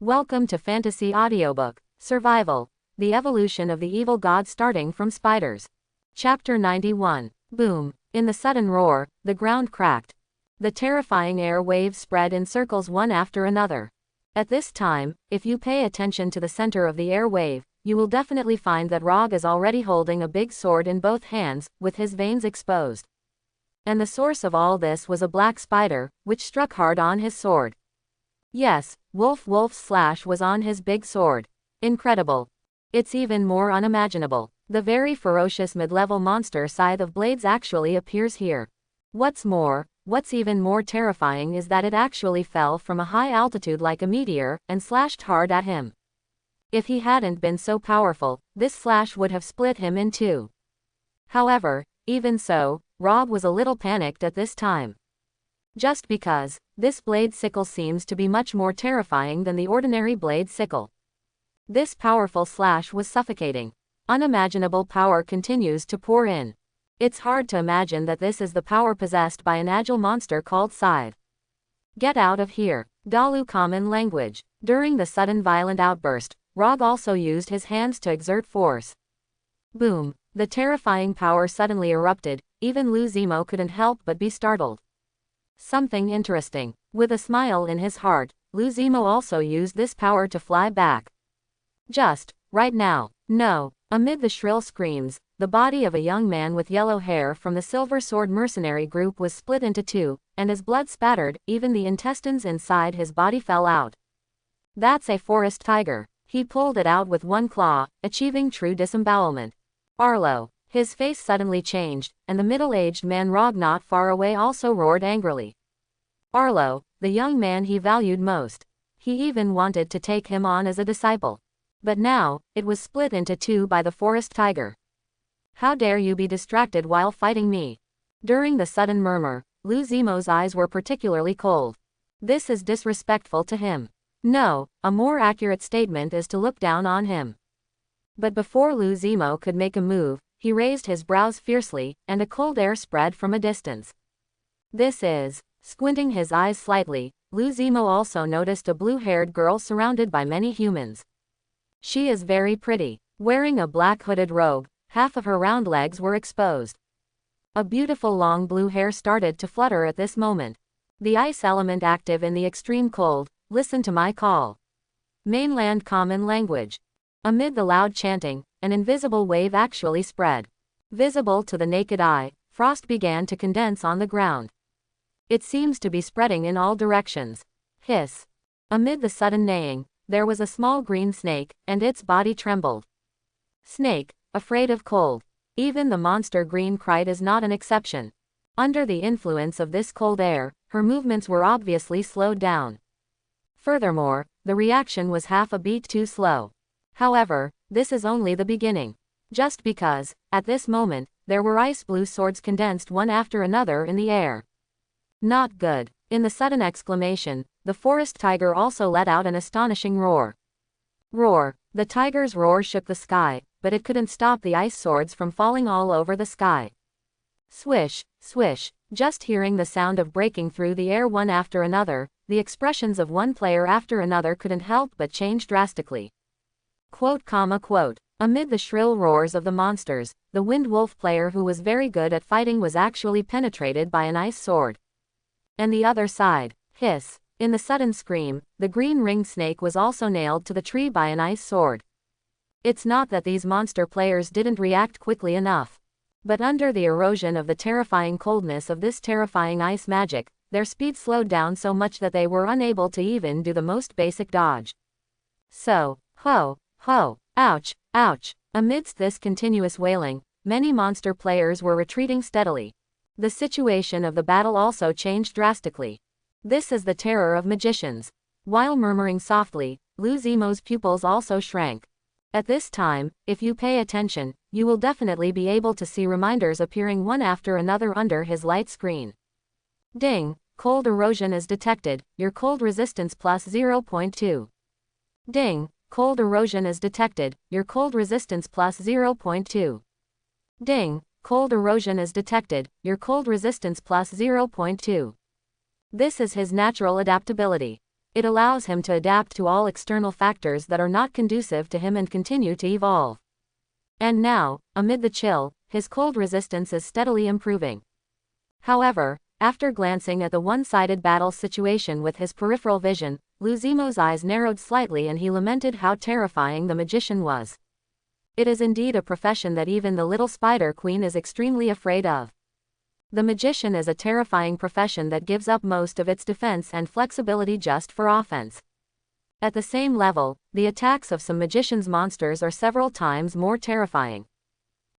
Welcome to Fantasy Audiobook, Survival, The Evolution of the Evil God Starting from Spiders. Chapter 91. Boom. In the sudden roar, the ground cracked. The terrifying air waves spread in circles one after another. At this time, if you pay attention to the center of the air wave, you will definitely find that Rog is already holding a big sword in both hands, with his veins exposed. And the source of all this was a black spider, which struck hard on his sword. Yes, Wolf's slash was on his big sword. Incredible. It's even more unimaginable. The very ferocious mid-level monster Scythe of Blades actually appears here. What's even more terrifying is that it actually fell from a high altitude like a meteor, and slashed hard at him. If he hadn't been so powerful, this slash would have split him in two. However, even so, Rob was a little panicked at this time. Just because, this blade sickle seems to be much more terrifying than the ordinary blade sickle. This powerful slash was suffocating. Unimaginable power continues to pour in. It's hard to imagine that this is the power possessed by an agile monster called Scythe. Get out of here. Dalu common language. During the sudden violent outburst, Rog also used his hands to exert force. Boom. The terrifying power suddenly erupted. Even Lu Zemo couldn't help but be startled. Something interesting. With a smile in his heart, Lu Zemo also used this power to fly back. Just, right now. No. Amid the shrill screams, the body of a young man with yellow hair from the Silver Sword mercenary group was split into two, and as blood spattered, even the intestines inside his body fell out. That's a forest tiger. He pulled it out with one claw, achieving true disembowelment. Arlo. His face suddenly changed, and the middle-aged man Rog not far away also roared angrily. Arlo, the young man he valued most. He even wanted to take him on as a disciple. But now, it was split into two by the forest tiger. How dare you be distracted while fighting me? During the sudden murmur, Lu Zemo's eyes were particularly cold. This is disrespectful to him. No, a more accurate statement is to look down on him. But before Lu Zemo could make a move, he raised his brows fiercely, and a cold air spread from a distance. This is. Squinting his eyes slightly, Lu Zemo also noticed a blue-haired girl surrounded by many humans. She is very pretty. Wearing a black hooded robe, half of her round legs were exposed. A beautiful long blue hair started to flutter at this moment. The ice element active in the extreme cold. Listen to my call. Mainland common language. Amid the loud chanting, an invisible wave actually spread. Visible to the naked eye, frost began to condense on the ground. It seems to be spreading in all directions. Hiss. Amid the sudden neighing, there was a small green snake, and its body trembled. Snake, afraid of cold. Even the monster green cried is not an exception. Under the influence of this cold air, her movements were obviously slowed down. Furthermore, the reaction was half a beat too slow. However, this is only the beginning. Just because, at this moment, there were ice blue swords condensed one after another in the air. Not good. In the sudden exclamation, the forest tiger also let out an astonishing roar. Roar. The tiger's roar shook the sky, but it couldn't stop the ice swords from falling all over the sky. Swish, swish. Just hearing the sound of breaking through the air one after another, the expressions of one player after another couldn't help but change drastically. Quote. Amid the shrill roars of the monsters, the Wind Wolf player who was very good at fighting was actually penetrated by an ice sword. And the other side. Hiss. In the sudden scream, the green ringed snake was also nailed to the tree by an ice sword. It's not that these monster players didn't react quickly enough. But under the erosion of the terrifying coldness of this terrifying ice magic, their speed slowed down so much that they were unable to even do the most basic dodge. So, ho, ouch, ouch. Amidst this continuous wailing, many monster players were retreating steadily. The situation of the battle also changed drastically. This is the terror of magicians. While murmuring softly, Lu Zemo's pupils also shrank. At this time, if you pay attention, you will definitely be able to see reminders appearing one after another under his light screen. Ding, cold erosion is detected, your cold resistance plus 0.2. Ding, cold erosion is detected, your cold resistance plus 0.2. Ding, cold erosion is detected, your cold resistance plus 0.2. This is his natural adaptability. It allows him to adapt to all external factors that are not conducive to him and continue to evolve. And now, amid the chill, his cold resistance is steadily improving. However, after glancing at the one-sided battle situation with his peripheral vision, Luzimo's eyes narrowed slightly and he lamented how terrifying the magician was. It is indeed a profession that even the little spider queen is extremely afraid of. The magician is a terrifying profession that gives up most of its defense and flexibility just for offense. At the same level, the attacks of some magicians' monsters are several times more terrifying.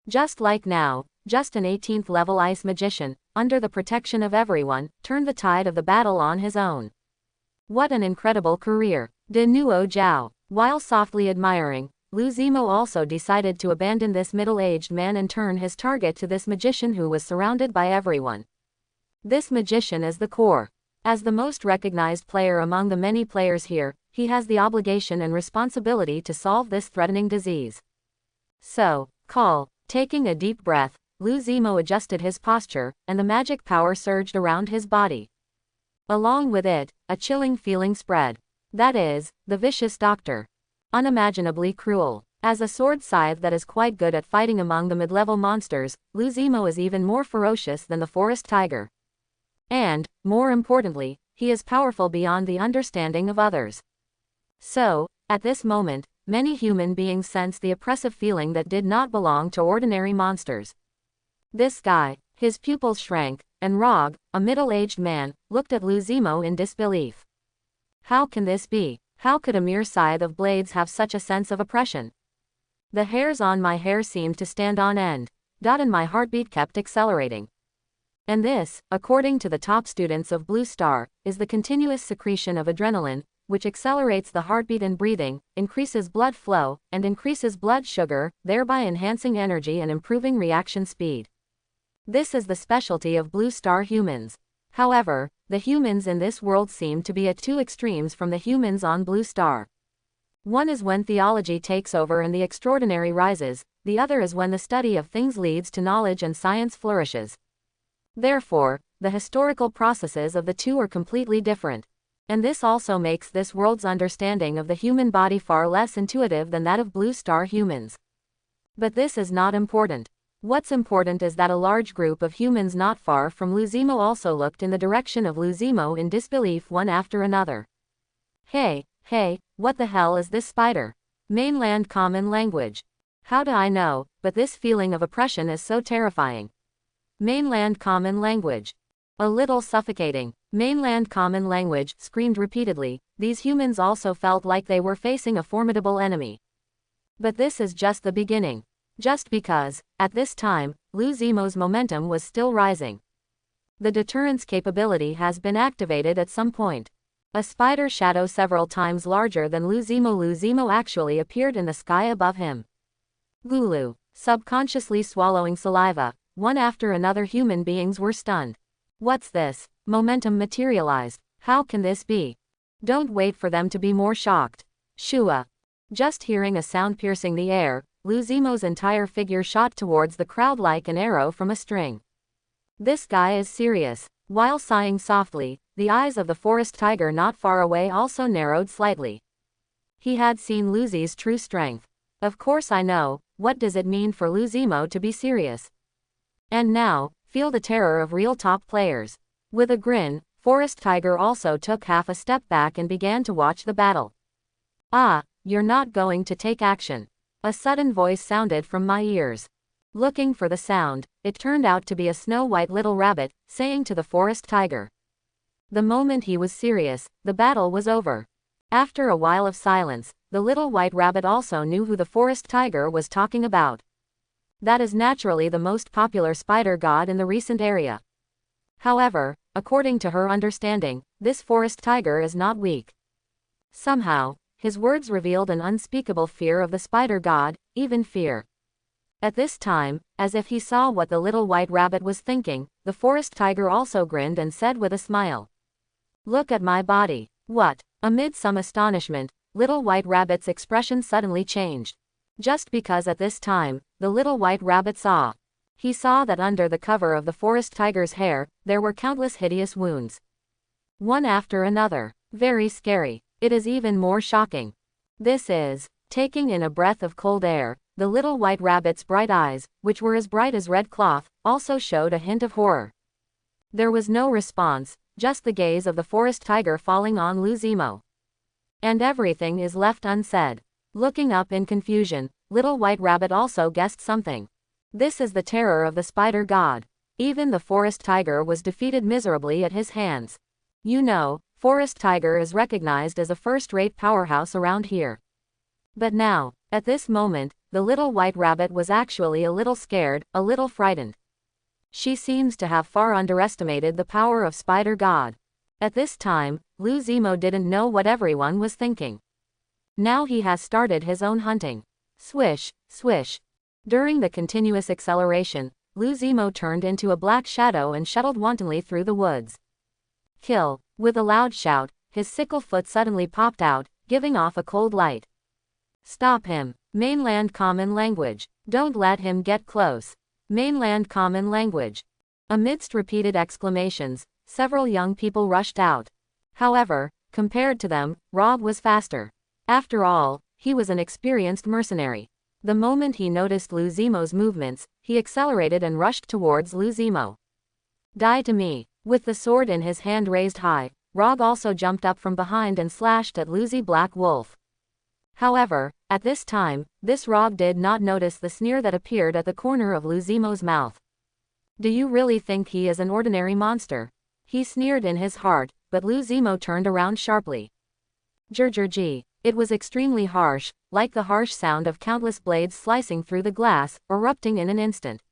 Just like now, just an 18th level ice magician, under the protection of everyone, turned the tide of the battle on his own. What an incredible career! De Nuo Zhao. While softly admiring, Luzimo also decided to abandon this middle-aged man and turn his target to this magician who was surrounded by everyone. This magician is the core. As the most recognized player among the many players here, he has the obligation and responsibility to solve this threatening disease. So, taking a deep breath, Luzimo adjusted his posture, and the magic power surged around his body. Along with it, a chilling feeling spread. That is, the vicious doctor. Unimaginably cruel. As a sword scythe that is quite good at fighting among the mid-level monsters, Luzimo is even more ferocious than the forest tiger. And, more importantly, he is powerful beyond the understanding of others. So, at this moment, many human beings sense the oppressive feeling that did not belong to ordinary monsters. This guy, his pupils shrank, and Rog, a middle-aged man, looked at Luzimo in disbelief. How can this be? How could a mere scythe of blades have such a sense of oppression? The hairs on my hair seemed to stand on end, and my heartbeat kept accelerating. And this, according to the top students of Blue Star, is the continuous secretion of adrenaline, which accelerates the heartbeat and breathing, increases blood flow, and increases blood sugar, thereby enhancing energy and improving reaction speed. This is the specialty of Blue Star humans. However, the humans in this world seem to be at two extremes from the humans on Blue Star. One is when theology takes over and the extraordinary rises, the other is when the study of things leads to knowledge and science flourishes. Therefore, the historical processes of the two are completely different. And this also makes this world's understanding of the human body far less intuitive than that of Blue Star humans. But this is not important. What's important is that a large group of humans not far from Luzimo also looked in the direction of Luzimo in disbelief one after another. Hey, what the hell is this spider? Mainland common language. How do I know, but this feeling of oppression is so terrifying. Mainland common language. A little suffocating. Mainland common language screamed repeatedly. These humans also felt like they were facing a formidable enemy. But this is just the beginning. Just because, at this time, Luzimo's momentum was still rising. The deterrence capability has been activated at some point. A spider shadow several times larger than Luzimo actually appeared in the sky above him. Gulu, subconsciously swallowing saliva, one after another human beings were stunned. What's this? Momentum materialized. How can this be? Don't wait for them to be more shocked. Shua. Just hearing a sound piercing the air, Luzimo's entire figure shot towards the crowd like an arrow from a string. This guy is serious. While sighing softly, the eyes of the forest tiger not far away also narrowed slightly. He had seen Luzi's true strength. Of course I know, what does it mean for Luzimo to be serious? And now, feel the terror of real top players. With a grin, Forest Tiger also took half a step back and began to watch the battle. Ah, you're not going to take action. A sudden voice sounded from my ears. Looking for the sound, it turned out to be a snow-white little rabbit, saying to the forest tiger. The moment he was serious, the battle was over. After a while of silence, the little white rabbit also knew who the forest tiger was talking about. That is naturally the most popular spider god in the recent area. However, according to her understanding, this forest tiger is not weak. Somehow, his words revealed an unspeakable fear of the spider god, even fear. At this time, as if he saw what the little white rabbit was thinking, the forest tiger also grinned and said with a smile. Look at my body. What? Amid some astonishment, little white rabbit's expression suddenly changed. Just because at this time, the little white rabbit saw. He saw that under the cover of the forest tiger's hair, there were countless hideous wounds. One after another, Very scary. It is even more shocking. This is, taking in a breath of cold air, the little white rabbit's bright eyes, which were as bright as red cloth, also showed a hint of horror. There was no response, just the gaze of the forest tiger falling on Lu Zimo. And everything is left unsaid. Looking up in confusion, little white rabbit also guessed something. This is the terror of the spider god. Even the forest tiger was defeated miserably at his hands. You know, forest tiger is recognized as a first-rate powerhouse around here. But now, at this moment, the little white rabbit was actually a little scared, a little frightened. She seems to have far underestimated the power of Spider God. At this time, Lu Zimo didn't know what everyone was thinking. Now he has started his own hunting. Swish, swish. During the continuous acceleration, Lu Zimo turned into a black shadow and shuttled wantonly through the woods. Kill. With a loud shout, his sickle foot suddenly popped out, giving off a cold light. Stop him. Mainland Common Language. Don't let him get close. Mainland Common Language. Amidst repeated exclamations, several young people rushed out. However, compared to them, Rob was faster. After all, he was an experienced mercenary. The moment he noticed Lu Zimo's movements, he accelerated and rushed towards Lu Zimo. Die to me. With the sword in his hand raised high, Rob also jumped up from behind and slashed at Lu Z Black Wolf. However, at this time, this Rob did not notice the sneer that appeared at the corner of Lu Zimo's mouth. Do you really think he is an ordinary monster? He sneered in his heart, but Lu Zimo turned around sharply. Jurjurji. It was extremely harsh, like the harsh sound of countless blades slicing through the glass, erupting in an instant.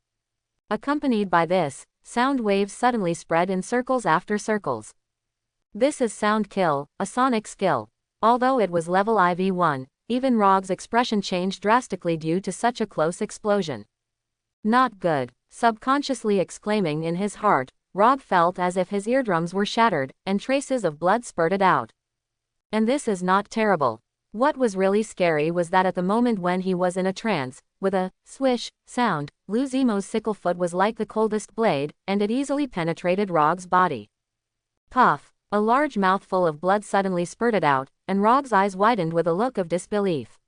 Accompanied by this, sound waves suddenly spread in circles after circles. This is sound kill, a sonic skill. Although it was level IV1, even Rog's expression changed drastically due to such a close explosion. Not good. Subconsciously exclaiming in his heart, Rog felt as if his eardrums were shattered, and traces of blood spurted out. And this is not terrible. What was really scary was that at the moment when he was in a trance, with a swish sound, Lu Zimo's sickle foot was like the coldest blade, and it easily penetrated Rog's body. Puff! A large mouthful of blood suddenly spurted out, and Rog's eyes widened with a look of disbelief.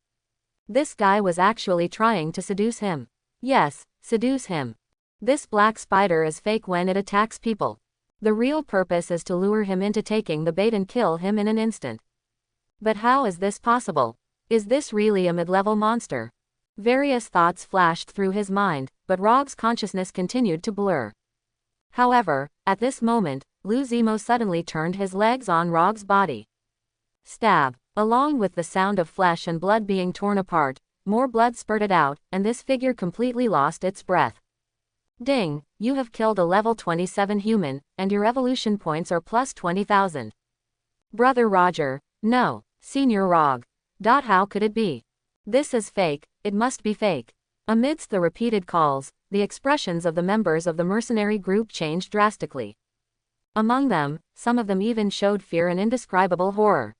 This guy was actually trying to seduce him. Yes, seduce him. This black spider is fake when it attacks people. The real purpose is to lure him into taking the bait and kill him in an instant. But how is this possible? Is this really a mid-level monster? Various thoughts flashed through his mind, but Rog's consciousness continued to blur. However, at this moment, Lu Zimo suddenly turned his legs on Rog's body. Stab. Along with the sound of flesh and blood being torn apart, more blood spurted out, and this figure completely lost its breath. Ding, you have killed a level 27 human, and your evolution points are plus 20,000. Brother Roger. No. Senior Rog. How could it be? This is fake, it must be fake. Amidst the repeated calls, the expressions of the members of the mercenary group changed drastically. Among them, some of them even showed fear and indescribable horror.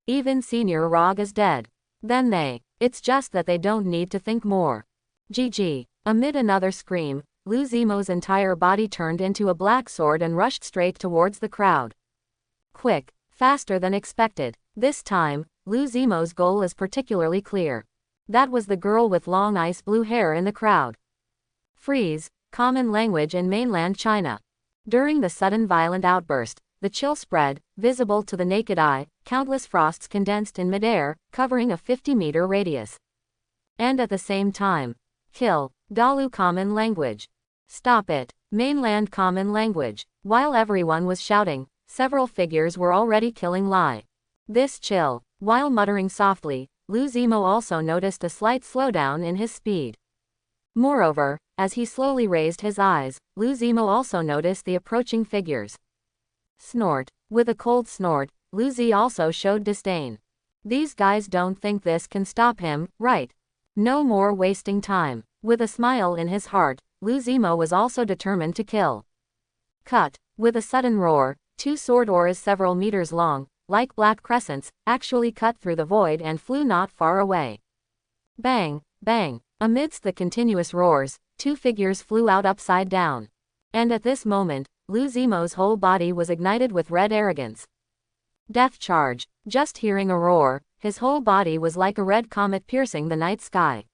Even Senior Rog is dead. Then it's just that they don't need to think more. GG. Amid another scream, Lu Zimo's entire body turned into a black sword and rushed straight towards the crowd. Quick, faster than expected. This time, Lu Zimo's goal is particularly clear. That was the girl with long ice blue hair in the crowd. Freeze, common language in mainland China. During the sudden violent outburst, the chill spread, visible to the naked eye, countless frosts condensed in midair, covering a 50-meter radius. And at the same time, kill, Dalu common language. Stop it, mainland common language. While everyone was shouting, several figures were already killing Lai. This chill. While muttering softly, Lu Zimo also noticed a slight slowdown in his speed. Moreover, as he slowly raised his eyes, Lu Zimo also noticed the approaching figures. Snort. With a cold snort, Lu Z also showed disdain. These guys don't think this can stop him, right? No more wasting time. With a smile in his heart, Lu Zimo was also determined to kill. Cut. With a sudden roar, two sword oars several meters long, like black crescents, actually cut through the void and flew not far away. Bang, bang. Amidst the continuous roars, two figures flew out upside down. And at this moment, Lu Zimo's whole body was ignited with red arrogance. Death charge. Just hearing a roar, his whole body was like a red comet piercing the night sky.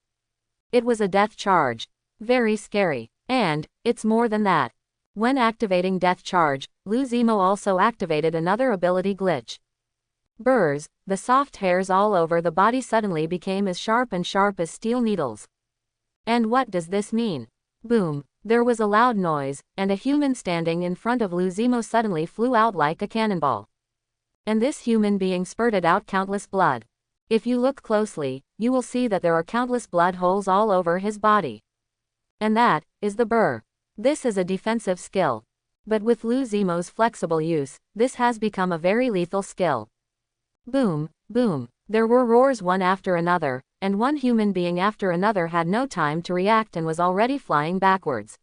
It was a death charge. Very scary. And, it's more than that. When activating death charge, Luzimo also activated another ability glitch. Burrs, the soft hairs all over the body suddenly became as sharp as steel needles. And what does this mean? Boom. There was a loud noise, and a human standing in front of Luzimo suddenly flew out like a cannonball. And this human being spurted out countless blood. If you look closely, you will see that there are countless blood holes all over his body. And that is the burr. This is a defensive skill. But with Luzimo's flexible use, this has become a very lethal skill. Boom, boom. There were roars one after another, and one human being after another had no time to react and was already flying backwards.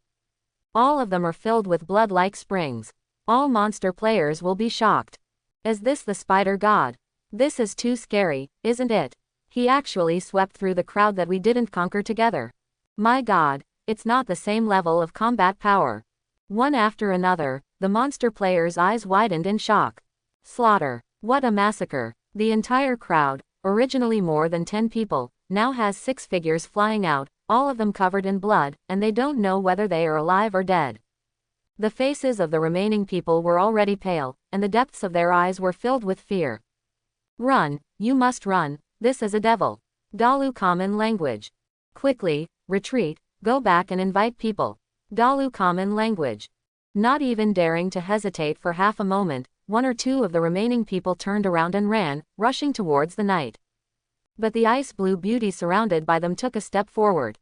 All of them are filled with blood like springs. All monster players will be shocked. Is this the spider god? This is too scary, isn't it? He actually swept through the crowd that we didn't conquer together. My god, it's not the same level of combat power. One after another, the monster players' eyes widened in shock. Slaughter. What a massacre. The entire crowd, originally more than 10 people, now has 6 figures flying out, all of them covered in blood, and they don't know whether they are alive or dead. The faces of the remaining people were already pale, and the depths of their eyes were filled with fear. Run, you must run, this is a devil. Dalu common language. Quickly, retreat, go back and invite people. Dalu common language. Not even daring to hesitate for half a moment, 1 or 2 of the remaining people turned around and ran, rushing towards the night. But the ice blue beauty surrounded by them took a step forward.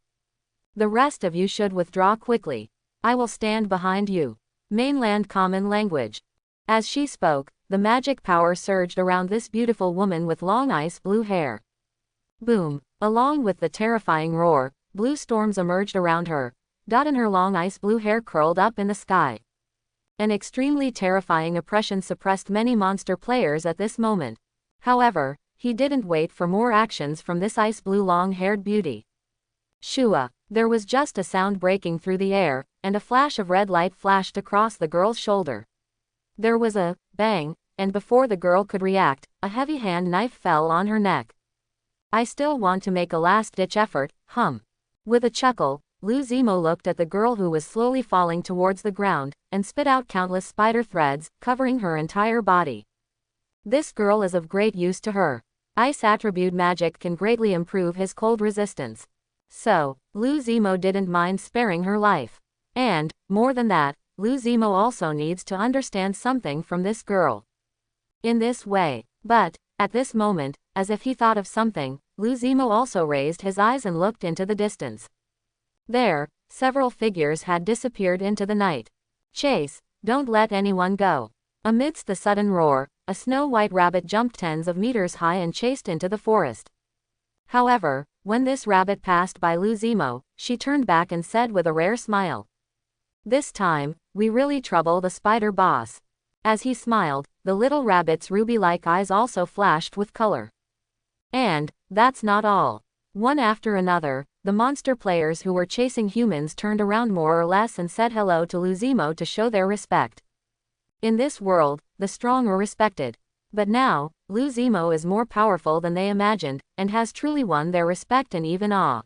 The rest of you should withdraw quickly. I will stand behind you. Mainland common language. As she spoke, the magic power surged around this beautiful woman with long ice blue hair. Boom. Along with the terrifying roar, blue storms emerged around her. And her long ice blue hair curled up in the sky. An extremely terrifying oppression suppressed many monster players at this moment. However, he didn't wait for more actions from this ice blue long-haired beauty. Shua. There was just a sound breaking through the air, and a flash of red light flashed across the girl's shoulder. There was a bang, and before the girl could react, a heavy hand knife fell on her neck. I still want to make a last-ditch effort, With a chuckle, Luzimo looked at the girl who was slowly falling towards the ground, and spit out countless spider threads, covering her entire body. This girl is of great use to her. Ice attribute magic can greatly improve his cold resistance. So, Luzimo didn't mind sparing her life. And, more than that, Luzimo also needs to understand something from this girl. In this way. But, at this moment, as if he thought of something, Luzimo also raised his eyes and looked into the distance. There, several figures had disappeared into the night. Chase, don't let anyone go. Amidst the sudden roar, a snow-white rabbit jumped tens of meters high and chased into the forest. However, when this rabbit passed by Luzimo, she turned back and said with a rare smile. This time, we really trouble the spider boss. As he smiled, the little rabbit's ruby-like eyes also flashed with color. And, that's not all. One after another, the monster players who were chasing humans turned around more or less and said hello to Luzimo to show their respect. In this world, the strong are respected. But now, Luzimo is more powerful than they imagined, and has truly won their respect and even awe.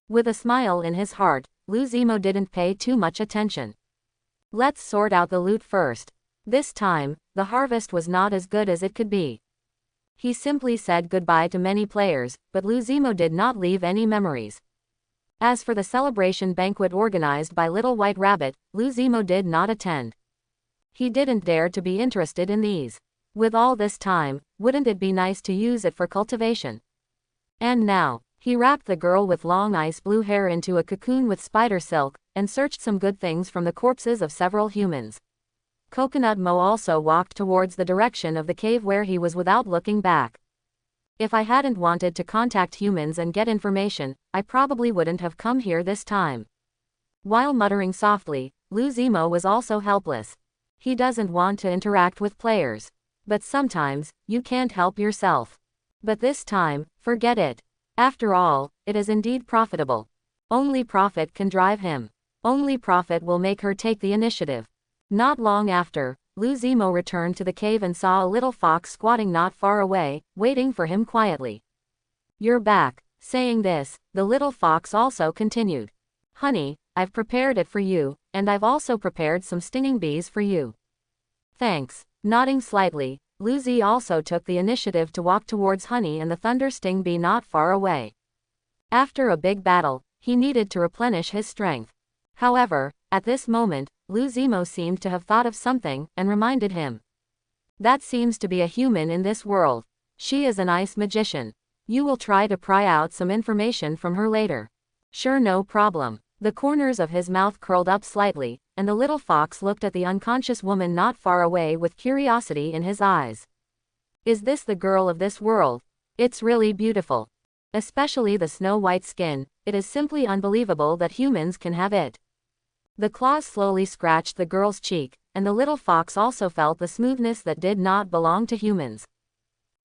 With a smile in his heart, Luzimo didn't pay too much attention. Let's sort out the loot first. This time, the harvest was not as good as it could be. He simply said goodbye to many players, but Luzimo did not leave any memories. As for the celebration banquet organized by Little White Rabbit, Luzimo did not attend. He didn't dare to be interested in these. With all this time, wouldn't it be nice to use it for cultivation? And now, he wrapped the girl with long ice blue hair into a cocoon with spider silk, and searched some good things from the corpses of several humans. Coconut Mo also walked towards the direction of the cave where he was without looking back. If I hadn't wanted to contact humans and get information, I probably wouldn't have come here this time. While muttering softly, Luzimo was also helpless. He doesn't want to interact with players. But sometimes, you can't help yourself. But this time, forget it. After all, it is indeed profitable. Only profit can drive him. Only profit will make her take the initiative. Not long after, Lu Zimo returned to the cave and saw a little fox squatting not far away, waiting for him quietly. "You're back." Saying this, the little fox also continued. "Honey, I've prepared it for you, and I've also prepared some stinging bees for you." "Thanks." Nodding slightly, Lu Zi also took the initiative to walk towards Honey and the thunder sting bee not far away. After a big battle, he needed to replenish his strength. However, at this moment, Lu Zimo seemed to have thought of something, and reminded him. "That seems to be a human in this world. She is an ice magician. You will try to pry out some information from her later." "Sure, no problem." The corners of his mouth curled up slightly, and the little fox looked at the unconscious woman not far away with curiosity in his eyes. "Is this the girl of this world? It's really beautiful. Especially the snow-white skin, it is simply unbelievable that humans can have it." The claws slowly scratched the girl's cheek, and the little fox also felt the smoothness that did not belong to humans.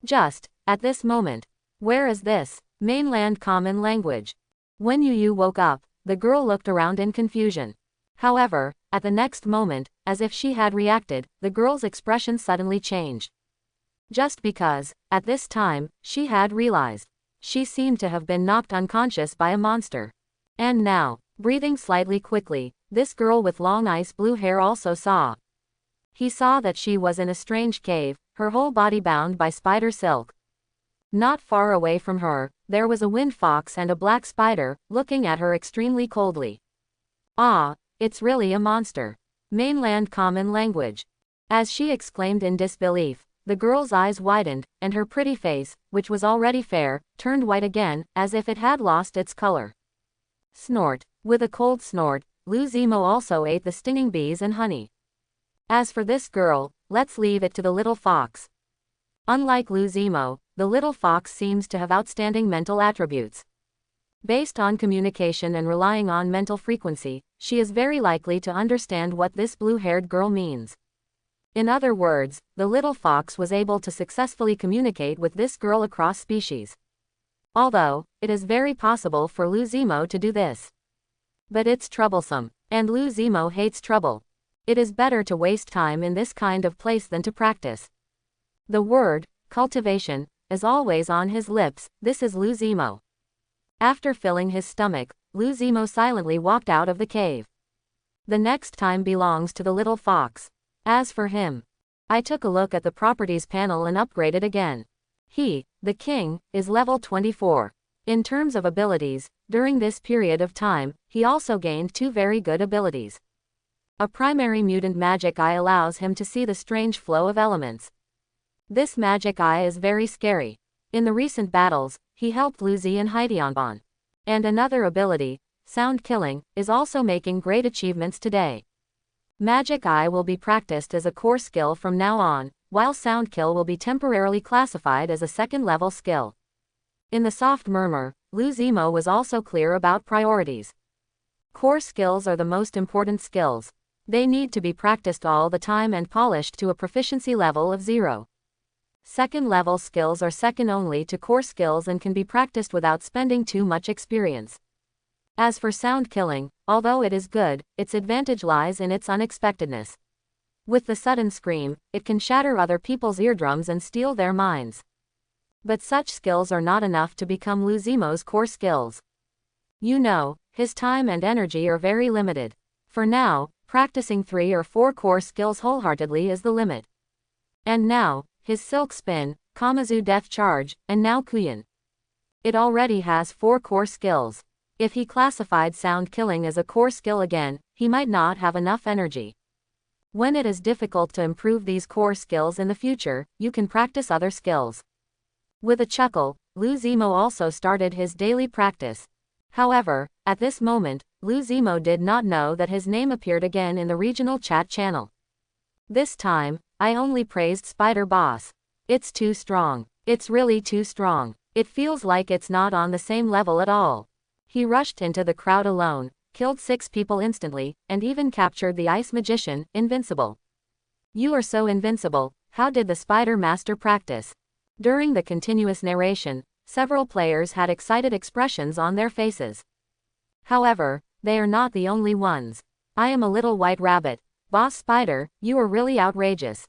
Just at this moment. Where is this? Mainland common language. When Yu woke up, the girl looked around in confusion. However, at the next moment, as if she had reacted, the girl's expression suddenly changed. Just because, at this time, she had realized. She seemed to have been knocked unconscious by a monster. And now, breathing slightly quickly, this girl with long ice blue hair also saw. He saw that she was in a strange cave, her whole body bound by spider silk. Not far away from her, there was a wind fox and a black spider, looking at her extremely coldly. "Ah, it's really a monster." Mainland common language. As she exclaimed in disbelief, the girl's eyes widened, and her pretty face, which was already fair, turned white again, as if it had lost its color. Snort. With a cold snort, Lu Zimo also ate the stinging bees and honey. As for this girl, let's leave it to the little fox. Unlike Lu Zimo, the little fox seems to have outstanding mental attributes. Based on communication and relying on mental frequency, she is very likely to understand what this blue-haired girl means. In other words, the little fox was able to successfully communicate with this girl across species. Although, it is very possible for Lu Zimo to do this. But it's troublesome, and Lu Zimo hates trouble. It is better to waste time in this kind of place than to practice. The word, cultivation, is always on his lips. This is Lu Zimo. After filling his stomach, Lu Zimo silently walked out of the cave. The next time belongs to the little fox. As for him, I took a look at the properties panel and upgraded again. He, the king, is level 24. In terms of abilities, during this period of time, he also gained 2 very good abilities. A primary mutant magic eye allows him to see the strange flow of elements. This magic eye is very scary. In the recent battles, he helped Lu Zi and Hyeonbon. And another ability, sound killing, is also making great achievements today. Magic eye will be practiced as a core skill from now on, while sound kill will be temporarily classified as a second-level skill. In the soft murmur, Lu Zimo was also clear about priorities. Core skills are the most important skills. They need to be practiced all the time and polished to a proficiency level of 0. Second-level skills are second only to core skills and can be practiced without spending too much experience. As for sound killing, although it is good, its advantage lies in its unexpectedness. With the sudden scream, it can shatter other people's eardrums and steal their minds. But such skills are not enough to become Lu Zimo's core skills. You know, his time and energy are very limited. For now, practicing 3 or 4 core skills wholeheartedly is the limit. And now, his Silk Spin, Kamazu Death Charge, and now Kuyan. It already has 4 core skills. If he classified sound killing as a core skill again, he might not have enough energy. When it is difficult to improve these core skills in the future, you can practice other skills. With a chuckle, Lu Zimo also started his daily practice. However, at this moment, Lu Zimo did not know that his name appeared again in the regional chat channel. This time, I only praised Spider Boss. It's too strong. It's really too strong. It feels like it's not on the same level at all. He rushed into the crowd alone, killed 6 people instantly, and even captured the ice magician, Invincible. You are so invincible. How did the Spider Master practice? During the continuous narration, several players had excited expressions on their faces. However, they are not the only ones. I am a little white rabbit, Boss Spider, you are really outrageous.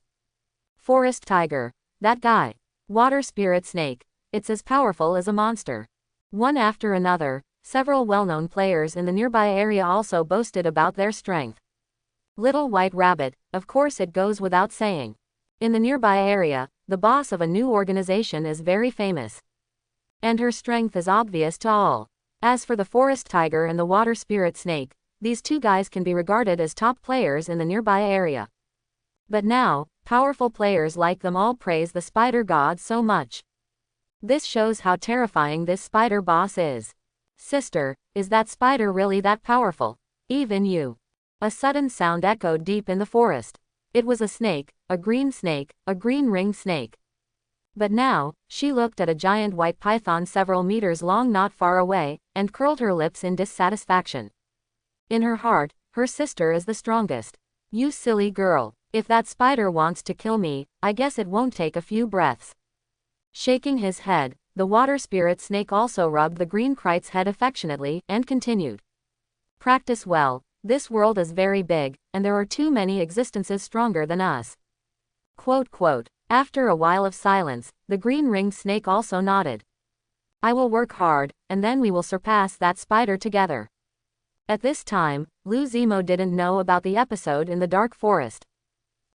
Forest Tiger. That guy. Water Spirit Snake. It's as powerful as a monster. One after another, several well-known players in the nearby area also boasted about their strength. Little White Rabbit, of course it goes without saying. In the nearby area, the boss of a new organization is very famous. And her strength is obvious to all. As for the Forest Tiger and the Water Spirit Snake, these two guys can be regarded as top players in the nearby area. But now, powerful players like them all praise the spider god so much. This shows how terrifying this spider boss is. Sister, is that spider really that powerful? Even you. A sudden sound echoed deep in the forest. It was a snake, a green ringed snake. But now, she looked at a giant white python several meters long not far away, and curled her lips in dissatisfaction. In her heart, her sister is the strongest. You silly girl, if that spider wants to kill me, I guess it won't take a few breaths. Shaking his head, the Water Spirit Snake also rubbed the green krite's head affectionately, and continued. Practice well, this world is very big, and there are too many existences stronger than us. Quote. After a while of silence, the green-ringed snake also nodded. I will work hard, and then we will surpass that spider together. At this time, Lou Zemo didn't know about the episode in the dark forest.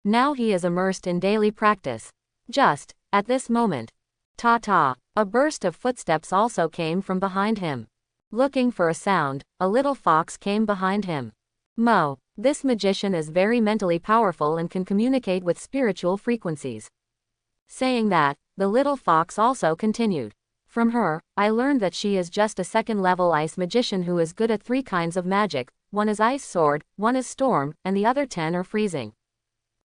Now he is immersed in daily practice. Just, at this moment. Ta-ta, a burst of footsteps also came from behind him. Looking for a sound, a little fox came behind him. Mo, this magician is very mentally powerful and can communicate with spiritual frequencies. Saying that, the little fox also continued. From her, I learned that she is just a second-level ice magician who is good at 3 kinds of magic, one is ice sword, one is storm, and the other 10 are freezing.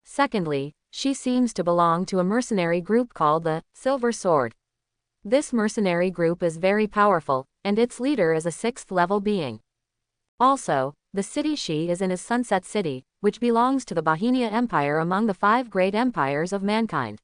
Secondly, she seems to belong to a mercenary group called the Silver Sword. This mercenary group is very powerful, and its leader is a 6th-level being. Also, the city she is in is Sunset City, which belongs to the Bohemia Empire among the 5 great empires of mankind.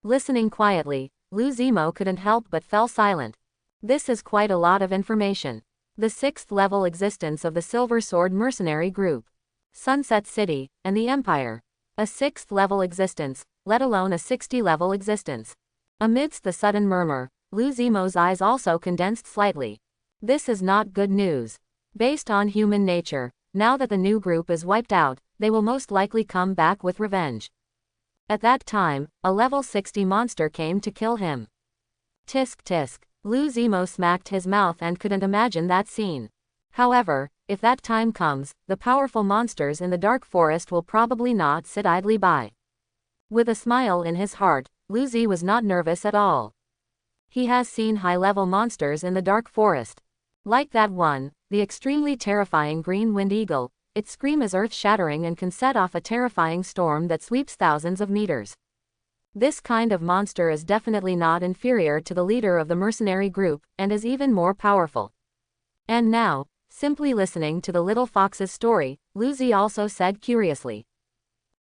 Listening quietly, Lou Zemo couldn't help but fell silent. This is quite a lot of information. The 6th-level existence of the Silver Sword mercenary group, Sunset City, and the Empire. A 6th-level existence, let alone a 60-level existence. Amidst the sudden murmur, Lou Zemo's eyes also condensed slightly. This is not good news. Based on human nature, now that the new group is wiped out, they will most likely come back with revenge. At that time, a level 60 monster came to kill him. Tisk tisk. Lou Zemo smacked his mouth and couldn't imagine that scene. However, if that time comes, the powerful monsters in the dark forest will probably not sit idly by. With a smile in his heart, Lou Z was not nervous at all. He has seen high-level monsters in the dark forest. Like that one, the extremely terrifying green wind eagle. Its scream is earth-shattering and can set off a terrifying storm that sweeps thousands of meters. This kind of monster is definitely not inferior to the leader of the mercenary group, and is even more powerful. And now, simply listening to the little fox's story, Lou Z also said curiously.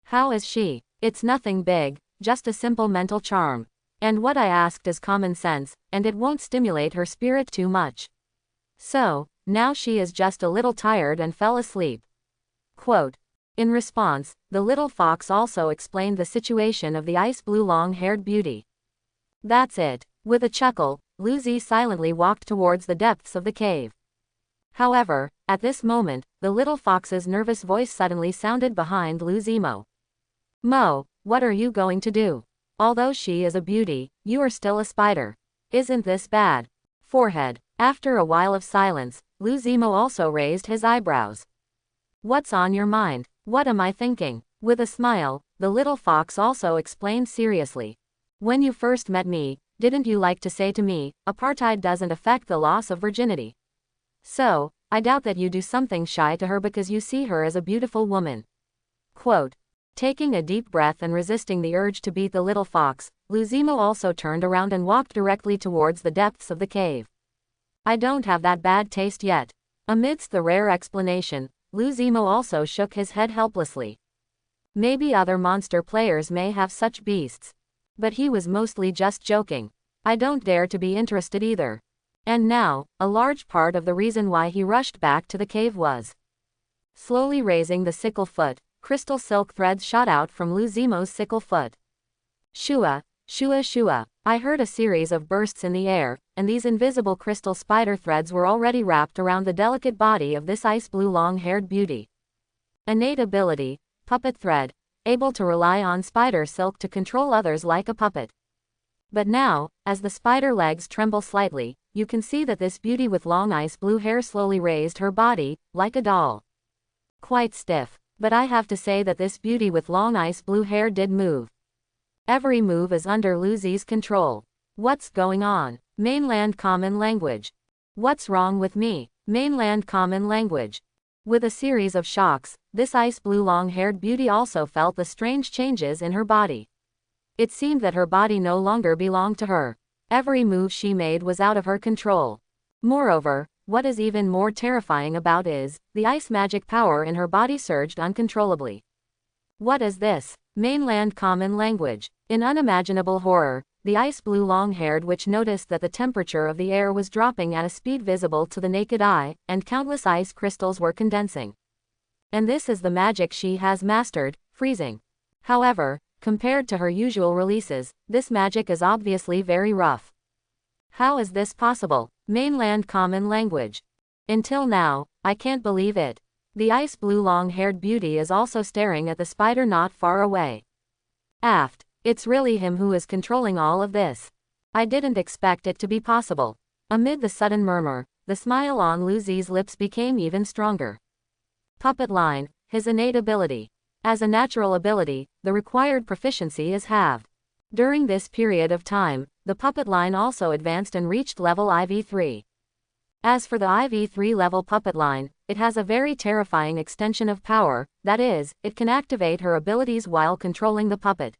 How is she? It's nothing big, just a simple mental charm. And what I asked is common sense, and it won't stimulate her spirit too much. So, now she is just a little tired and fell asleep. Quote. In response, the little fox also explained the situation of the ice blue long-haired beauty. That's it. With a chuckle, Lou Z silently walked towards the depths of the cave. However, at this moment, the little fox's nervous voice suddenly sounded behind Lou Zemo. Mo, what are you going to do? Although she is a beauty, you are still a spider. Isn't this bad? Forehead. After a while of silence, Lou Zemo also raised his eyebrows. What's on your mind? What am I thinking? With a smile, the little fox also explained seriously. When you first met me, didn't you like to say to me, apartheid doesn't affect the loss of virginity? So, I doubt that you do something shy to her because you see her as a beautiful woman. Quote. Taking a deep breath and resisting the urge to beat the little fox, Lou Zemo also turned around and walked directly towards the depths of the cave. I don't have that bad taste yet. Amidst the rare explanation, Lou Zemo also shook his head helplessly. Maybe other monster players may have such beasts. But he was mostly just joking. I don't dare to be interested either. And now, a large part of the reason why he rushed back to the cave was slowly raising the sickle foot, crystal silk threads shot out from Lu Zimo's sickle foot. Shua, shua shua. I heard a series of bursts in the air, and these invisible crystal spider threads were already wrapped around the delicate body of this ice blue long-haired beauty. Innate ability, puppet thread, able to rely on spider silk to control others like a puppet. But now, as the spider legs tremble slightly, you can see that this beauty with long ice blue hair slowly raised her body, like a doll. Quite stiff. But I have to say that this beauty with long ice blue hair did move. Every move is under Lu Zi's control. What's going on? Mainland Common Language. What's wrong with me? Mainland Common Language. With a series of shocks, this ice blue long-haired beauty also felt the strange changes in her body. It seemed that her body no longer belonged to her. Every move she made was out of her control. Moreover, what is even more terrifying about is, the ice magic power in her body surged uncontrollably. What is this? Mainland Common Language. In unimaginable horror, the ice blue long-haired witch noticed that the temperature of the air was dropping at a speed visible to the naked eye, and countless ice crystals were condensing. And this is the magic she has mastered, freezing. However, compared to her usual releases, this magic is obviously very rough. How is this possible? Mainland Common Language. Until now, I can't believe it. The ice blue long-haired beauty is also staring at the spider not far away. Aft. It's really him who is controlling all of this. I didn't expect it to be possible. Amid the sudden murmur, the smile on Lu Zi's lips became even stronger. Puppet line, his innate ability. As a natural ability, the required proficiency is halved. During this period of time, the puppet line also advanced and reached level IV3. As for the IV3 level puppet line, it has a very terrifying extension of power, that is, it can activate her abilities while controlling the puppet.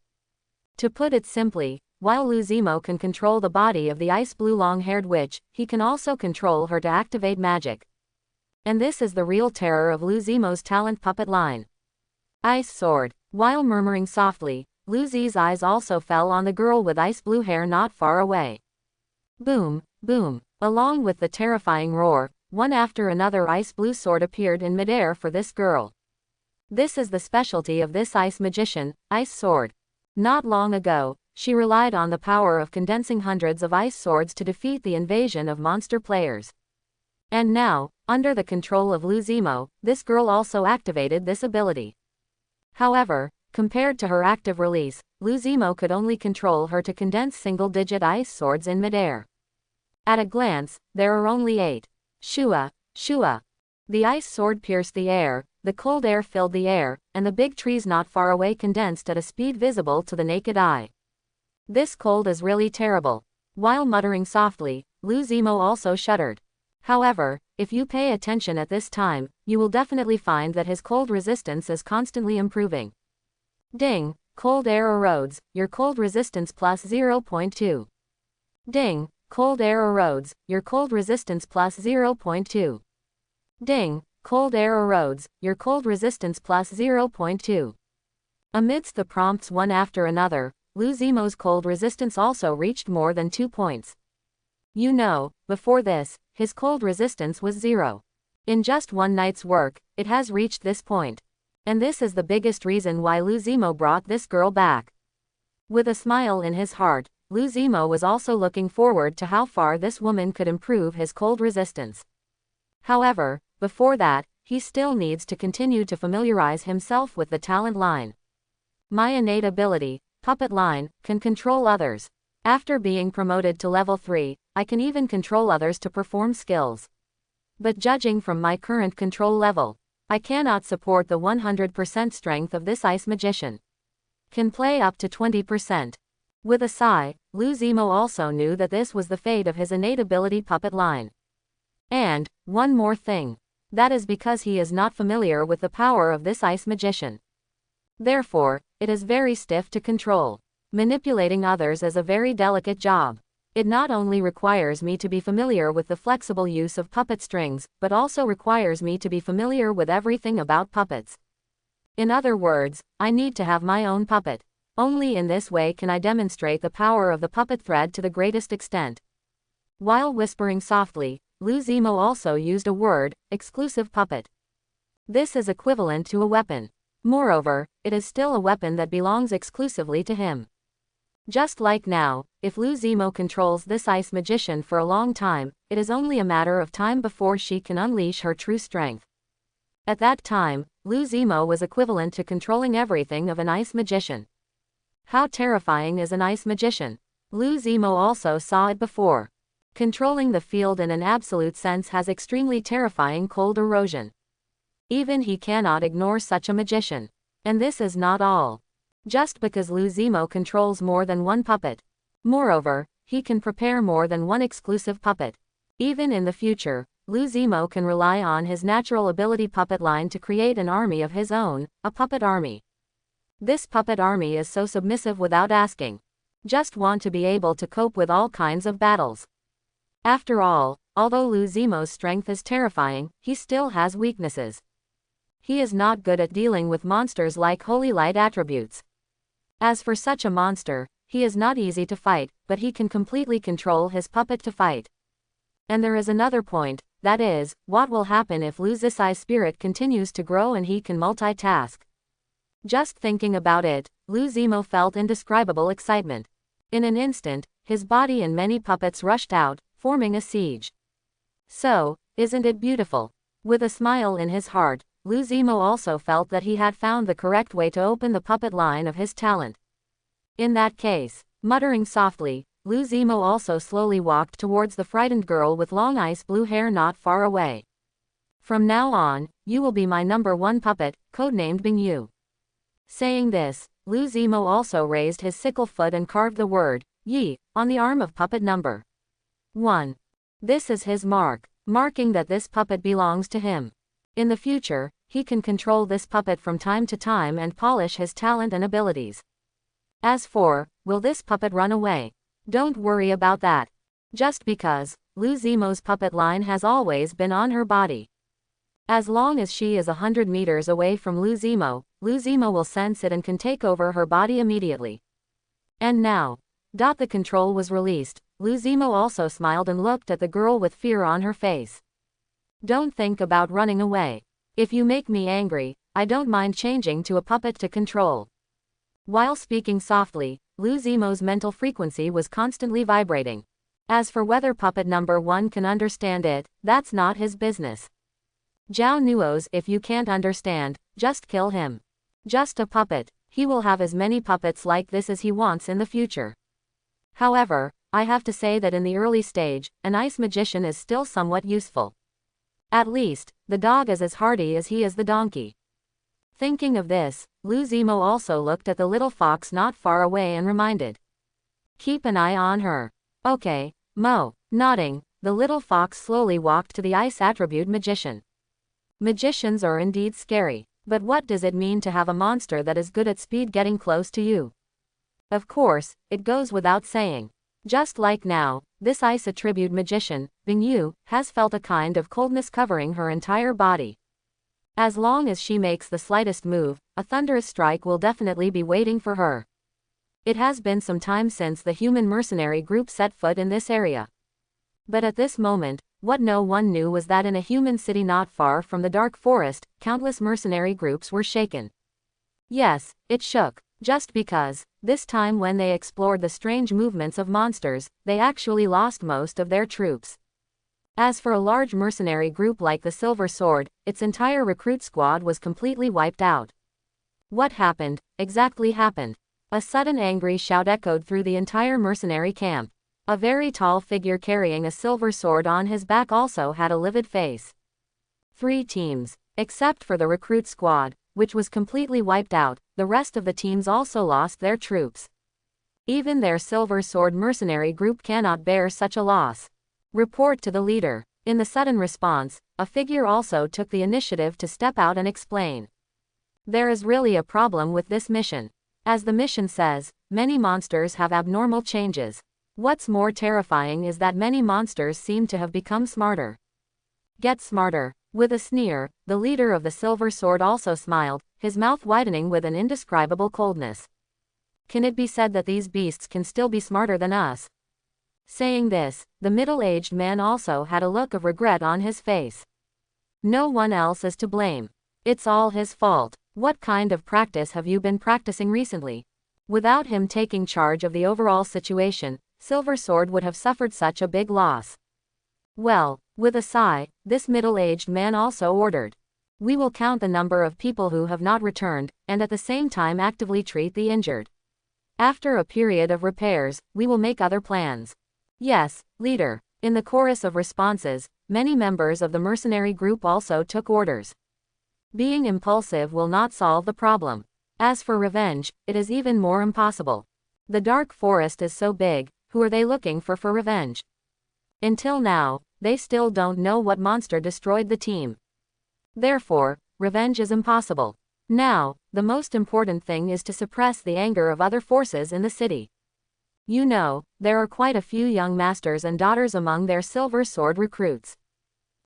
To put it simply, while Lu Zimo can control the body of the ice blue long-haired witch, he can also control her to activate magic. And this is the real terror of Lu Zimo's talent puppet line. Ice sword. While murmuring softly, Lu Zi's eyes also fell on the girl with ice blue hair not far away. Boom, boom. Along with the terrifying roar, one after another ice blue sword appeared in midair for this girl. This is the specialty of this ice magician, ice sword. Not long ago, she relied on the power of condensing hundreds of ice swords to defeat the invasion of monster players. And now, under the control of Lu Zimo, this girl also activated this ability. However, compared to her active release, Lu Zimo could only control her to condense single-digit ice swords in midair. At a glance, there are only 8. Shua, shua. The ice sword pierced the air, the cold air filled the air, and the big trees not far away condensed at a speed visible to the naked eye. This cold is really terrible. While muttering softly, Lu Zimo also shuddered. However, if you pay attention at this time, you will definitely find that his cold resistance is constantly improving. Ding, cold air erodes, your cold resistance plus 0.2. Ding, cold air erodes, your cold resistance plus 0.2. Ding, cold air erodes, your cold resistance plus 0.2. Amidst the prompts one after another, Lu Zimo's cold resistance also reached more than 2 points. You know, before this, his cold resistance was 0. In just one night's work, it has reached this point. And this is the biggest reason why Lu Zimo brought this girl back. With a smile in his heart, Lu Zimo was also looking forward to how far this woman could improve his cold resistance. However, before that, he still needs to continue to familiarize himself with the talent line. My innate ability, puppet line, can control others. After being promoted to level 3, I can even control others to perform skills. But judging from my current control level, I cannot support the 100% strength of this ice magician. Can play up to 20%. With a sigh, Lu Zimo also knew that this was the fate of his innate ability puppet line. And, one more thing. That is because he is not familiar with the power of this ice magician. Therefore, it is very stiff to control. Manipulating others is a very delicate job. It not only requires me to be familiar with the flexible use of puppet strings, but also requires me to be familiar with everything about puppets. In other words, I need to have my own puppet. Only in this way can I demonstrate the power of the puppet thread to the greatest extent. While whispering softly, Lu Zimo also used a word, exclusive puppet. This is equivalent to a weapon. Moreover, it is still a weapon that belongs exclusively to him. Just like now, if Lu Zimo controls this ice magician for a long time, it is only a matter of time before she can unleash her true strength. At that time, Lu Zimo was equivalent to controlling everything of an ice magician. How terrifying is an ice magician? Lu Zimo also saw it before. Controlling the field in an absolute sense has extremely terrifying cold erosion. Even he cannot ignore such a magician. And this is not all. Just because Lu Zimo controls more than one puppet. Moreover, he can prepare more than one exclusive puppet. Even in the future, Lu Zimo can rely on his natural ability puppet line to create an army of his own, a puppet army. This puppet army is so submissive without asking. Just want to be able to cope with all kinds of battles. After all, although Lu Zimo's strength is terrifying, he still has weaknesses. He is not good at dealing with monsters like holy light attributes. As for such a monster, he is not easy to fight, but he can completely control his puppet to fight. And there is another point, that is, what will happen if Lu Zisai's spirit continues to grow and he can multitask. Just thinking about it, Lu Zimo felt indescribable excitement. In an instant, his body and many puppets rushed out, forming a siege. So, isn't it beautiful? With a smile in his heart, Lu Zimo also felt that he had found the correct way to open the puppet line of his talent. In that case, muttering softly, Lu Zimo also slowly walked towards the frightened girl with long ice blue hair not far away. From now on, you will be my number one puppet, codenamed Bingyu. Saying this, Lu Zimo also raised his sickle foot and carved the word, Yi, on the arm of puppet number 1. This is his mark, marking that this puppet belongs to him. In the future, he can control this puppet from time to time and polish his talent and abilities. As for, will this puppet run away? Don't worry about that. Just because, Lu Zimo's puppet line has always been on her body. As long as she is 100 meters away from Lu Zimo will sense it and can take over her body immediately. And now, the control was released. Lu Zimo also smiled and looked at the girl with fear on her face. Don't think about running away. If you make me angry, I don't mind changing to a puppet to control. While speaking softly, Lu Zimo's mental frequency was constantly vibrating. As for whether puppet number 1 can understand it, that's not his business. Zhao Nuo's, if you can't understand, just kill him. Just a puppet, he will have as many puppets like this as he wants in the future. However, I have to say that in the early stage, an ice magician is still somewhat useful. At least, the dog is as hardy as he is the donkey. Thinking of this, Lu Zimo also looked at the little fox not far away and reminded. Keep an eye on her. Okay, Mo. Nodding, the little fox slowly walked to the ice attribute magician. Magicians are indeed scary, but what does it mean to have a monster that is good at speed getting close to you? Of course, it goes without saying. Just like now, this ice attribute magician, Bingyu, has felt a kind of coldness covering her entire body. As long as she makes the slightest move, a thunderous strike will definitely be waiting for her. It has been some time since the human mercenary group set foot in this area. But at this moment, what no one knew was that in a human city not far from the dark forest, countless mercenary groups were shaken. Yes, it shook. Just because, this time when they explored the strange movements of monsters, they actually lost most of their troops. As for a large mercenary group like the Silver Sword, its entire recruit squad was completely wiped out. What happened, exactly happened? A sudden angry shout echoed through the entire mercenary camp. A very tall figure carrying a silver sword on his back also had a livid face. 3 teams, except for the recruit squad, which was completely wiped out, the rest of the teams also lost their troops. Even their Silver Sword mercenary group cannot bear such a loss. Report to the leader. In the sudden response, a figure also took the initiative to step out and explain. There is really a problem with this mission. As the mission says, many monsters have abnormal changes. What's more terrifying is that many monsters seem to have become smarter. Get smarter. With a sneer, the leader of the Silver Sword also smiled, his mouth widening with an indescribable coldness. Can it be said that these beasts can still be smarter than us? Saying this, the middle-aged man also had a look of regret on his face. No one else is to blame. It's all his fault. What kind of practice have you been practicing recently? Without him taking charge of the overall situation, Silver Sword would have suffered such a big loss. Well, with a sigh, this middle-aged man also ordered. We will count the number of people who have not returned, and at the same time actively treat the injured. After a period of repairs, we will make other plans. Yes, leader. In the chorus of responses, many members of the mercenary group also took orders. Being impulsive will not solve the problem. As for revenge, it is even more impossible. The dark forest is so big, who are they looking for revenge? Until now, they still don't know what monster destroyed the team. Therefore, revenge is impossible. Now, the most important thing is to suppress the anger of other forces in the city. You know, there are quite a few young masters and daughters among their Silver Sword recruits.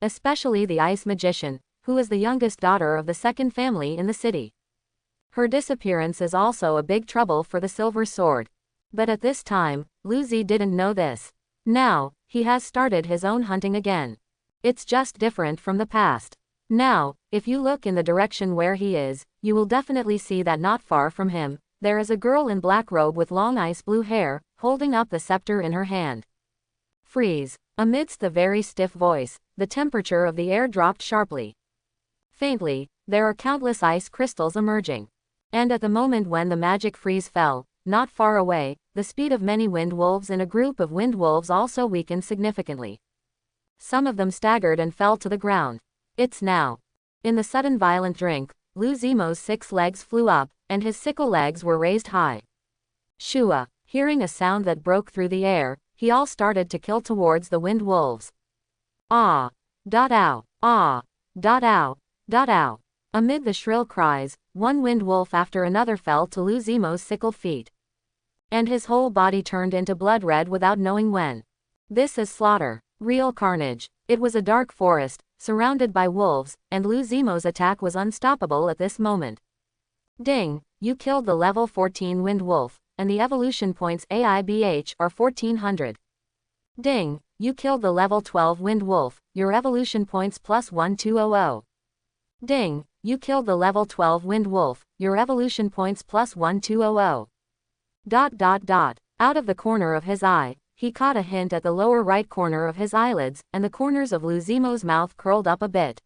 Especially the Ice Magician, who is the youngest daughter of the second family in the city. Her disappearance is also a big trouble for the Silver Sword. But at this time, Lu Zi didn't know this. Now, he has started his own hunting again. It's just different from the past. Now, if you look in the direction where he is, you will definitely see that not far from him, there is a girl in black robe with long ice blue hair, holding up the scepter in her hand. Freeze. Amidst the very stiff voice, the temperature of the air dropped sharply. Faintly, there are countless ice crystals emerging. And at the moment when the magic freeze fell, not far away, the speed of many wind wolves in a group of wind wolves also weakened significantly. Some of them staggered and fell to the ground. It's now. In the sudden violent drink, Lu Zimo's 6 legs flew up, and his sickle legs were raised high. Shua, hearing a sound that broke through the air, he all started to kill towards the wind wolves. Ah! Dot ow! Ah! Dot ow! Dot ow! Amid the shrill cries, one wind wolf after another fell to Lu Zimo's sickle feet. And his whole body turned into blood red without knowing when. This is slaughter. Real carnage. It was a dark forest, surrounded by wolves, and Lu Zimo's attack was unstoppable at this moment. Ding! You killed the level 14 wind wolf, and the evolution points AIBH are 1400. Ding! You killed the level 12 wind wolf, your evolution points plus 1200. Ding! You killed the level 12 wind wolf, your evolution points plus 1200. Dot dot dot. Out of the corner of his eye, he caught a hint at the lower right corner of his eyelids, and the corners of Lu Zimo's mouth curled up a bit.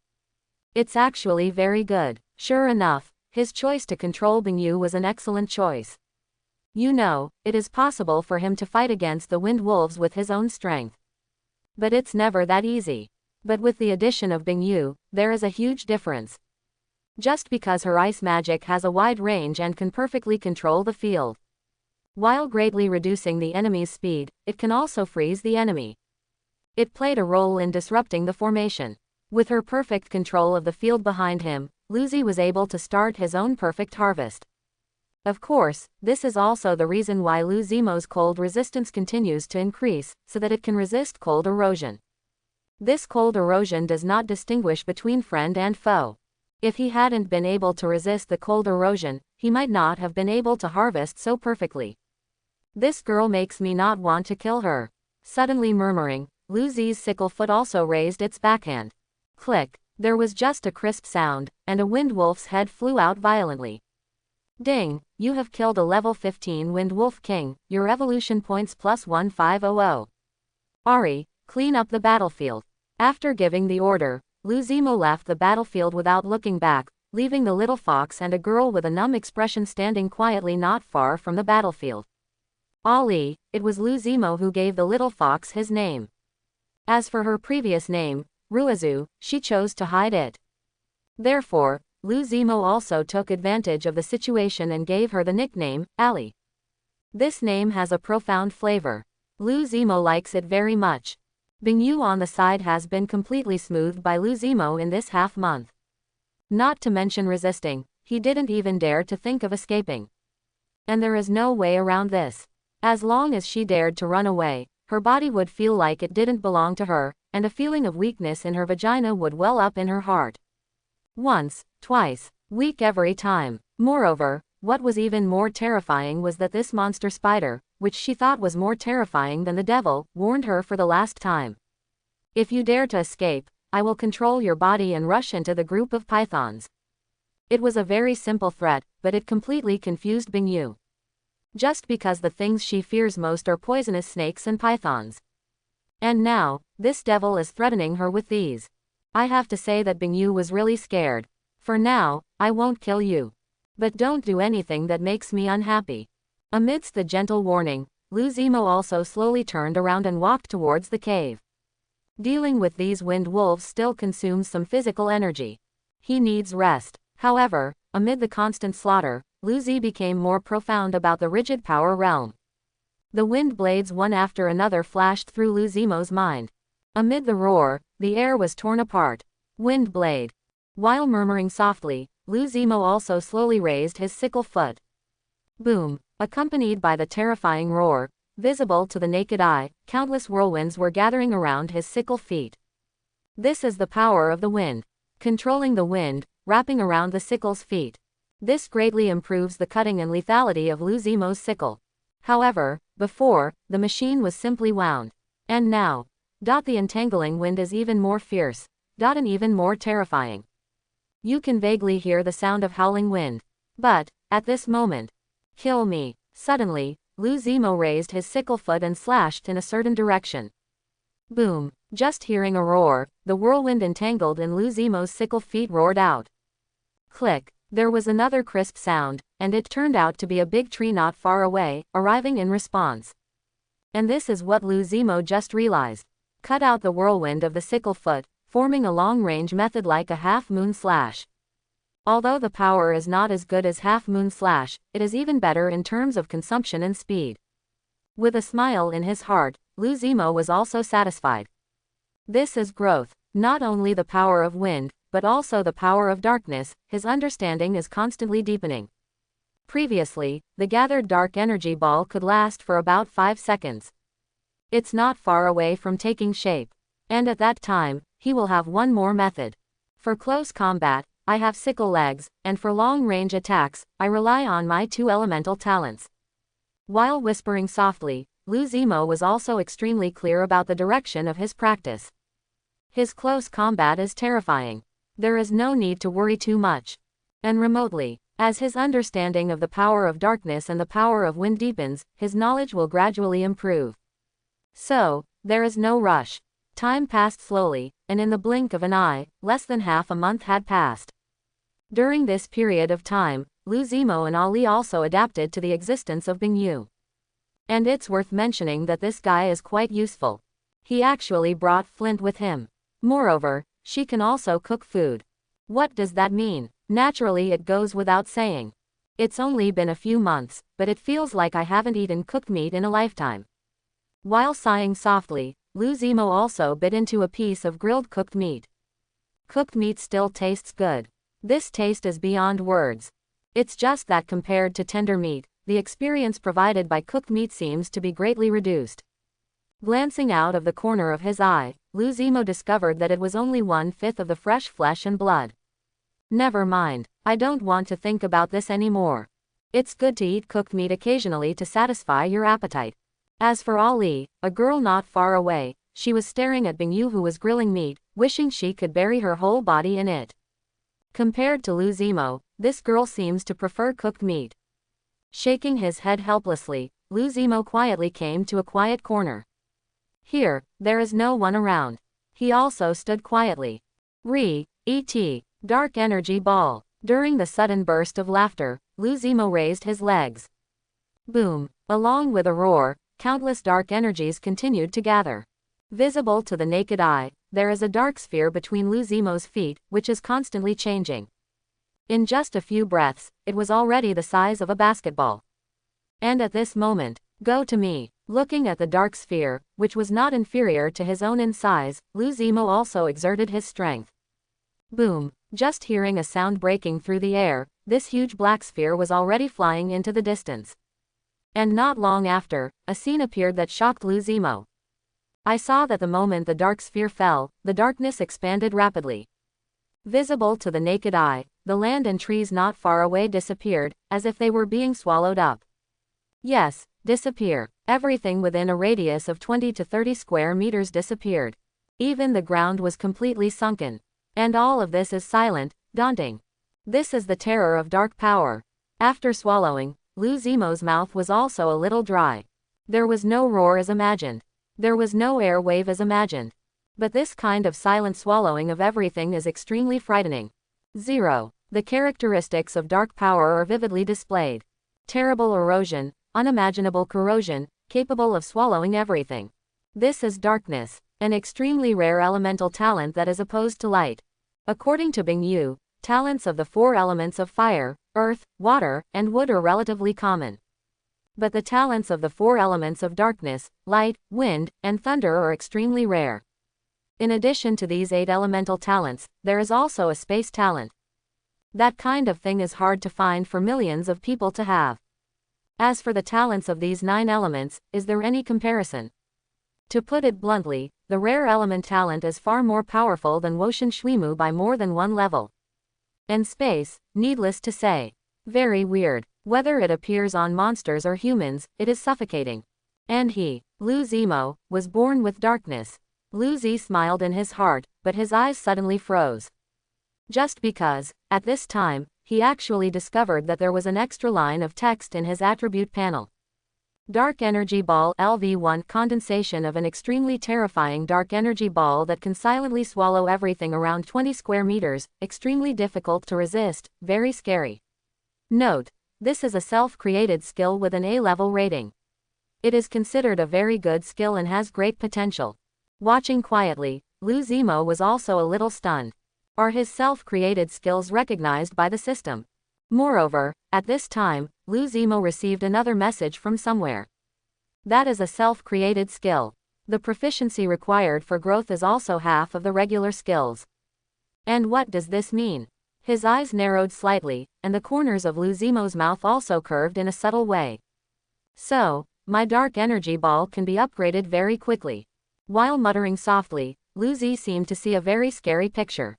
It's actually very good. Sure enough, his choice to control Bingyu was an excellent choice. You know, it is possible for him to fight against the wind wolves with his own strength. But it's never that easy. But with the addition of Bingyu, there is a huge difference. Just because her ice magic has a wide range and can perfectly control the field. While greatly reducing the enemy's speed, it can also freeze the enemy. It played a role in disrupting the formation. With her perfect control of the field behind him, Lu Zi was able to start his own perfect harvest. Of course, this is also the reason why Lu Zimo's cold resistance continues to increase, so that it can resist cold erosion. This cold erosion does not distinguish between friend and foe. If he hadn't been able to resist the cold erosion, he might not have been able to harvest so perfectly. This girl makes me not want to kill her. Suddenly murmuring, Lu Zi's sickle foot also raised its backhand. Click. There was just a crisp sound, and a wind wolf's head flew out violently. Ding! You have killed a level 15 wind wolf king, your evolution points plus 1500. Ari, clean up the battlefield. After giving the order, Lu Zimo left the battlefield without looking back, leaving the little fox and a girl with a numb expression standing quietly not far from the battlefield. Ali, it was Lu Zimo who gave the little fox his name. As for her previous name, Ruizu, she chose to hide it. Therefore, Lu Zimo also took advantage of the situation and gave her the nickname, Ali. This name has a profound flavor. Lu Zimo likes it very much. Bingyu on the side has been completely smoothed by Lu Zimo in this half month. Not to mention resisting, he didn't even dare to think of escaping. And there is no way around this. As long as she dared to run away, her body would feel like it didn't belong to her, and a feeling of weakness in her vagina would well up in her heart. Once, twice, weak every time. Moreover, what was even more terrifying was that this monster spider, which she thought was more terrifying than the devil, warned her for the last time. If you dare to escape, I will control your body and rush into the group of pythons. It was a very simple threat, but it completely confused Bingyu. Just because the things she fears most are poisonous snakes and pythons. And now, this devil is threatening her with these. I have to say that Bingyu was really scared. For now, I won't kill you. But don't do anything that makes me unhappy. Amidst the gentle warning, Lu Zimo also slowly turned around and walked towards the cave. Dealing with these wind wolves still consumes some physical energy. He needs rest. However, amid the constant slaughter, Lu Zi became more profound about the rigid power realm. The wind blades one after another flashed through Lu Zimo's mind. Amid the roar, the air was torn apart. Wind blade. While murmuring softly, Lu Zimo also slowly raised his sickle foot. Boom! Accompanied by the terrifying roar, visible to the naked eye, countless whirlwinds were gathering around his sickle feet. This is the power of the wind. Controlling the wind, wrapping around the sickle's feet. This greatly improves the cutting and lethality of Lu Zimo's sickle. However, before, the machine was simply wound. And now, the entangling wind is even more fierce, and even more terrifying. You can vaguely hear the sound of howling wind. But, at this moment, kill me. Suddenly, Lu Zimo raised his sickle foot and slashed in a certain direction. Boom! Just hearing a roar, the whirlwind entangled in Lu Zimo's sickle feet roared out. Click! There was another crisp sound, and it turned out to be a big tree not far away, arriving in response. And this is what Lu Zimo just realized. Cut out the whirlwind of the sickle foot, forming a long-range method like a half-moon slash. Although the power is not as good as half-moon slash, it is even better in terms of consumption and speed. With a smile in his heart, Lu Zimo was also satisfied. This is growth. Not only the power of wind, but also the power of darkness, his understanding is constantly deepening. Previously, the gathered dark energy ball could last for about 5 seconds. It's not far away from taking shape. And at that time, he will have one more method. For close combat, I have sickle legs, and for long-range attacks, I rely on my 2 elemental talents. While whispering softly, Lu Zimo was also extremely clear about the direction of his practice. His close combat is terrifying. There is no need to worry too much. And remotely, as his understanding of the power of darkness and the power of wind deepens, his knowledge will gradually improve. So, there is no rush. Time passed slowly, and in the blink of an eye, less than half a month had passed. During this period of time, Lu Zimo and Ali also adapted to the existence of Bingyu. And it's worth mentioning that this guy is quite useful. He actually brought Flint with him. Moreover, she can also cook food. What does that mean? Naturally, it goes without saying. It's only been a few months, but it feels like I haven't eaten cooked meat in a lifetime. While sighing softly, Lu Zimo also bit into a piece of grilled cooked meat. Cooked meat still tastes good. This taste is beyond words. It's just that compared to tender meat, the experience provided by cooked meat seems to be greatly reduced. Glancing out of the corner of his eye, Lu Zimo discovered that it was only 1/5 of the fresh flesh and blood. Never mind, I don't want to think about this anymore. It's good to eat cooked meat occasionally to satisfy your appetite. As for Ali, a girl not far away, she was staring at Bingyu who was grilling meat, wishing she could bury her whole body in it. Compared to Lu Zimo, this girl seems to prefer cooked meat. Shaking his head helplessly, Lu Zimo quietly came to a quiet corner. Here, there is no one around. He also stood quietly. E.T. Dark energy ball. During the sudden burst of laughter, Lu Zimo raised his legs. Boom! Along with a roar, countless dark energies continued to gather. Visible to the naked eye, there is a dark sphere between Lu Zimo's feet, which is constantly changing. In just a few breaths, it was already the size of a basketball. And at this moment, go to me. Looking at the dark sphere, which was not inferior to his own in size, Lu Zimo also exerted his strength. Boom! Just hearing a sound breaking through the air, this huge black sphere was already flying into the distance. And not long after, a scene appeared that shocked Lu Zimo. I saw that the moment the dark sphere fell, the darkness expanded rapidly. Visible to the naked eye, the land and trees not far away disappeared, as if they were being swallowed up. Yes, disappear. Everything within a radius of 20 to 30 square meters disappeared. Even the ground was completely sunken. And all of this is silent, daunting. This is the terror of dark power. After swallowing, Lu Zimo's mouth was also a little dry. There was no roar as imagined. There was no air wave as imagined. But this kind of silent swallowing of everything is extremely frightening. 0. The characteristics of dark power are vividly displayed. Terrible erosion, unimaginable corrosion, capable of swallowing everything. This is darkness, an extremely rare elemental talent that is opposed to light. According to Bing Yu, talents of the 4 elements of fire, earth, water, and wood are relatively common. But the talents of the 4 elements of darkness, light, wind, and thunder are extremely rare. In addition to these 8 elemental talents, there is also a space talent. That kind of thing is hard to find for millions of people to have. As for the talents of these 9 elements, is there any comparison? To put it bluntly, the rare element talent is far more powerful than Woshan Shuimu by more than 1 level. And space, needless to say. Very weird. Whether it appears on monsters or humans, it is suffocating. And he, Lu Zimo, was born with darkness. Lu Zi smiled in his heart, but his eyes suddenly froze. Just because, at this time, he actually discovered that there was an extra line of text in his attribute panel. Dark Energy Ball LV1 condensation of an extremely terrifying dark energy ball that can silently swallow everything around 20 square meters, extremely difficult to resist, very scary. Note, this is a self-created skill with an A-level rating. It is considered a very good skill and has great potential. Watching quietly, Lu Zimo was also a little stunned. Are his self-created skills recognized by the system? Moreover, at this time, Lu Zimo received another message from somewhere. That is a self-created skill. The proficiency required for growth is also half of the regular skills. And what does this mean? His eyes narrowed slightly, and the corners of Lu Zimo's mouth also curved in a subtle way. So, my dark energy ball can be upgraded very quickly. While muttering softly, Lu Zi seemed to see a very scary picture.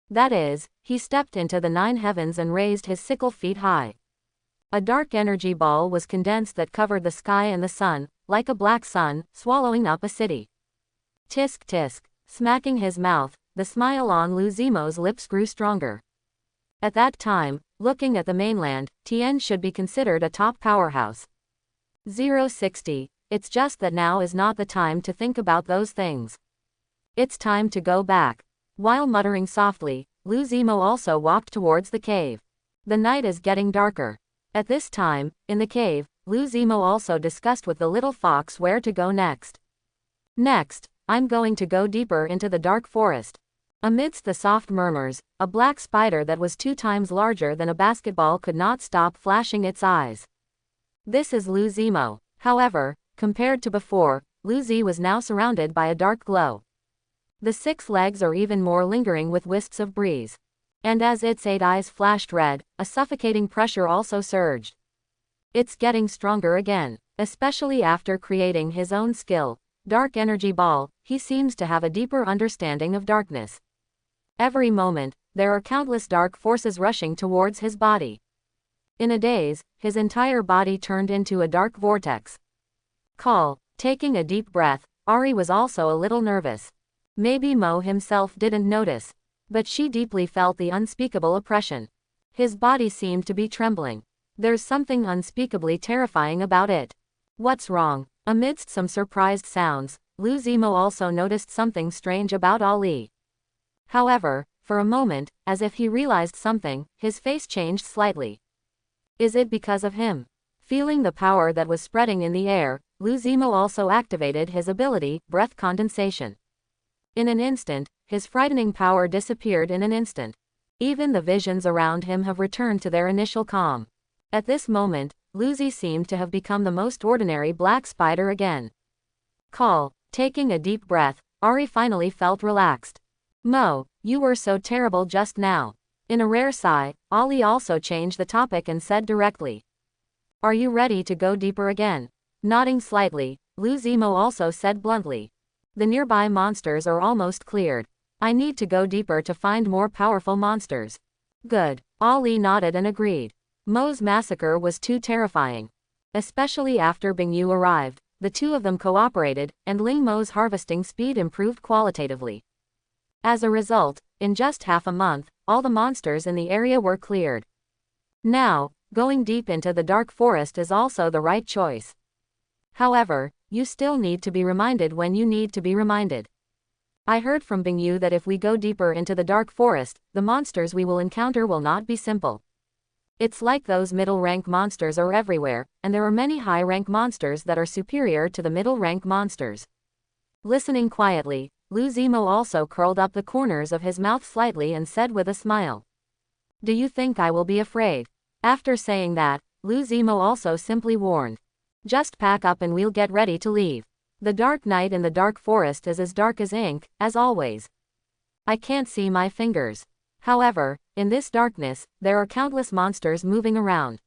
That is, he stepped into the 9 heavens and raised his sickle feet high. A dark energy ball was condensed that covered the sky and the sun, like a black sun, swallowing up a city. Tisk tisk, smacking his mouth, the smile on Lu Zimo's lips grew stronger. At that time, looking at the mainland, Tien should be considered a top powerhouse. 060, it's just that now is not the time to think about those things. It's time to go back. While muttering softly, Lu Zimo also walked towards the cave. The night is getting darker. At this time, in the cave, Lu Zimo also discussed with the little fox where to go next. Next, I'm going to go deeper into the dark forest. Amidst the soft murmurs, a black spider that was 2 times larger than a basketball could not stop flashing its eyes. This is Lu Zimo. However, compared to before, Lu Zi was now surrounded by a dark glow. The 6 legs are even more lingering with wisps of breeze. And as its 8 eyes flashed red, a suffocating pressure also surged. It's getting stronger again, especially after creating his own skill, Dark Energy Ball. He seems to have a deeper understanding of darkness. Every moment, there are countless dark forces rushing towards his body. In a daze, his entire body turned into a dark vortex. Taking a deep breath, Ari was also a little nervous. Maybe Mo himself didn't notice, but she deeply felt the unspeakable oppression. His body seemed to be trembling. There's something unspeakably terrifying about it. What's wrong? Amidst some surprised sounds, Lu Zimo also noticed something strange about Ali. However, for a moment, as if he realized something, his face changed slightly. Is it because of him? Feeling the power that was spreading in the air, Lu Zimo also activated his ability, Breath Condensation. In an instant, his frightening power disappeared in an instant. Even the visions around him have returned to their initial calm. At this moment, Lu Zi seemed to have become the most ordinary black spider again. Taking a deep breath, Ari finally felt relaxed. Mo, you were so terrible just now. In a rare sigh, Ali also changed the topic and said directly. Are you ready to go deeper again? Nodding slightly, Lu Zimo also said bluntly. The nearby monsters are almost cleared. I need to go deeper to find more powerful monsters. Good. Ali nodded and agreed. Mo's massacre was too terrifying. Especially after Bing Yu arrived, the 2 of them cooperated, and Ling Mo's harvesting speed improved qualitatively. As a result, in just half a month, all the monsters in the area were cleared. Now, going deep into the dark forest is also the right choice. However, you still need to be reminded when you need to be reminded. I heard from Bingyu that if we go deeper into the dark forest, the monsters we will encounter will not be simple. It's like those middle-rank monsters are everywhere, and there are many high-rank monsters that are superior to the middle-rank monsters. Listening quietly, Lu Zimo also curled up the corners of his mouth slightly and said with a smile, "Do you think I will be afraid?" After saying that, Lu Zimo also simply warned, "Just pack up and we'll get ready to leave. The dark night in the dark forest is as dark as ink, as always. I can't see my fingers. However, in this darkness, there are countless monsters moving around.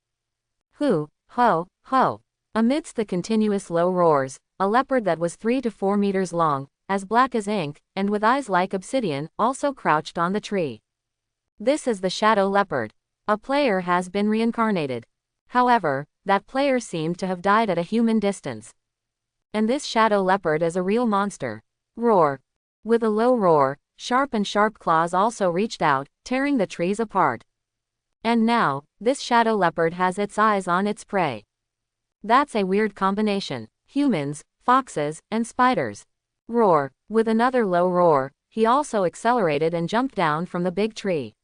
Hu, ho, ho." Amidst the continuous low roars, a leopard that was 3 to 4 meters long, as black as ink, and with eyes like obsidian, also crouched on the tree. This is the shadow leopard. A player has been reincarnated. However, that player seemed to have died at a human distance. And this shadow leopard is a real monster. Roar. With a low roar, sharp claws also reached out, tearing the trees apart. And now, this shadow leopard has its eyes on its prey. That's a weird combination. Humans, foxes, and spiders. Roar. With another low roar, he also accelerated and jumped down from the big tree.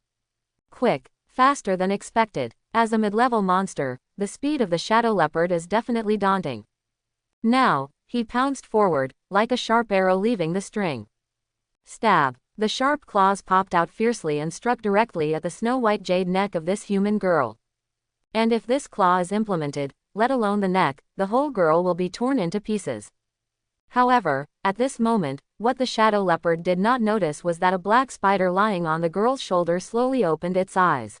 Quick, faster than expected. As a mid-level monster, the speed of the shadow leopard is definitely daunting. Now, he pounced forward, like a sharp arrow leaving the string. Stab. The sharp claws popped out fiercely and struck directly at the snow-white jade neck of this human girl. And if this claw is implemented, let alone the neck, the whole girl will be torn into pieces. However, at this moment, what the shadow leopard did not notice was that a black spider lying on the girl's shoulder slowly opened its eyes.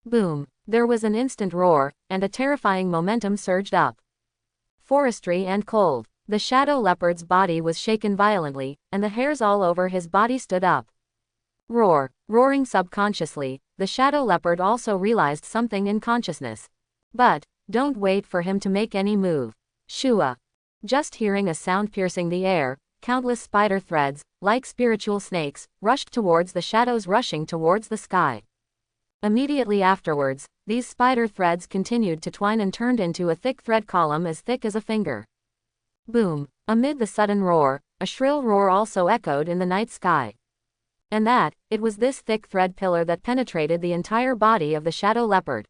Boom. There was an instant roar, and a terrifying momentum surged up. Forestry and cold. The shadow leopard's body was shaken violently, and the hairs all over his body stood up. Roar. Roaring subconsciously, the shadow leopard also realized something in consciousness. But, don't wait for him to make any move. Shua. Just hearing a sound piercing the air, countless spider threads, like spiritual snakes, rushed towards the shadows rushing towards the sky. Immediately afterwards, these spider threads continued to twine and turned into a thick thread column as thick as a finger. Boom. Amid the sudden roar, a shrill roar also echoed in the night sky. And it was this thick thread pillar that penetrated the entire body of the shadow leopard.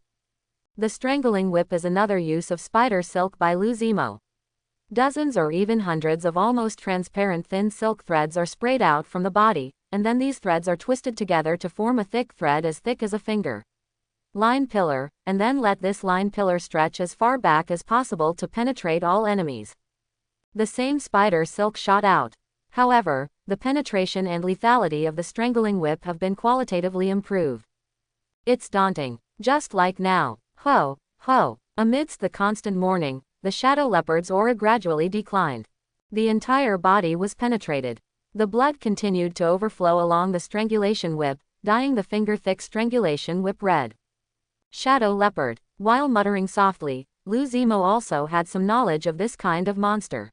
The strangling whip is another use of spider silk by Lu Zimo. Dozens or even hundreds of almost transparent thin silk threads are sprayed out from the body, and then these threads are twisted together to form a thick thread as thick as a finger. Line pillar, and then let this line pillar stretch as far back as possible to penetrate all enemies. The same spider silk shot out. However, the penetration and lethality of the strangling whip have been qualitatively improved. It's daunting. Just like now. Ho, ho. Amidst the constant mourning, the shadow leopard's aura gradually declined. The entire body was penetrated. The blood continued to overflow along the strangulation whip, dyeing the finger-thick strangulation whip red. Shadow leopard. While muttering softly, Lu Zimo also had some knowledge of this kind of monster.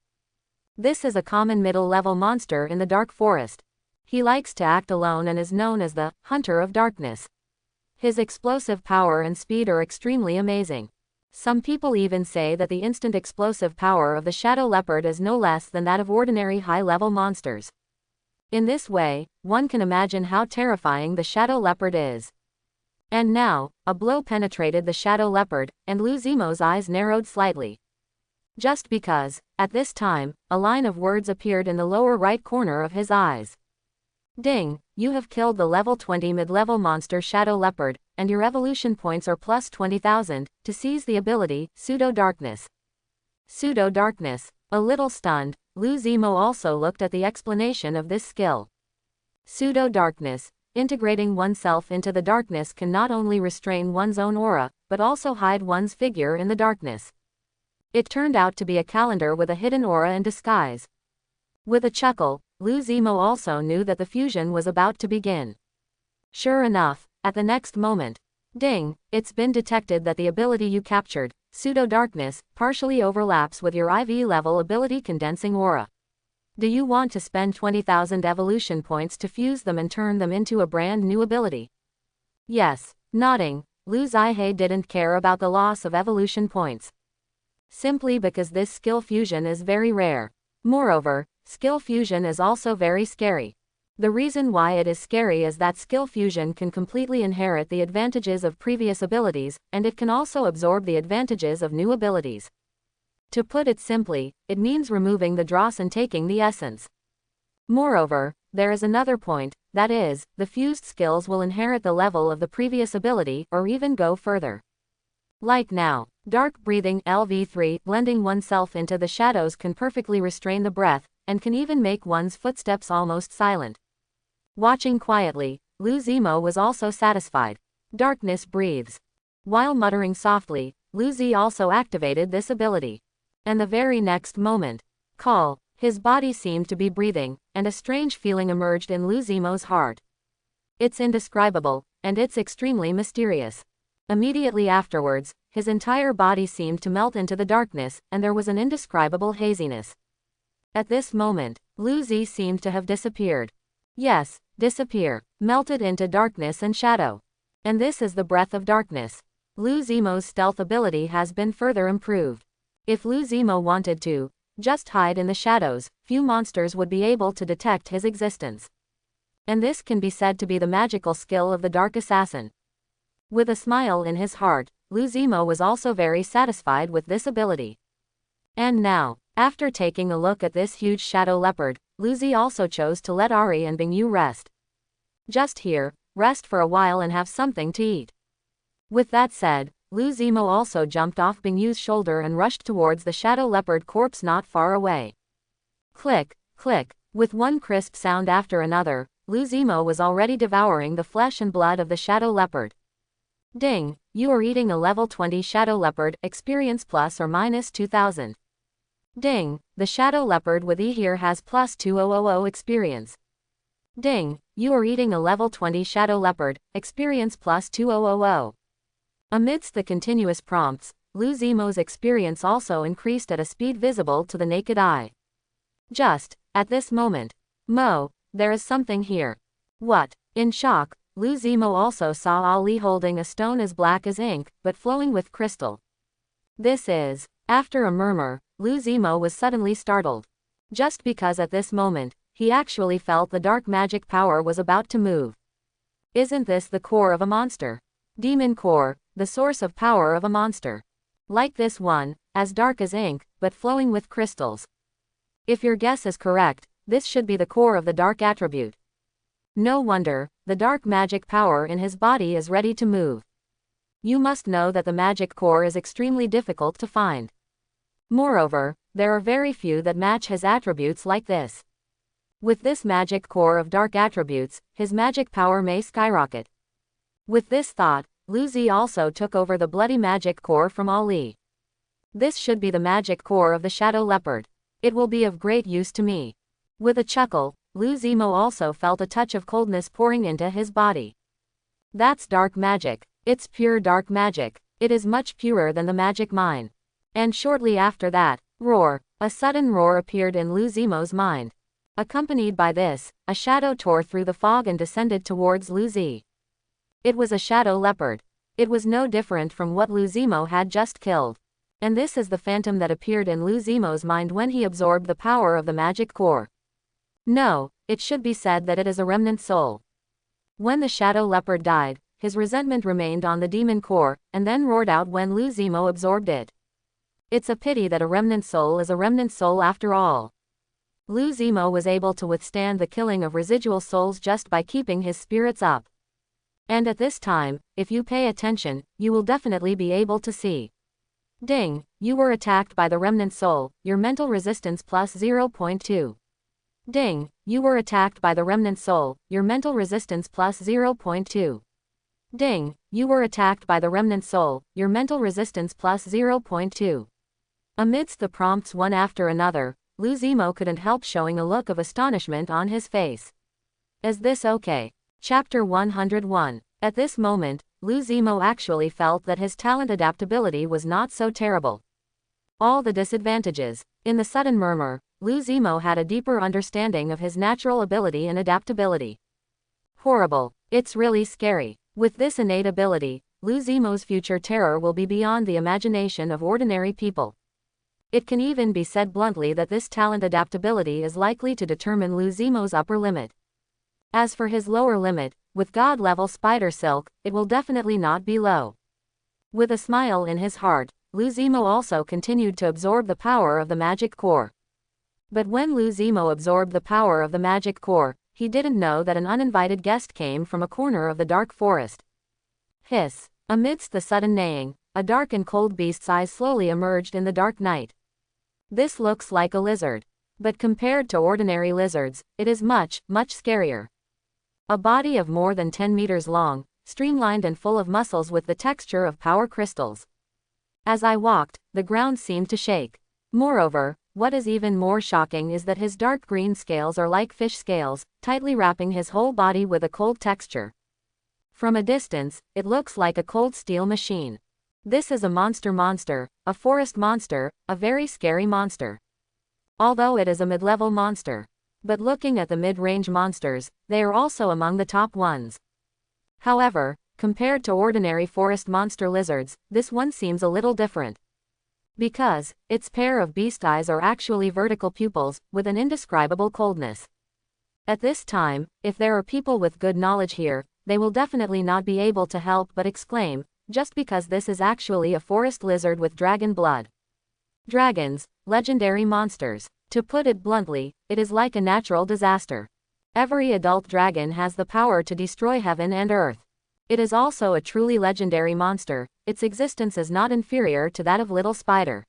This is a common middle-level monster in the dark forest. He likes to act alone and is known as the Hunter of Darkness. His explosive power and speed are extremely amazing. Some people even say that the instant explosive power of the shadow leopard is no less than that of ordinary high-level monsters. In this way, one can imagine how terrifying the shadow leopard is. And now, a blow penetrated the shadow leopard, and Lu Zimo's eyes narrowed slightly. Just because, at this time, a line of words appeared in the lower right corner of his eyes. Ding, you have killed the level 20 mid-level monster Shadow Leopard, and your evolution points are plus 20,000, to seize the ability, Pseudo-Darkness. Pseudo-Darkness. A little stunned, Lu Zimo also looked at the explanation of this skill. Pseudo-Darkness. Integrating oneself into the darkness can not only restrain one's own aura, but also hide one's figure in the darkness. It turned out to be a calendar with a hidden aura and disguise. With a chuckle, Lu Zimo also knew that the fusion was about to begin. Sure enough, at the next moment, ding, it's been detected that the ability you captured, Pseudo-Darkness, partially overlaps with your IV level ability Condensing Aura. Do you want to spend 20,000 evolution points to fuse them and turn them into a brand new ability? Yes. Nodding, Lu Zihei didn't care about the loss of evolution points. Simply because this skill fusion is very rare. Moreover, skill fusion is also very scary. The reason why it is scary is that skill fusion can completely inherit the advantages of previous abilities, and it can also absorb the advantages of new abilities. To put it simply, it means removing the dross and taking the essence. Moreover, there is another point, that is, the fused skills will inherit the level of the previous ability or even go further. Like now, dark breathing LV3, blending oneself into the shadows can perfectly restrain the breath, and can even make one's footsteps almost silent. Watching quietly, Lu Zimo was also satisfied. Darkness breathes. While muttering softly, Lu Zi also activated this ability. And the very next moment, call. His body seemed to be breathing, and a strange feeling emerged in Lu Zimo's heart. It's indescribable, and it's extremely mysterious. Immediately afterwards, his entire body seemed to melt into the darkness, and there was an indescribable haziness. At this moment, Lu Zi seemed to have disappeared. Yes, disappear, melted into darkness and shadow. And this is the breath of darkness. Lu Zimo's stealth ability has been further improved. If Lu Zimo wanted to just hide in the shadows, few monsters would be able to detect his existence. And this can be said to be the magical skill of the Dark Assassin. With a smile in his heart, Lu Zimo was also very satisfied with this ability. And now, after taking a look at this huge shadow leopard, Lu Zi also chose to let Ari and Bingyu rest. Just here, rest for a while and have something to eat. With that said, Lu Zimo also jumped off Bingyu's shoulder and rushed towards the shadow leopard corpse not far away. Click, click, with one crisp sound after another, Lu Zimo was already devouring the flesh and blood of the shadow leopard. Ding, you are eating a level 20 shadow leopard, experience plus or minus 2000. Ding, the shadow leopard with E here has plus 2000 experience. Ding, you are eating a level 20 shadow leopard, experience plus 2000. Amidst the continuous prompts, Lu Zimo's experience also increased at a speed visible to the naked eye. Just, at this moment, there is something here. What? In shock, Lu Zimo also saw Ali holding a stone as black as ink, but flowing with crystal. This is. After a murmur, Lu Zimo was suddenly startled. Just because at this moment, he actually felt the dark magic power was about to move. Isn't this the core of a monster? Demon core, the source of power of a monster. Like this one, as dark as ink, but flowing with crystals. If your guess is correct, this should be the core of the dark attribute. No wonder, the dark magic power in his body is ready to move. You must know that the magic core is extremely difficult to find. Moreover, there are very few that match his attributes like this. With this magic core of dark attributes, his magic power may skyrocket. With this thought, Lu Zi also took over the bloody magic core from Ali. This should be the magic core of the shadow leopard. It will be of great use to me. With a chuckle, Lu Zimo also felt a touch of coldness pouring into his body. That's dark magic. It's pure dark magic. It is much purer than the magic mine. And shortly after that, roar. A sudden roar appeared in Lu Zimo's mind. Accompanied by this, a shadow tore through the fog and descended towards Lu Zi. It was a shadow leopard. It was no different from what Lu Zimo had just killed. And this is the phantom that appeared in Lu Zimo's mind when he absorbed the power of the magic core. No, it should be said that it is a remnant soul. When the shadow leopard died, his resentment remained on the demon core, and then roared out when Lu Zimo absorbed it. It's a pity that a remnant soul is a remnant soul after all. Lu Zimo was able to withstand the killing of residual souls just by keeping his spirits up. And at this time, if you pay attention, you will definitely be able to see. Ding, you were attacked by the remnant soul, your mental resistance plus 0.2. Ding, you were attacked by the remnant soul, your mental resistance plus 0.2. Ding, you were attacked by the remnant soul, your mental resistance plus 0.2. Amidst the prompts one after another, Lu Zimo couldn't help showing a look of astonishment on his face. Is this okay? Chapter 101. At this moment, Lu Zimo actually felt that his talent adaptability was not so terrible. All the disadvantages. In the sudden murmur, Lu Zimo had a deeper understanding of his natural ability and adaptability. Horrible. It's really scary. With this innate ability, Lu Zimo's future terror will be beyond the imagination of ordinary people. It can even be said bluntly that this talent adaptability is likely to determine Lu Zimo's upper limit. As for his lower limit, with God-level spider silk, it will definitely not be low. With a smile in his heart, Lu Zimo also continued to absorb the power of the magic core. But when Lu Zimo absorbed the power of the magic core, he didn't know that an uninvited guest came from a corner of the dark forest. Hiss! Amidst the sudden neighing, a dark and cold beast's eyes slowly emerged in the dark night. This looks like a lizard. But compared to ordinary lizards, it is much, much scarier. A body of more than 10 meters long, streamlined and full of muscles with the texture of power crystals. As I walked, the ground seemed to shake. Moreover, what is even more shocking is that his dark green scales are like fish scales, tightly wrapping his whole body with a cold texture. From a distance, it looks like a cold steel machine. This is a monster, a forest monster, a very scary monster. Although it is a mid-level monster. But looking at the mid-range monsters, they are also among the top ones. However, compared to ordinary forest monster lizards, this one seems a little different. Because, its pair of beast eyes are actually vertical pupils, with an indescribable coldness. At this time, if there are people with good knowledge here, they will definitely not be able to help but exclaim, just because this is actually a forest lizard with dragon blood. Dragons, legendary monsters. To put it bluntly, it is like a natural disaster. Every adult dragon has the power to destroy heaven and earth. It is also a truly legendary monster, its existence is not inferior to that of little spider.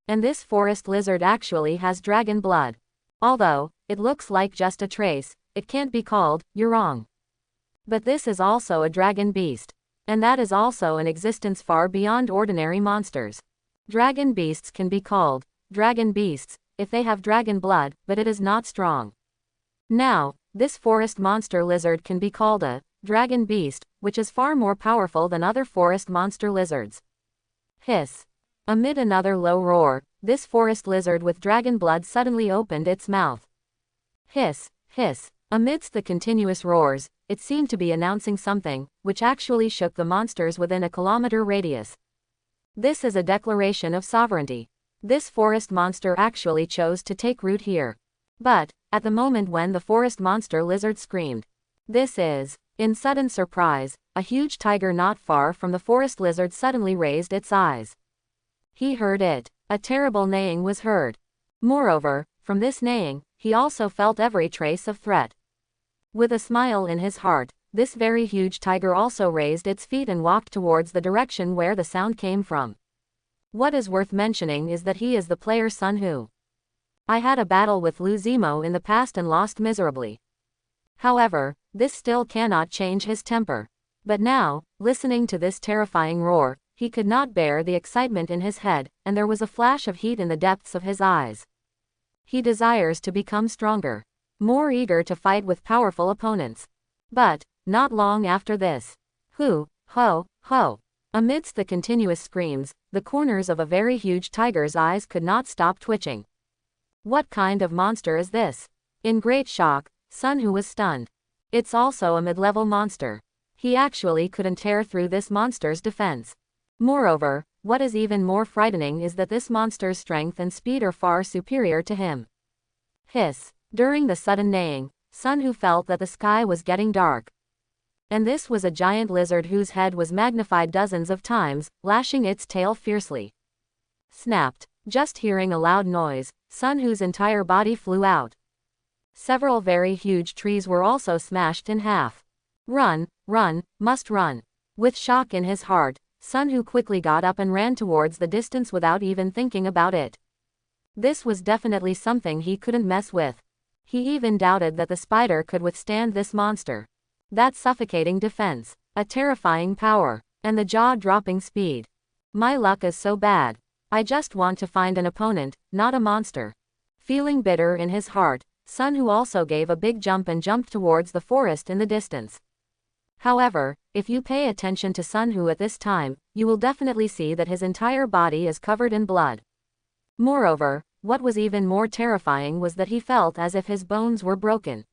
And this forest lizard actually has dragon blood. Although, it looks like just a trace, it can't be called, you're wrong. But this is also a dragon beast. And that is also an existence far beyond ordinary monsters. Dragon beasts can be called dragon beasts, if they have dragon blood, but it is not strong. Now, this forest monster lizard can be called a dragon beast, which is far more powerful than other forest monster lizards. Hiss! Amid another low roar, this forest lizard with dragon blood suddenly opened its mouth. Hiss! Hiss! Amidst the continuous roars, it seemed to be announcing something, which actually shook the monsters within a kilometer radius. This is a declaration of sovereignty. This forest monster actually chose to take root here. But, at the moment when the forest monster lizard screamed, "This is," in sudden surprise, a huge tiger not far from the forest lizard suddenly raised its eyes. He heard it. A terrible neighing was heard. Moreover, from this neighing, he also felt every trace of threat. With a smile in his heart, this very huge tiger also raised its feet and walked towards the direction where the sound came from. What is worth mentioning is that he is the player's son who I had a battle with Lu Zimo in the past and lost miserably. However, this still cannot change his temper. But now, listening to this terrifying roar, he could not bear the excitement in his head, and there was a flash of heat in the depths of his eyes. He desires to become stronger, more eager to fight with powerful opponents. But, not long after this, ho, ho. Amidst the continuous screams, the corners of a very huge tiger's eyes could not stop twitching. What kind of monster is this? In great shock, Sun Hu was stunned. It's also a mid-level monster. He actually couldn't tear through this monster's defense. Moreover, what is even more frightening is that this monster's strength and speed are far superior to him. Hiss! During the sudden neighing, Sun Hu felt that the sky was getting dark. And this was a giant lizard whose head was magnified dozens of times, lashing its tail fiercely. Snapped. Just hearing a loud noise, Sun Hu's entire body flew out. Several very huge trees were also smashed in half. Run, must run. With shock in his heart, Sun Hu quickly got up and ran towards the distance without even thinking about it. This was definitely something he couldn't mess with. He even doubted that the spider could withstand this monster. That suffocating defense, a terrifying power, and the jaw-dropping speed. My luck is so bad. I just want to find an opponent, not a monster. Feeling bitter in his heart, Sun Hu also gave a big jump and jumped towards the forest in the distance. However, if you pay attention to Sun Hu at this time, you will definitely see that his entire body is covered in blood. Moreover, what was even more terrifying was that he felt as if his bones were broken.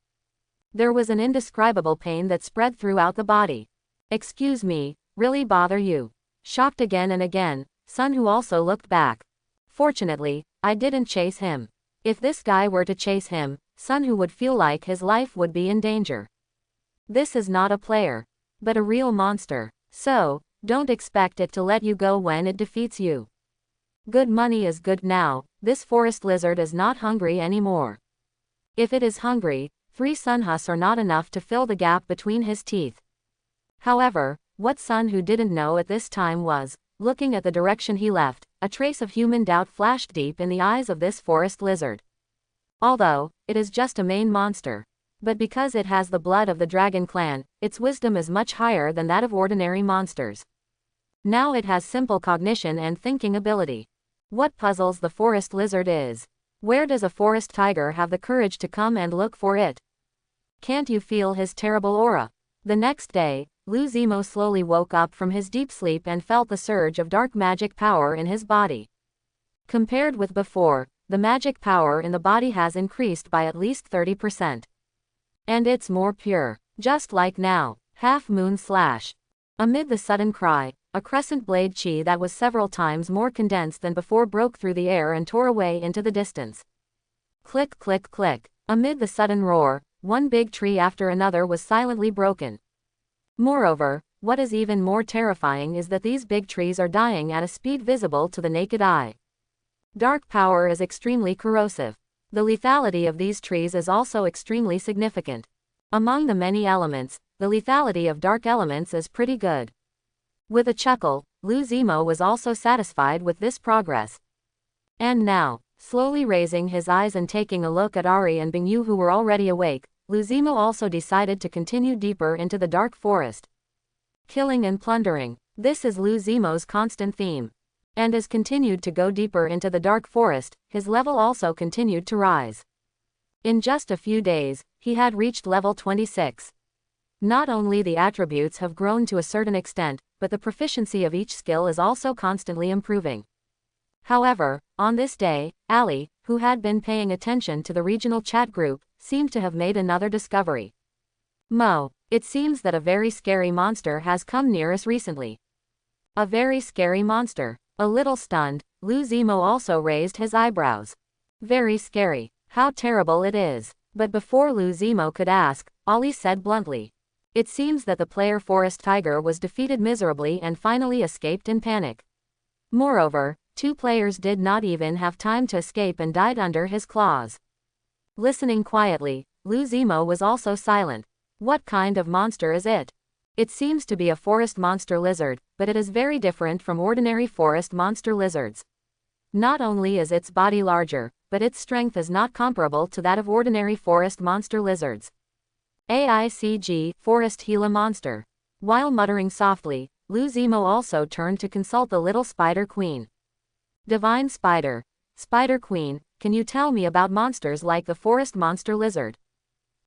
There was an indescribable pain that spread throughout the body. "Excuse me, really bother you?" Shocked again and again, Sun Hu also looked back. "Fortunately, I didn't chase him. If this guy were to chase him, Sun Hu would feel like his life would be in danger. This is not a player, but a real monster. So, don't expect it to let you go when it defeats you. Good money is good now, this forest lizard is not hungry anymore. If it is hungry, 3 sunhus are not enough to fill the gap between his teeth." However, what Sun Hu didn't know at this time was, looking at the direction he left, a trace of human doubt flashed deep in the eyes of this forest lizard. Although, it is just a main monster, but because it has the blood of the dragon clan, its wisdom is much higher than that of ordinary monsters. Now it has simple cognition and thinking ability. What puzzles the forest lizard is, where does a forest tiger have the courage to come and look for it? Can't you feel his terrible aura? The next day, Lu Zimo slowly woke up from his deep sleep and felt the surge of dark magic power in his body. Compared with before, the magic power in the body has increased by at least 30%. And it's more pure, just like now. Half moon slash. Amid the sudden cry, a crescent blade chi that was several times more condensed than before broke through the air and tore away into the distance. Click click click. Amid the sudden roar, one big tree after another was silently broken. Moreover, what is even more terrifying is that these big trees are dying at a speed visible to the naked eye. Dark power is extremely corrosive. The lethality of these trees is also extremely significant. Among the many elements, the lethality of dark elements is pretty good. With a chuckle, Lu Zimo was also satisfied with this progress. And now, slowly raising his eyes and taking a look at Ari and Bingyu who were already awake, Lu Zimo also decided to continue deeper into the dark forest. Killing and plundering. This is Lu Zimo's constant theme. And as continued to go deeper into the dark forest, his level also continued to rise. In just a few days, he had reached level 26. Not only the attributes have grown to a certain extent, but the proficiency of each skill is also constantly improving. However, on this day, Ali, who had been paying attention to the regional chat group, seemed to have made another discovery. "Mo, it seems that a very scary monster has come near us recently." A very scary monster. A little stunned, Lu Zimo also raised his eyebrows. Very scary. How terrible it is. But before Lu Zimo could ask, Ali said bluntly. It seems that the player Forest Tiger was defeated miserably and finally escaped in panic. Moreover, 2 players did not even have time to escape and died under his claws. Listening quietly, Lu Zimo was also silent. What kind of monster is it? It seems to be a forest monster lizard, but it is very different from ordinary forest monster lizards. Not only is its body larger, but its strength is not comparable to that of ordinary forest monster lizards. AICG, Forest Gila Monster. While muttering softly, Lu Zimo also turned to consult the little spider queen. Divine Spider. Spider Queen, can you tell me about monsters like the forest monster lizard?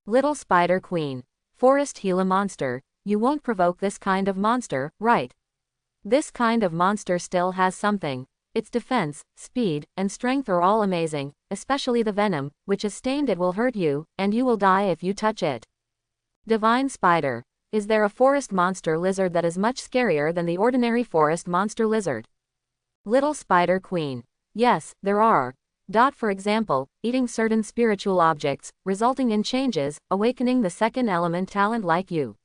Little Spider Queen. Forest Gila Monster. You won't provoke this kind of monster, right? This kind of monster still has something. Its defense, speed, and strength are all amazing, especially the venom, which is stained. It will hurt you, and you will die if you touch it. Divine Spider. Is there a forest monster lizard that is much scarier than the ordinary forest monster lizard? Little Spider Queen. Yes, there are. For example, eating certain spiritual objects, resulting in changes, awakening the second element talent like you.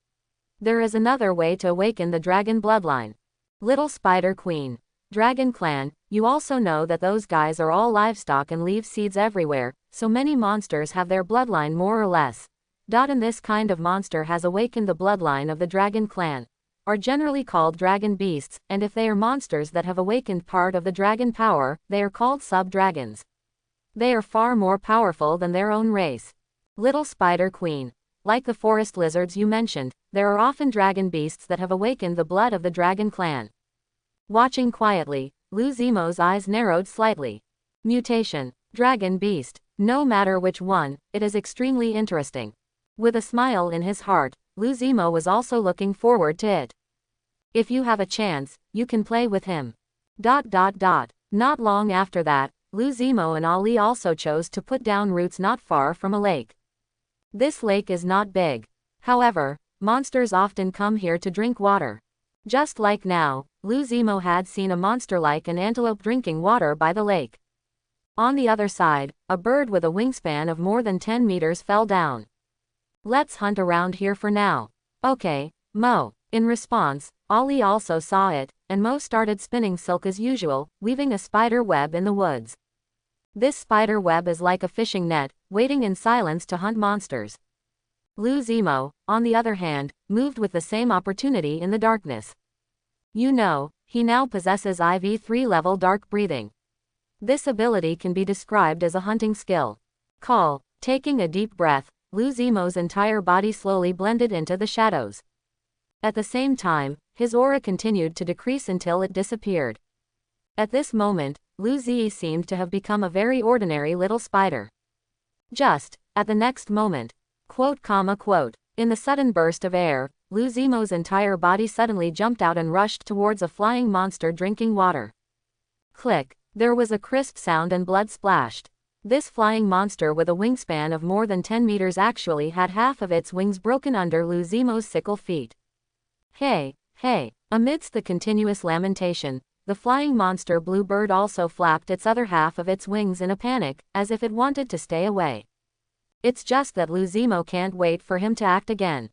There is another way to awaken the dragon bloodline. Little Spider Queen. Dragon Clan, you also know that those guys are all livestock and leave seeds everywhere, so many monsters have their bloodline more or less. And this kind of monster has awakened the bloodline of the Dragon Clan. Are generally called dragon beasts, and if they are monsters that have awakened part of the dragon power, they are called sub-dragons. They are far more powerful than their own race. Little Spider Queen. Like the forest lizards you mentioned, there are often dragon beasts that have awakened the blood of the Dragon Clan. Watching quietly, Lu Zimo's eyes narrowed slightly. Mutation. Dragon beast. No matter which one, it is extremely interesting. With a smile in his heart, Lu Zimo was also looking forward to it. If you have a chance, you can play with him. Not long after that, Lu Zimo and Ali also chose to put down roots not far from a lake. This lake is not big. However, monsters often come here to drink water. Just like now, Lu Zimo had seen a monster like an antelope drinking water by the lake. On the other side, a bird with a wingspan of more than 10 meters fell down. Let's hunt around here for now. Okay, Mo. In response, Ali also saw it, and Mo started spinning silk as usual, weaving a spider web in the woods. This spider web is like a fishing net, waiting in silence to hunt monsters. Lu Zimo, on the other hand, moved with the same opportunity in the darkness. You know, he now possesses IV3 level dark breathing. This ability can be described as a hunting skill. Taking a deep breath, Lu Zimo's entire body slowly blended into the shadows. At the same time, his aura continued to decrease until it disappeared. At this moment, Lu Zi seemed to have become a very ordinary little spider. Just, at the next moment, in the sudden burst of air, Lu Zimo's entire body suddenly jumped out and rushed towards a flying monster drinking water. Click. There was a crisp sound and blood splashed. This flying monster with a wingspan of more than 10 meters actually had half of its wings broken under Lu Zimo's sickle feet. Hey, hey! Amidst the continuous lamentation, the flying monster blue bird also flapped its other half of its wings in a panic, as if it wanted to stay away. It's just that Lu Zimo can't wait for him to act again.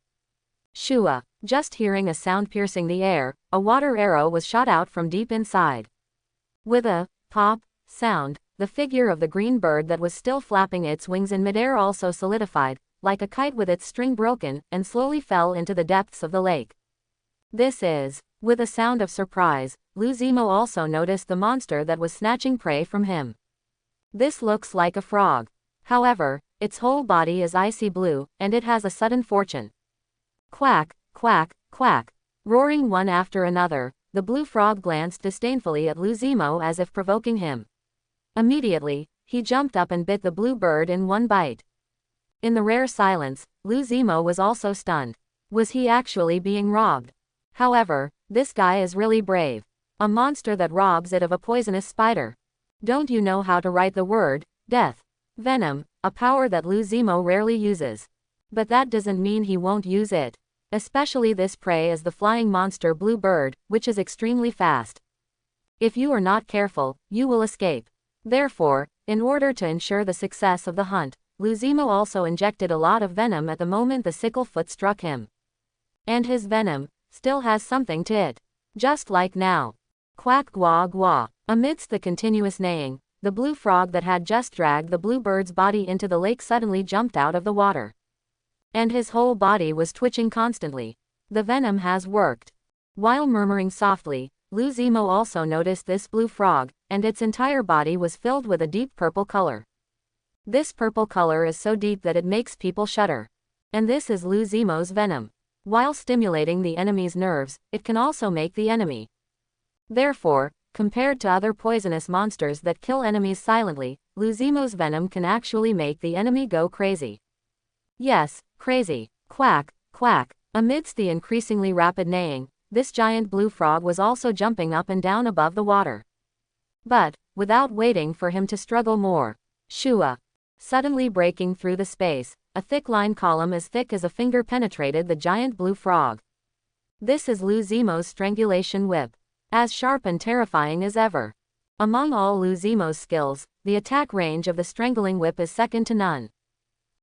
Shua! Just hearing a sound piercing the air, a water arrow was shot out from deep inside. With a pop sound, the figure of the green bird that was still flapping its wings in midair also solidified, like a kite with its string broken, and slowly fell into the depths of the lake. With a sound of surprise, Lu Zimo also noticed the monster that was snatching prey from him. This looks like a frog. However, its whole body is icy blue, and it has a sudden fortune. Quack, quack, quack. Roaring one after another, the blue frog glanced disdainfully at Lu Zimo as if provoking him. Immediately, he jumped up and bit the blue bird in one bite. In the rare silence, Lu Zimo was also stunned. Was he actually being robbed? However, this guy is really brave. A monster that robs it of a poisonous spider. Don't you know how to write the word, death? Venom, a power that Lu Zimo rarely uses. But that doesn't mean he won't use it. Especially this prey is the flying monster blue bird, which is extremely fast. If you are not careful, you will escape. Therefore, in order to ensure the success of the hunt, Lu Zimo also injected a lot of venom at the moment the sickle foot struck him. And his venom still has something to it. Just like now. Quack gwa gwa. Amidst the continuous neighing, the blue frog that had just dragged the blue bird's body into the lake suddenly jumped out of the water. And his whole body was twitching constantly. The venom has worked. While murmuring softly, Lu Zimo also noticed this blue frog, and its entire body was filled with a deep purple color. This purple color is so deep that it makes people shudder. And this is Lu Zimo's venom. While stimulating the enemy's nerves, it can also make the enemy. Therefore, compared to other poisonous monsters that kill enemies silently, Lu Zimo's venom can actually make the enemy go crazy. Yes, crazy. Quack, quack. Amidst the increasingly rapid neighing, this giant blue frog was also jumping up and down above the water. But, without waiting for him to struggle more, Shua! Suddenly breaking through the space, a thick line column as thick as a finger penetrated the giant blue frog. This is Lu Zimo's strangulation whip. As sharp and terrifying as ever. Among all Lu Zimo's skills, the attack range of the strangling whip is second to none.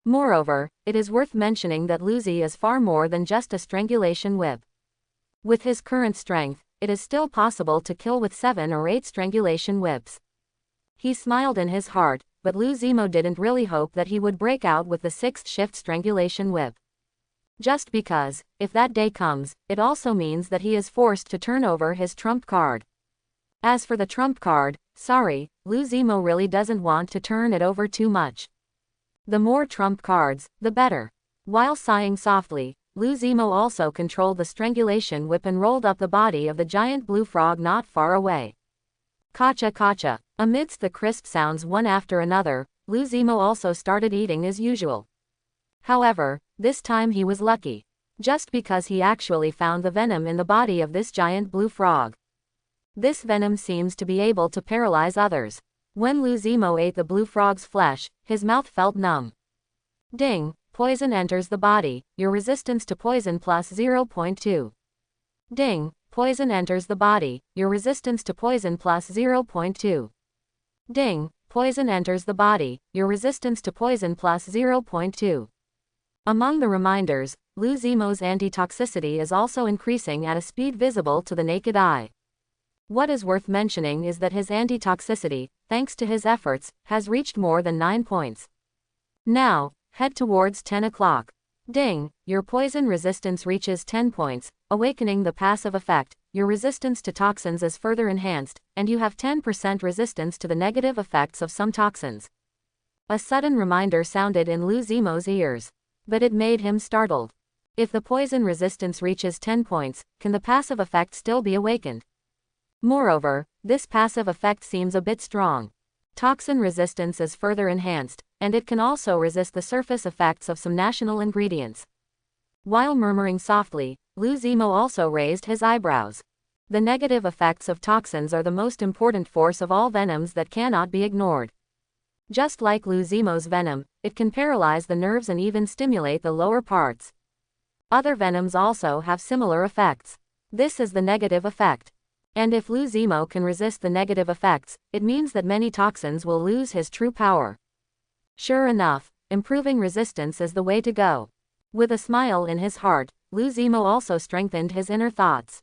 Moreover, it is worth mentioning that Lu Zi is far more than just a strangulation whip. With his current strength, it is still possible to kill with 7 or 8 strangulation whips. He smiled in his heart, but Lu Zimo didn't really hope that he would break out with the 6th shift strangulation whip. Just because, if that day comes, it also means that he is forced to turn over his trump card. As for the trump card, sorry, Lu Zimo really doesn't want to turn it over too much. The more trump cards, the better. While sighing softly, Lu Zimo also controlled the strangulation whip and rolled up the body of the giant blue frog not far away. Kacha kacha. Amidst the crisp sounds one after another, Lu Zimo also started eating as usual. However, this time he was lucky. Just because he actually found the venom in the body of this giant blue frog. This venom seems to be able to paralyze others. When Lu Zimo ate the blue frog's flesh, his mouth felt numb. Ding! Poison enters the body, your resistance to poison plus 0.2. Ding! Poison enters the body, your resistance to poison plus 0.2. Ding! Poison enters the body, your resistance to poison plus 0.2. Among the reminders, Lu Zimo's antitoxicity is also increasing at a speed visible to the naked eye. What is worth mentioning is that his antitoxicity, thanks to his efforts, has reached more than 9 points. Now, head towards 10 o'clock. Ding! Your poison resistance reaches 10 points, awakening the passive effect, your resistance to toxins is further enhanced, and you have 10% resistance to the negative effects of some toxins. A sudden reminder sounded in Lu Zimo's ears. But it made him startled. If the poison resistance reaches 10 points, can the passive effect still be awakened? Moreover, this passive effect seems a bit strong. Toxin resistance is further enhanced, and it can also resist the surface effects of some national ingredients. While murmuring softly, Lu Zimo also raised his eyebrows. The negative effects of toxins are the most important force of all venoms that cannot be ignored. Just like Lu Zimo's venom, it can paralyze the nerves and even stimulate the lower parts. Other venoms also have similar effects. This is the negative effect. And if Lu Zimo can resist the negative effects, it means that many toxins will lose his true power. Sure enough, improving resistance is the way to go. With a smile in his heart, Lu Zimo also strengthened his inner thoughts.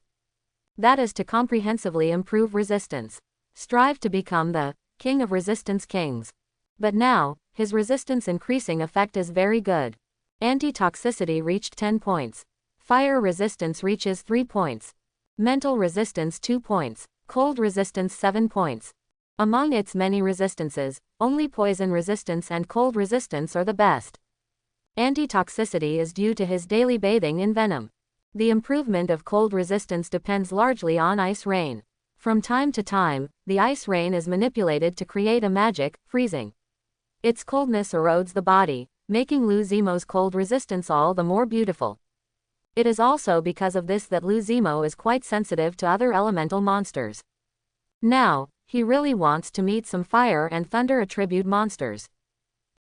That is to comprehensively improve resistance. Strive to become the king of resistance kings. But now, his resistance increasing effect is very good. Antitoxicity reached 10 points. Fire resistance reaches 3 points. Mental resistance 2 points. Cold resistance 7 points. Among its many resistances, only poison resistance and cold resistance are the best. Antitoxicity is due to his daily bathing in venom. The improvement of cold resistance depends largely on ice rain. From time to time, the ice rain is manipulated to create a magic freezing. Its coldness erodes the body, making Lu Zimo's cold resistance all the more beautiful. It is also because of this that Lu Zimo is quite sensitive to other elemental monsters. Now, he really wants to meet some fire and thunder attribute monsters.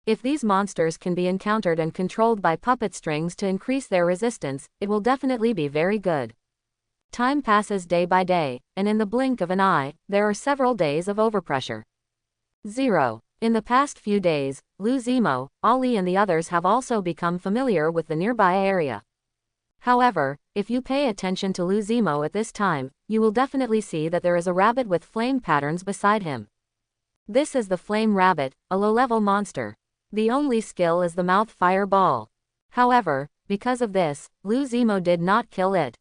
If these monsters can be encountered and controlled by puppet strings to increase their resistance, it will definitely be very good. Time passes day by day, and in the blink of an eye, there are several days of overpressure. 0. In the past few days, Lu Zimo, Ali and the others have also become familiar with the nearby area. However, if you pay attention to Lu Zimo at this time, you will definitely see that there is a rabbit with flame patterns beside him. This is the flame rabbit, a low-level monster. The only skill is the mouth fireball. However, because of this, Lu Zimo did not kill it.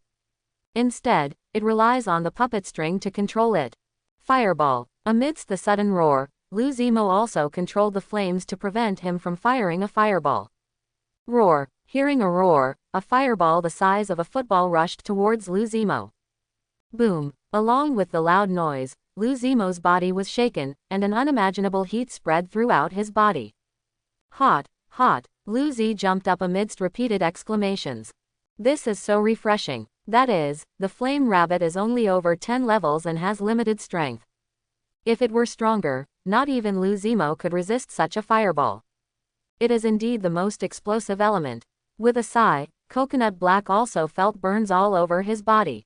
Instead, it relies on the puppet string to control it. Fireball. Amidst the sudden roar, Lu Zimo also controlled the flames to prevent him from firing a fireball. Roar. Hearing a roar, a fireball the size of a football rushed towards Lu Zimo. Boom. Along with the loud noise, Lu Zimo's body was shaken, and an unimaginable heat spread throughout his body. Hot, hot. Lu Zi jumped up amidst repeated exclamations. This is so refreshing. That is, the flame rabbit is only over 10 levels and has limited strength. If it were stronger, not even Lu Zimo could resist such a fireball. It is indeed the most explosive element. With a sigh, Coconut Black also felt burns all over his body.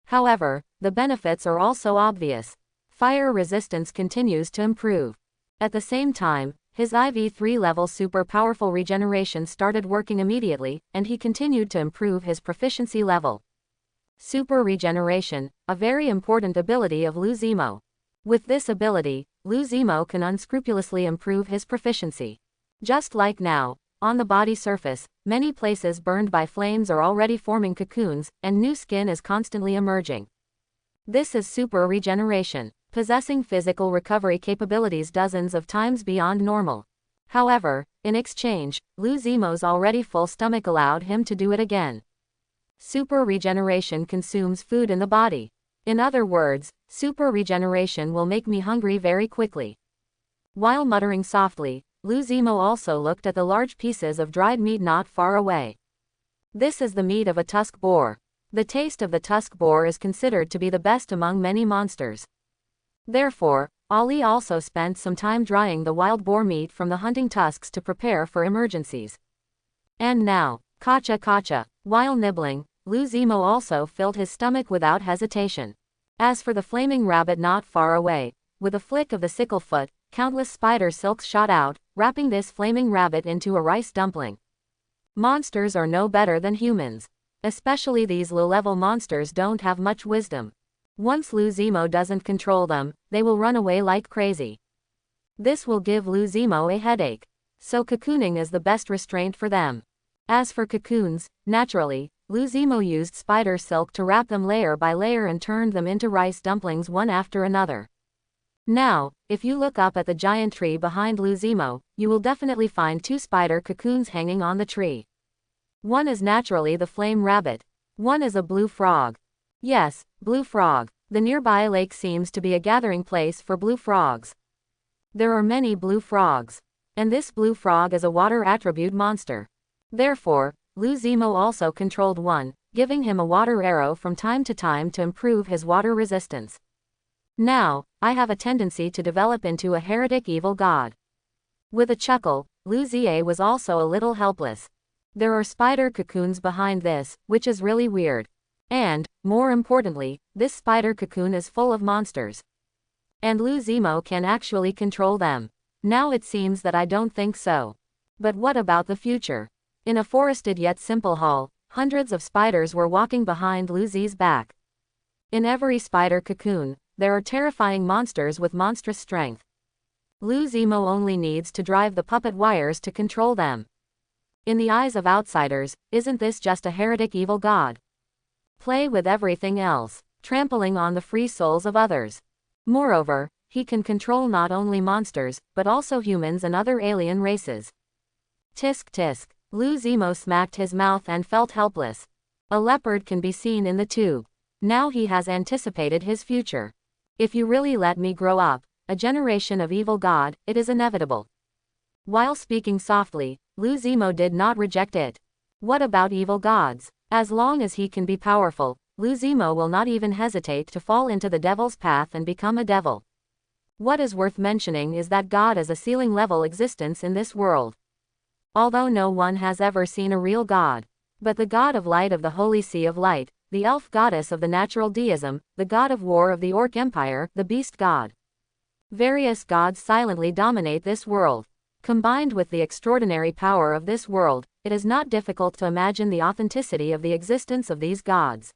However, the benefits are also obvious. Fire resistance continues to improve. At the same time, his IV3 level super powerful regeneration started working immediately, and he continued to improve his proficiency level. Super regeneration, a very important ability of Lu Zimo. With this ability, Lu Zimo can unscrupulously improve his proficiency. Just like now, on the body surface, many places burned by flames are already forming cocoons, and new skin is constantly emerging. This is super regeneration, possessing physical recovery capabilities dozens of times beyond normal. However, in exchange, Lu Zimo's already full stomach allowed him to do it again. Super regeneration consumes food in the body. In other words, super regeneration will make me hungry very quickly. While muttering softly, Lu Zimo also looked at the large pieces of dried meat not far away. This is the meat of a tusk boar. The taste of the tusk boar is considered to be the best among many monsters. Therefore, Ali also spent some time drying the wild boar meat from the hunting tusks to prepare for emergencies. And now, kacha, while nibbling, Lu Zimo also filled his stomach without hesitation. As for the flaming rabbit not far away, with a flick of the sickle foot, countless spider silks shot out, wrapping this flaming rabbit into a rice dumpling. Monsters are no better than humans. Especially these low-level monsters don't have much wisdom. Once Lu Zimo doesn't control them, they will run away like crazy. This will give Lu Zimo a headache. So cocooning is the best restraint for them. As for cocoons, naturally, Lu Zimo used spider silk to wrap them layer by layer and turned them into rice dumplings one after another. Now, if you look up at the giant tree behind Lu Zimo, you will definitely find 2 spider cocoons hanging on the tree. One is naturally the flame rabbit. One is a blue frog. Yes, blue frog. The nearby lake seems to be a gathering place for blue frogs. There are many blue frogs. And this blue frog is a water attribute monster. Therefore, Lu Zimo also controlled one, giving him a water arrow from time to time to improve his water resistance. Now, I have a tendency to develop into a heretic evil god. With a chuckle, Lu Zie was also a little helpless. There are spider cocoons behind this, which is really weird. And, more importantly, this spider cocoon is full of monsters. And Lu Zimo can actually control them. Now it seems that I don't think so. But what about the future? In a forested yet simple hall, hundreds of spiders were walking behind Lu Zie's back. In every spider cocoon, there are terrifying monsters with monstrous strength. Lu Zimo only needs to drive the puppet wires to control them. In the eyes of outsiders, isn't this just a heretic evil god? Play with everything else, trampling on the free souls of others. Moreover, he can control not only monsters, but also humans and other alien races. Tisk tisk. Lu Zimo smacked his mouth and felt helpless. A leopard can be seen in the tube. Now he has anticipated his future. If you really let me grow up, a generation of evil god, it is inevitable. While speaking softly, Lu Zimo did not reject it. What about evil gods? As long as he can be powerful, Lu Zimo will not even hesitate to fall into the devil's path and become a devil. What is worth mentioning is that God is a ceiling-level existence in this world. Although no one has ever seen a real god. But the god of light of the holy sea of light, the elf goddess of the natural deism, the god of war of the Orc Empire, the beast god. Various gods silently dominate this world. Combined with the extraordinary power of this world, it is not difficult to imagine the authenticity of the existence of these gods.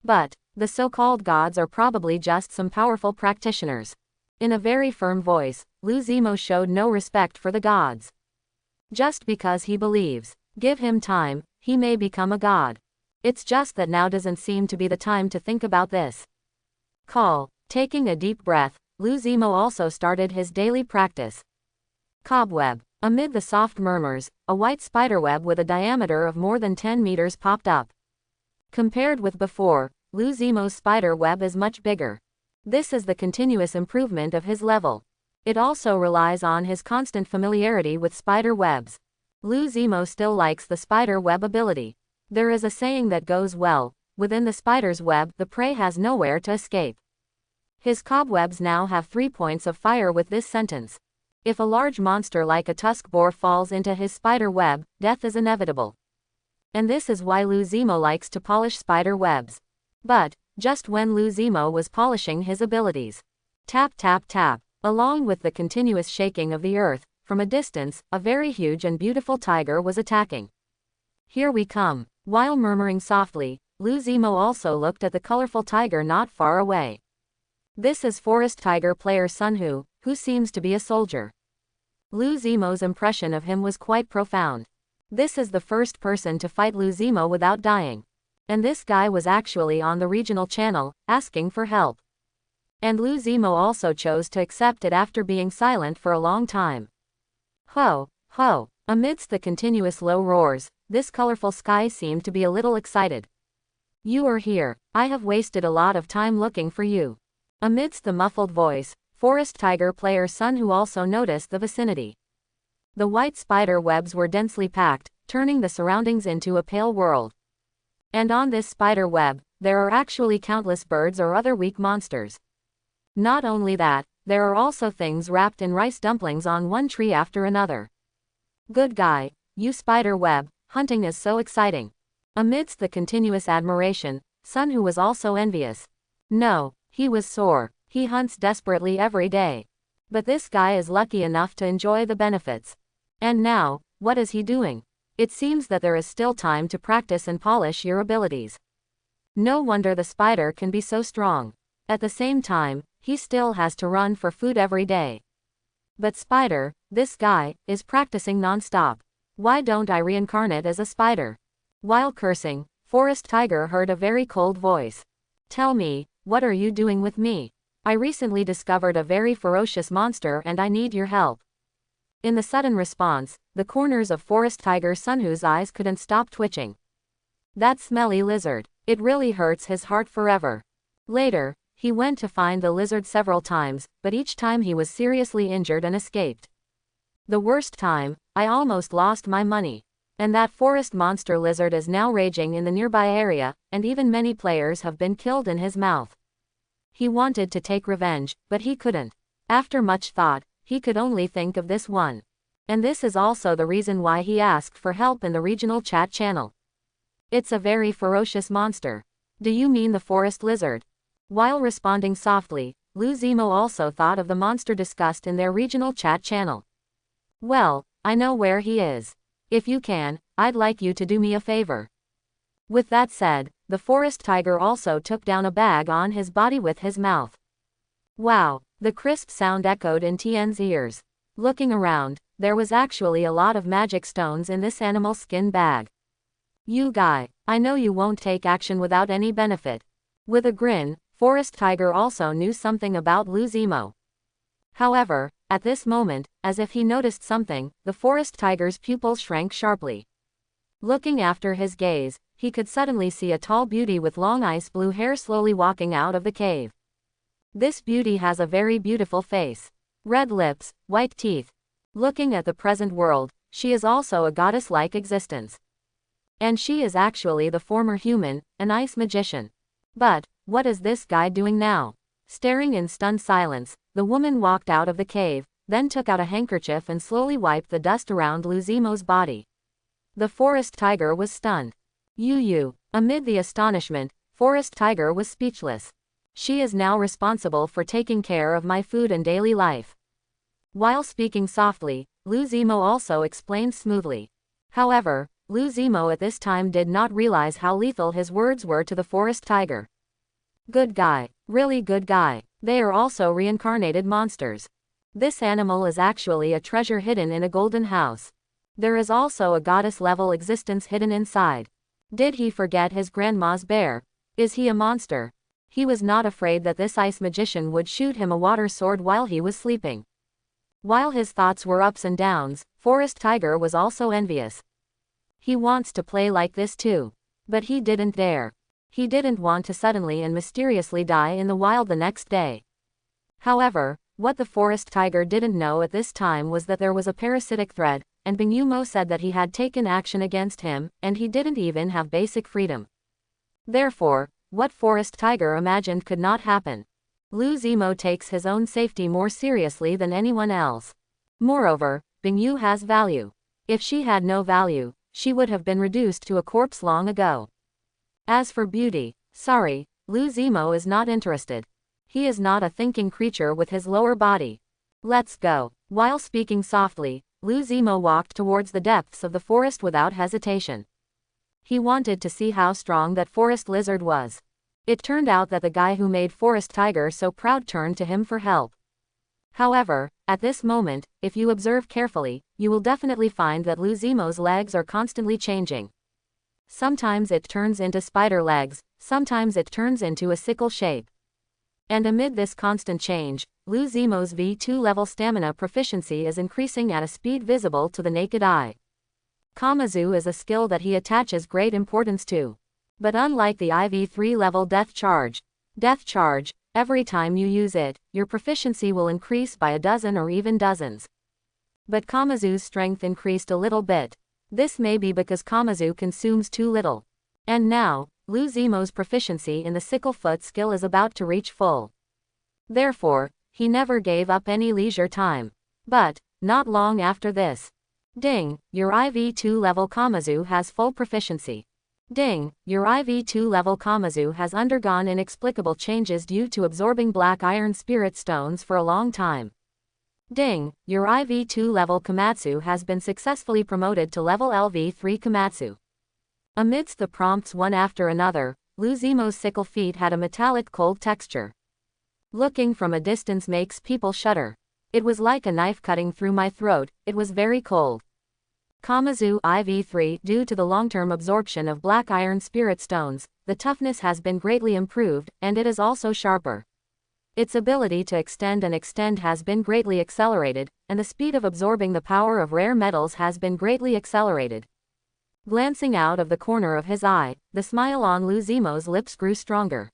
But, the so-called gods are probably just some powerful practitioners. In a very firm voice, Lu Zimo showed no respect for the gods. Just because he believes, give him time, he may become a god. It's just that now doesn't seem to be the time to think about this. Taking a deep breath, Lu Zimo also started his daily practice. Cobweb. Amid the soft murmurs, a white spiderweb with a diameter of more than 10 meters popped up. Compared with before, Lu Zimo's spider web is much bigger. This is the continuous improvement of his level. It also relies on his constant familiarity with spider webs. Lu Zimo still likes the spider web ability. There is a saying that goes well, within the spider's web the prey has nowhere to escape. His cobwebs now have 3 points of fire with this sentence. If a large monster like a tusk boar falls into his spider web, death is inevitable. And this is why Lu Zimo likes to polish spider webs. But, just when Lu Zimo was polishing his abilities, tap tap tap, along with the continuous shaking of the earth, from a distance, a very huge and beautiful tiger was attacking. Here we come. While murmuring softly, Lu Zimo also looked at the colorful tiger not far away. This is forest tiger player Sunhu, who seems to be a soldier. Lu Zimo's impression of him was quite profound. This is the first person to fight Lu Zimo without dying. And this guy was actually on the regional channel, asking for help. And Lu Zimo also chose to accept it after being silent for a long time. Ho, ho, amidst the continuous low roars, this colorful sky seemed to be a little excited. You are here. I have wasted a lot of time looking for you. Amidst the muffled voice, forest tiger player Sunhu also noticed the vicinity. The white spider webs were densely packed, turning the surroundings into a pale world. And on this spider web, there are actually countless birds or other weak monsters. Not only that, there are also things wrapped in rice dumplings on one tree after another. Good guy, you spider web, hunting is so exciting. Amidst the continuous admiration, Sun Hu was also envious. No, he was sore. He hunts desperately every day. But this guy is lucky enough to enjoy the benefits. And now, what is he doing? It seems that there is still time to practice and polish your abilities. No wonder the spider can be so strong. At the same time, he still has to run for food every day. But spider, this guy, is practicing non-stop. Why don't I reincarnate as a spider? While cursing, Forest Tiger heard a very cold voice. Tell me, what are you doing with me? I recently discovered a very ferocious monster and I need your help. In the sudden response, the corners of Forest Tiger Sun Hu's eyes couldn't stop twitching. That smelly lizard, it really hurts his heart forever. Later, he went to find the lizard several times, but each time he was seriously injured and escaped. The worst time, I almost lost my money. And that forest monster lizard is now raging in the nearby area, and even many players have been killed in his mouth. He wanted to take revenge, but he couldn't. After much thought, he could only think of this one. And this is also the reason why he asked for help in the regional chat channel. It's a very ferocious monster. Do you mean the forest lizard? While responding softly, Lu Zimo also thought of the monster discussed in their regional chat channel. Well, I know where he is. If you can, I'd like you to do me a favor. With that said, the forest tiger also took down a bag on his body with his mouth. Wow, the crisp sound echoed in Tian's ears. Looking around, there was actually a lot of magic stones in this animal skin bag. You guy, I know you won't take action without any benefit. With a grin, Forest Tiger also knew something about Lu Zimo. However, at this moment, as if he noticed something, the forest tiger's pupils shrank sharply. Looking after his gaze, he could suddenly see a tall beauty with long ice blue hair slowly walking out of the cave. This beauty has a very beautiful face. Red lips, white teeth. Looking at the present world, she is also a goddess-like existence. And she is actually the former human, an ice magician. But, what is this guy doing now? Staring in stunned silence, the woman walked out of the cave, then took out a handkerchief and slowly wiped the dust around Lu Zimo's body. The forest tiger was stunned. You. Amid the astonishment, Forest Tiger was speechless. She is now responsible for taking care of my food and daily life. While speaking softly, Lu Zimo also explained smoothly. However, Lu Zimo at this time did not realize how lethal his words were to the forest tiger. Good guy, really good guy. They are also reincarnated monsters. This animal is actually a treasure hidden in a golden house. There is also a goddess-level existence hidden inside. Did he forget his grandma's bear? Is he a monster? He was not afraid that this ice magician would shoot him a water sword while he was sleeping. While his thoughts were ups and downs, Forest Tiger was also envious. He wants to play like this too. But he didn't dare. He didn't want to suddenly and mysteriously die in the wild the next day. However, what the forest tiger didn't know at this time was that there was a parasitic threat, and Bing Yumo said that he had taken action against him, and he didn't even have basic freedom. Therefore, what Forest Tiger imagined could not happen. Lu Zimo takes his own safety more seriously than anyone else. Moreover, Bing Yu has value. If she had no value, she would have been reduced to a corpse long ago. As for beauty, sorry, Lu Zimo is not interested. He is not a thinking creature with his lower body. Let's go. While speaking softly, Lu Zimo walked towards the depths of the forest without hesitation. He wanted to see how strong that forest lizard was. It turned out that the guy who made Forest Tiger so proud turned to him for help. However, at this moment, if you observe carefully, you will definitely find that Lu Zimo's legs are constantly changing. Sometimes it turns into spider legs, sometimes it turns into a sickle shape. And amid this constant change, Lu Zimo's V2 level stamina proficiency is increasing at a speed visible to the naked eye. Kamazu is a skill that he attaches great importance to. But unlike the IV3 level Death Charge, every time you use it, your proficiency will increase by a dozen or even dozens. But Kamazu's strength increased a little bit. This may be because Kamazu consumes too little. And now, Lu Zimo's proficiency in the sickle foot skill is about to reach full. Therefore, He never gave up any leisure time. But, not long after this. Ding, your IV2 level Kamazu has full proficiency. Ding, your IV2 level Kamazu has undergone inexplicable changes due to absorbing black iron spirit stones for a long time. Ding, your IV2 level Komatsu has been successfully promoted to level LV3 Komatsu. Amidst the prompts one after another, Luzimo's sickle feet had a metallic cold texture. Looking from a distance makes people shudder. It was like a knife cutting through my throat, it was very cold. Kamazu IV3. Due to the long-term absorption of black iron spirit stones, the toughness has been greatly improved, and it is also sharper. Its ability to extend has been greatly accelerated, and the speed of absorbing the power of rare metals has been greatly accelerated. Glancing out of the corner of his eye, the smile on Luzimo's lips grew stronger.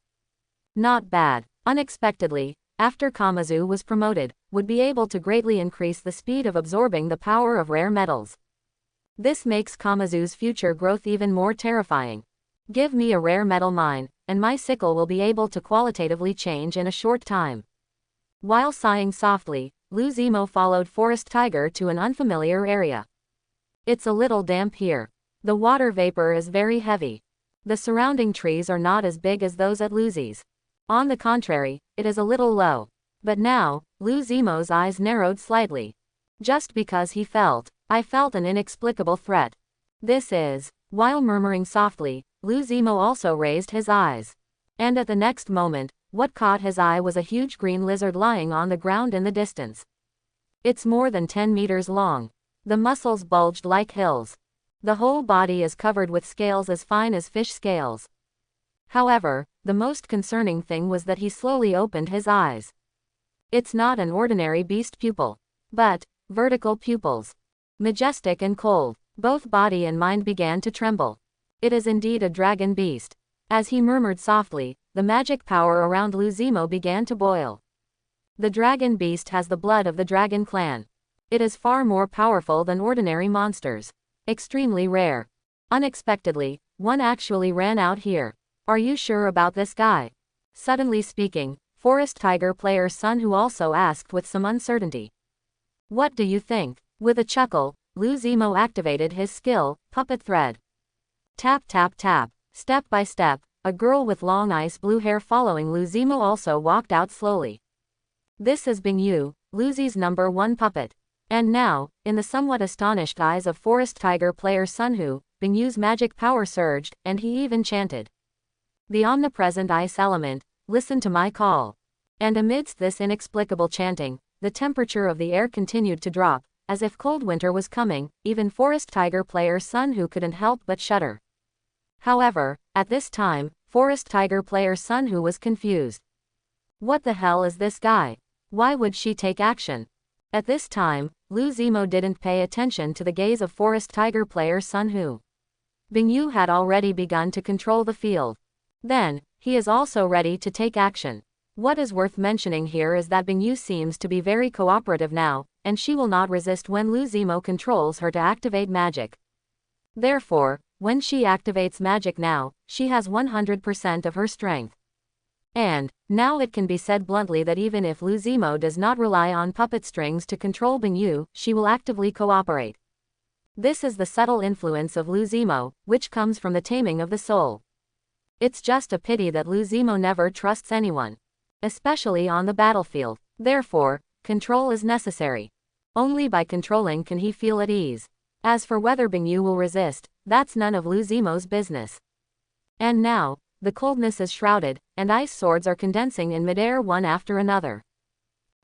Not bad. Unexpectedly, after Kamazu was promoted, would be able to greatly increase the speed of absorbing the power of rare metals. This makes Kamazu's future growth even more terrifying. Give me a rare metal mine, and my sickle will be able to qualitatively change in a short time. While sighing softly, Luzimo followed Forest Tiger to an unfamiliar area. It's a little damp here. The water vapor is very heavy. The surrounding trees are not as big as those at Luzi's. On the contrary, it is a little low. But now, Luzimo's eyes narrowed slightly. Just because I felt an inexplicable threat. This is. While murmuring softly, Luzimo also raised his eyes. And at the next moment, what caught his eye was a huge green lizard lying on the ground in the distance. It's more than 10 meters long. The muscles bulged like hills. The whole body is covered with scales as fine as fish scales. However, the most concerning thing was that he slowly opened his eyes. It's not an ordinary beast pupil, but vertical pupils. Majestic and cold, both body and mind began to tremble. It is indeed a dragon beast. As he murmured softly, the magic power around Luzimo began to boil. The dragon beast has the blood of the dragon clan. It is far more powerful than ordinary monsters. Extremely rare. Unexpectedly, one actually ran out here. Are you sure about this guy? Suddenly speaking, Forest Tiger player's son who also asked with some uncertainty. What do you think? With a chuckle, Luzimo activated his skill, Puppet Thread. Tap tap tap, step by step, a girl with long ice blue hair following Luzimo also walked out slowly. This is Bingyu, Luzi's #1 puppet. And now, in the somewhat astonished eyes of Forest Tiger player Sunhu, Bingyu's magic power surged, and he even chanted. The omnipresent ice element, listen to my call. And amidst this inexplicable chanting, the temperature of the air continued to drop, as if cold winter was coming. Even Forest Tiger player Sunhu couldn't help but shudder. However, at this time, Forest Tiger player Sunhu was confused. What the hell is this guy? Why would she take action? At this time, Luzimo didn't pay attention to the gaze of Forest Tiger player Sunhu. Bingyu had already begun to control the field. Then, he is also ready to take action. What is worth mentioning here is that Bingyu seems to be very cooperative now, and she will not resist when Luzimo controls her to activate magic. Therefore, when she activates magic now, she has 100% of her strength. And, now it can be said bluntly that even if Luzimo does not rely on puppet strings to control Bingyu, she will actively cooperate. This is the subtle influence of Luzimo, which comes from the taming of the soul. It's just a pity that Luzimo never trusts anyone. Especially on the battlefield. Therefore, control is necessary. Only by controlling can he feel at ease. As for whether Bingyu will resist, that's none of Luzimo's business. And now, the coldness is shrouded, and ice swords are condensing in midair one after another.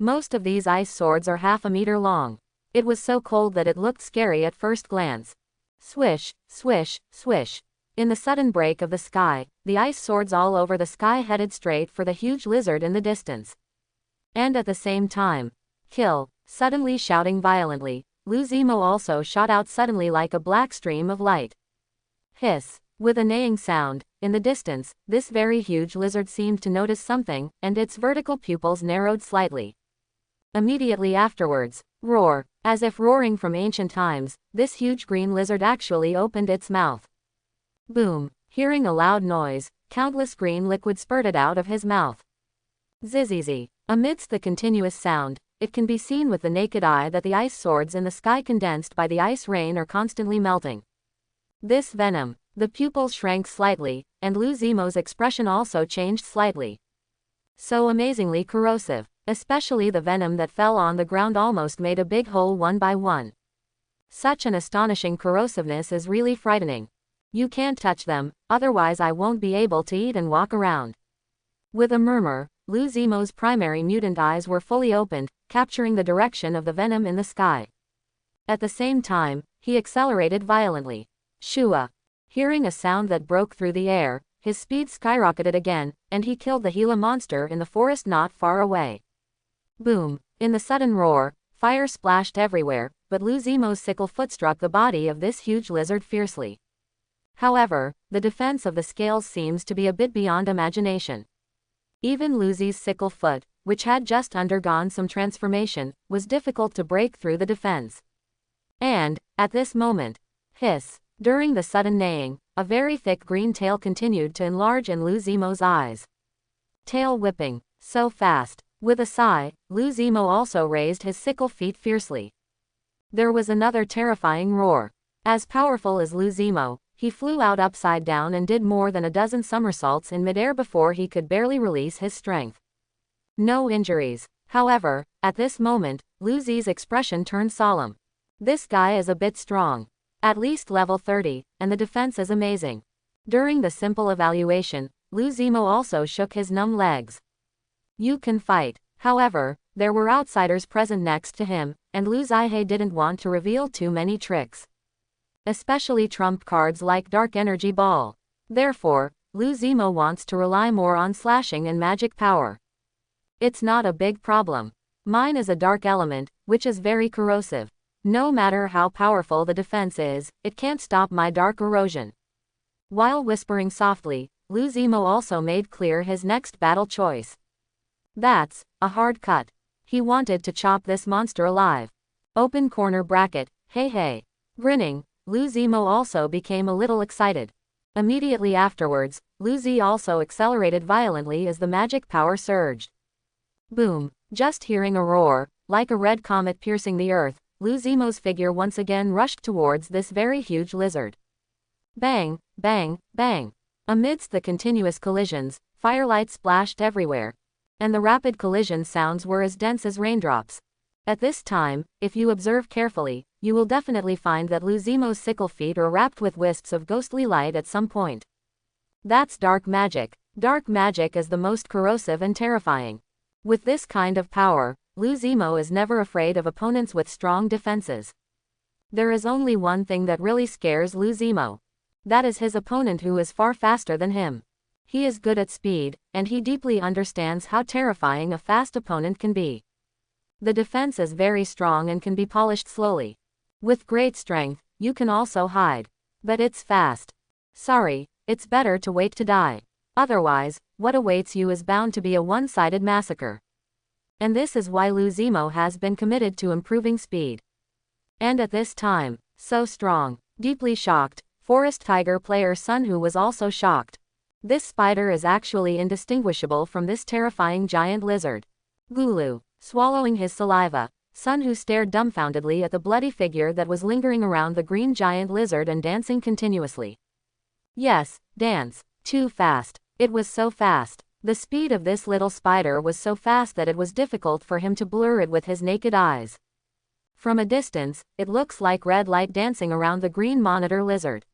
Most of these ice swords are half a meter long. It was so cold that it looked scary at first glance. Swish, swish, swish. In the sudden break of the sky, the ice swords all over the sky headed straight for the huge lizard in the distance. And at the same time, kill, suddenly shouting violently, Luzimo also shot out suddenly like a black stream of light. Hiss. With a neighing sound, in the distance, this very huge lizard seemed to notice something, and its vertical pupils narrowed slightly. Immediately afterwards, roar, as if roaring from ancient times, this huge green lizard actually opened its mouth. Boom, hearing a loud noise, countless green liquid spurted out of his mouth. Zzzz. Amidst the continuous sound, it can be seen with the naked eye that the ice swords in the sky condensed by the ice rain are constantly melting. This venom. The pupils shrank slightly, and Lu Zimo's expression also changed slightly. So amazingly corrosive. Especially the venom that fell on the ground almost made a big hole one by one. Such an astonishing corrosiveness is really frightening. You can't touch them, otherwise I won't be able to eat and walk around. With a murmur, Lu Zimo's primary mutant eyes were fully opened, capturing the direction of the venom in the sky. At the same time, he accelerated violently. Shua. Hearing a sound that broke through the air, his speed skyrocketed again, and he killed the Gila monster in the forest not far away. Boom. In the sudden roar, fire splashed everywhere, but Lu Zimo's sickle foot struck the body of this huge lizard fiercely. However, the defense of the scales seems to be a bit beyond imagination. Even Lu Zi's sickle foot, which had just undergone some transformation, was difficult to break through the defense. And, at this moment, hiss. During the sudden neighing, a very thick green tail continued to enlarge in Lu Zimo's eyes. Tail whipping. So fast. With a sigh, Lu Zimo also raised his sickle feet fiercely. There was another terrifying roar. As powerful as Lu Zimo, he flew out upside down and did more than a dozen somersaults in midair before he could barely release his strength. No injuries. However, at this moment, Lu Zi's expression turned solemn. This guy is a bit strong. At least level 30, and the defense is amazing. During the simple evaluation, Lu Zimo also shook his numb legs. You can fight. However, there were outsiders present next to him, and Lu Zihei didn't want to reveal too many tricks. Especially trump cards like Dark Energy Ball. Therefore, Lu Zimo wants to rely more on slashing and magic power. It's not a big problem. Mine is a dark element, which is very corrosive. No matter how powerful the defense is, it can't stop my dark erosion. While whispering softly, Lu Zimo also made clear his next battle choice. That's a hard cut. He wanted to chop this monster alive. Open corner bracket, hey hey. Grinning, Lu Zimo also became a little excited. Immediately afterwards, Lu Zi also accelerated violently as the magic power surged. Boom. Just hearing a roar, like a red comet piercing the earth, Lu Zimo's figure once again rushed towards this very huge lizard. Bang, bang, bang. Amidst the continuous collisions, firelight splashed everywhere. And the rapid collision sounds were as dense as raindrops. At this time, if you observe carefully, you will definitely find that Lu Zimo's sickle feet are wrapped with wisps of ghostly light at some point. That's dark magic. Dark magic is the most corrosive and terrifying. With this kind of power, Lu Zimo is never afraid of opponents with strong defenses. There is only one thing that really scares Lu Zimo. That is his opponent, who is far faster than him. He is good at speed, and he deeply understands how terrifying a fast opponent can be. The defense is very strong and can be polished slowly. With great strength, you can also hide. But it's fast. Sorry, it's better to wait to die. Otherwise, what awaits you is bound to be a one-sided massacre. And this is why Lu Zimo has been committed to improving speed. And at this time, so strong, deeply shocked, Forest Tiger player Sun Hu was also shocked. This spider is actually indistinguishable from this terrifying giant lizard. Gulu. Swallowing his saliva, Sun Hu stared dumbfoundedly at the bloody figure that was lingering around the green giant lizard and dancing continuously. Yes, dance. Too fast. It was so fast. The speed of this little spider was so fast that it was difficult for him to blur it with his naked eyes. From a distance, it looks like red light dancing around the green monitor lizard.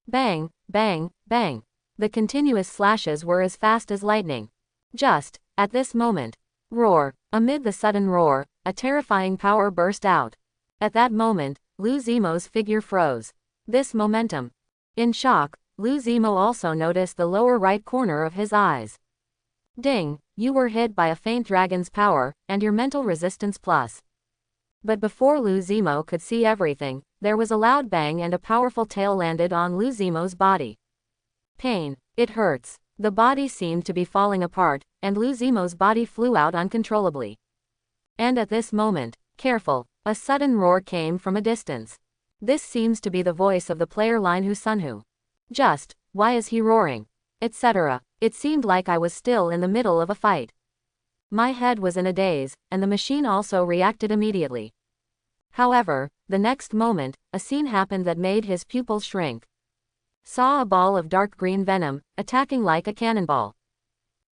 Bang, bang, bang. The continuous slashes were as fast as lightning. Just, at this moment, roar. Amid the sudden roar, a terrifying power burst out. At that moment, Lu Zimo's figure froze. This momentum. In shock, Lu Zimo also noticed the lower right corner of his eyes. Ding, you were hit by a faint dragon's power, and your mental resistance plus. But before Lu Zimo could see everything, there was a loud bang and a powerful tail landed on Lu Zimo's body. Pain. It hurts. The body seemed to be falling apart, and Lu Zimo's body flew out uncontrollably. And at this moment, careful, a sudden roar came from a distance. This seems to be the voice of the player line Hu Sun Hu. Just, why is he roaring? Etc. It seemed like I was still in the middle of a fight. My head was in a daze, and the machine also reacted immediately. However, the next moment, a scene happened that made his pupils shrink. Saw a ball of dark green venom, attacking like a cannonball.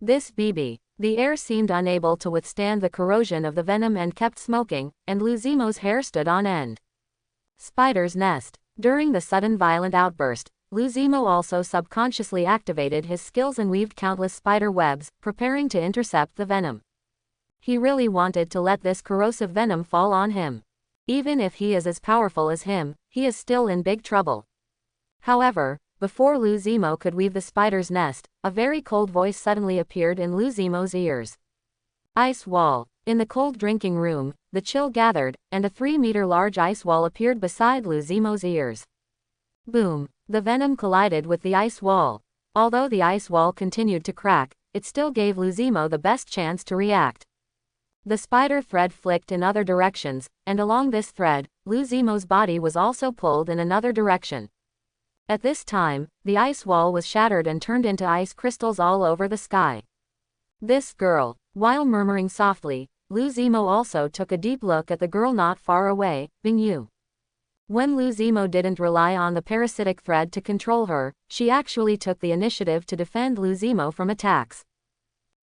This BB. The air seemed unable to withstand the corrosion of the venom and kept smoking, and Luzimo's hair stood on end. Spider's nest. During the sudden violent outburst, Luzimo also subconsciously activated his skills and weaved countless spider webs, preparing to intercept the venom. He really wanted to let this corrosive venom fall on him. Even if he is as powerful as him, he is still in big trouble. However, before Luzimo could weave the spider's nest, a very cold voice suddenly appeared in Luzimo's ears. Ice wall. In the cold drinking room, the chill gathered, and a 3-meter large ice wall appeared beside Luzimo's ears. Boom. The venom collided with the ice wall. Although the ice wall continued to crack, it still gave Luzimo the best chance to react. The spider thread flicked in other directions, and along this thread, Luzimo's body was also pulled in another direction. At this time, the ice wall was shattered and turned into ice crystals all over the sky. This girl. While murmuring softly, Luzimo also took a deep look at the girl not far away, Bingyu. When Luzimo didn't rely on the parasitic thread to control her, she actually took the initiative to defend Luzimo from attacks.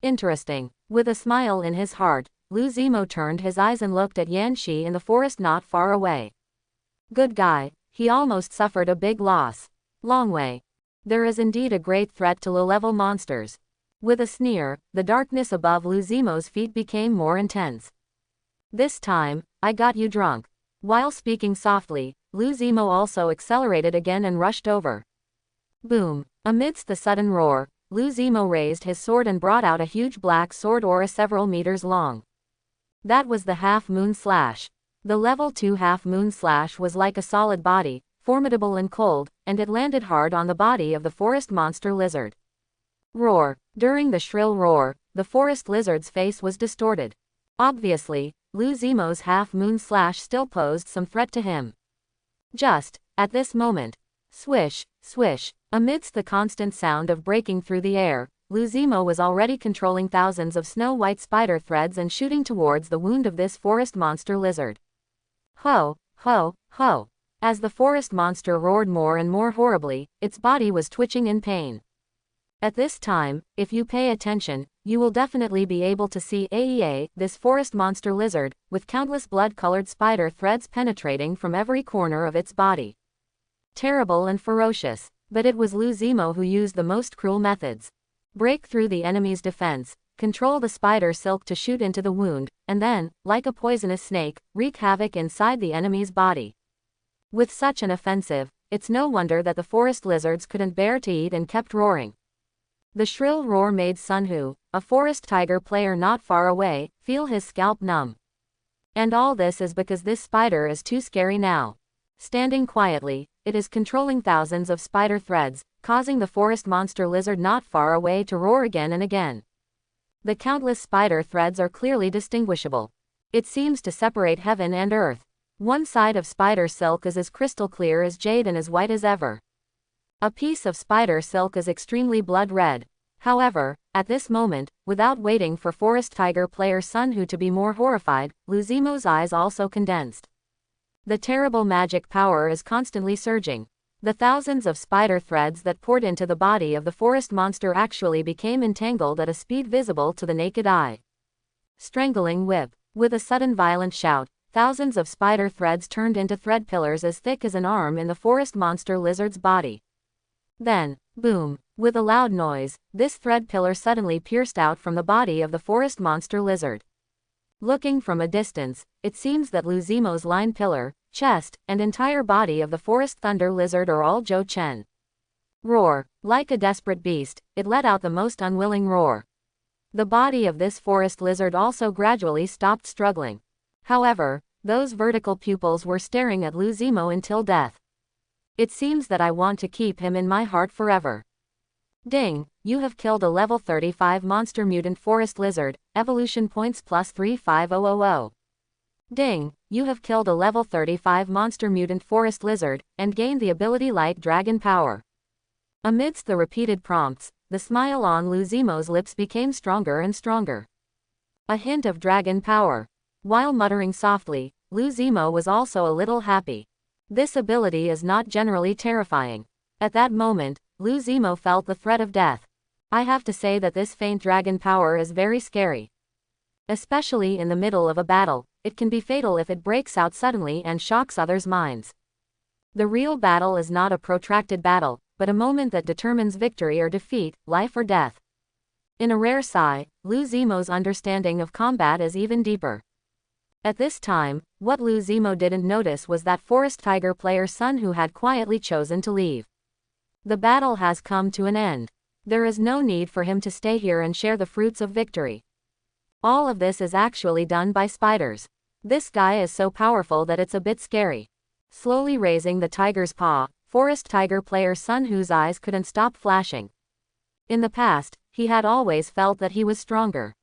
Interesting. With a smile in his heart, Luzimo turned his eyes and looked at Yanxi in the forest not far away. Good guy. He almost suffered a big loss. Long way. There is indeed a great threat to low-level monsters. With a sneer, the darkness above Luzimo's feet became more intense. This time, I got you drunk. While speaking softly, Luzimo also accelerated again and rushed over. Boom. Amidst the sudden roar, Luzimo raised his sword and brought out a huge black sword aura several meters long. That was the half-moon slash. The level 2 half-moon slash was like a solid body, formidable and cold, and it landed hard on the body of the forest monster lizard. Roar. During the shrill roar, the forest lizard's face was distorted. Obviously, Luzimo's half-moon slash still posed some threat to him. Just, at this moment. Swish, swish. Amidst the constant sound of breaking through the air, Luzimo was already controlling thousands of snow-white spider threads and shooting towards the wound of this forest monster lizard. Ho, ho, ho. As the forest monster roared more and more horribly, its body was twitching in pain. At this time, if you pay attention, you will definitely be able to see this forest monster lizard, with countless blood-colored spider threads penetrating from every corner of its body. Terrible and ferocious. But it was Luzimo who used the most cruel methods. Break through the enemy's defense, control the spider silk to shoot into the wound, and then, like a poisonous snake, wreak havoc inside the enemy's body. With such an offensive, it's no wonder that the forest lizards couldn't bear to eat and kept roaring. The shrill roar made Sunhu, a forest tiger player not far away, feel his scalp numb. And all this is because this spider is too scary now. Standing quietly, it is controlling thousands of spider threads, causing the forest monster lizard not far away to roar again and again. The countless spider threads are clearly distinguishable. It seems to separate heaven and earth. One side of spider silk is as crystal clear as jade and as white as ever. A piece of spider silk is extremely blood red. However, at this moment, without waiting for forest tiger player Sunhu to be more horrified, Luzimo's eyes also condensed. The terrible magic power is constantly surging. The thousands of spider threads that poured into the body of the forest monster actually became entangled at a speed visible to the naked eye. Strangling whip. With a sudden violent shout, thousands of spider threads turned into thread pillars as thick as an arm in the forest monster lizard's body. Then, boom, with a loud noise, this thread pillar suddenly pierced out from the body of the forest monster lizard. Looking from a distance, it seems that Luzimo's line pillar, chest, and entire body of the forest thunder lizard are all Zhou Chen. Roar. Like a desperate beast, it let out the most unwilling roar. The body of this forest lizard also gradually stopped struggling. However, those vertical pupils were staring at Luzimo until death. It seems that I want to keep him in my heart forever. Ding, you have killed a level 35 monster mutant forest lizard, evolution points plus 35000. Ding, you have killed a level 35 monster mutant forest lizard, and gained the ability Light Dragon Power. Amidst the repeated prompts, the smile on Luzimo's lips became stronger and stronger. A hint of dragon power. While muttering softly, Lu Zimo was also a little happy. This ability is not generally terrifying. At that moment, Lu Zimo felt the threat of death. I have to say that this faint dragon power is very scary. Especially in the middle of a battle, it can be fatal if it breaks out suddenly and shocks others' minds. The real battle is not a protracted battle, but a moment that determines victory or defeat, life or death. In a rare sigh, Lu Zimo's understanding of combat is even deeper. At this time, what Lu Zimo didn't notice was that Forest Tiger player's son who had quietly chosen to leave. The battle has come to an end. There is no need for him to stay here and share the fruits of victory. All of this is actually done by spiders. This guy is so powerful that it's a bit scary. Slowly raising the tiger's paw, Forest Tiger player's son whose eyes couldn't stop flashing. In the past, he had always felt that he was stronger.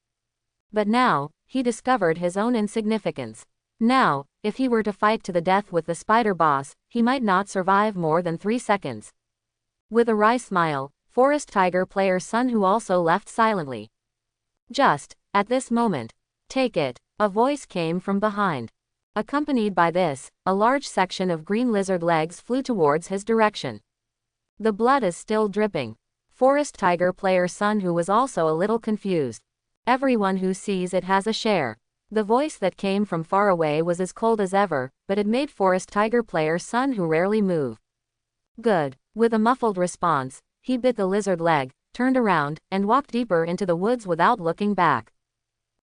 But now, he discovered his own insignificance. Now, if he were to fight to the death with the spider boss, he might not survive more than 3 seconds. With a wry smile, Forest Tiger player's son who also left silently. Just, at this moment. Take it, a voice came from behind. Accompanied by this, a large section of green lizard legs flew towards his direction. The blood is still dripping. Forest Tiger player's son who was also a little confused. Everyone who sees it has a share. The voice that came from far away was as cold as ever, but it made Forest Tiger player's son who rarely move. Good. With a muffled response, he bit the lizard leg, turned around, and walked deeper into the woods without looking back.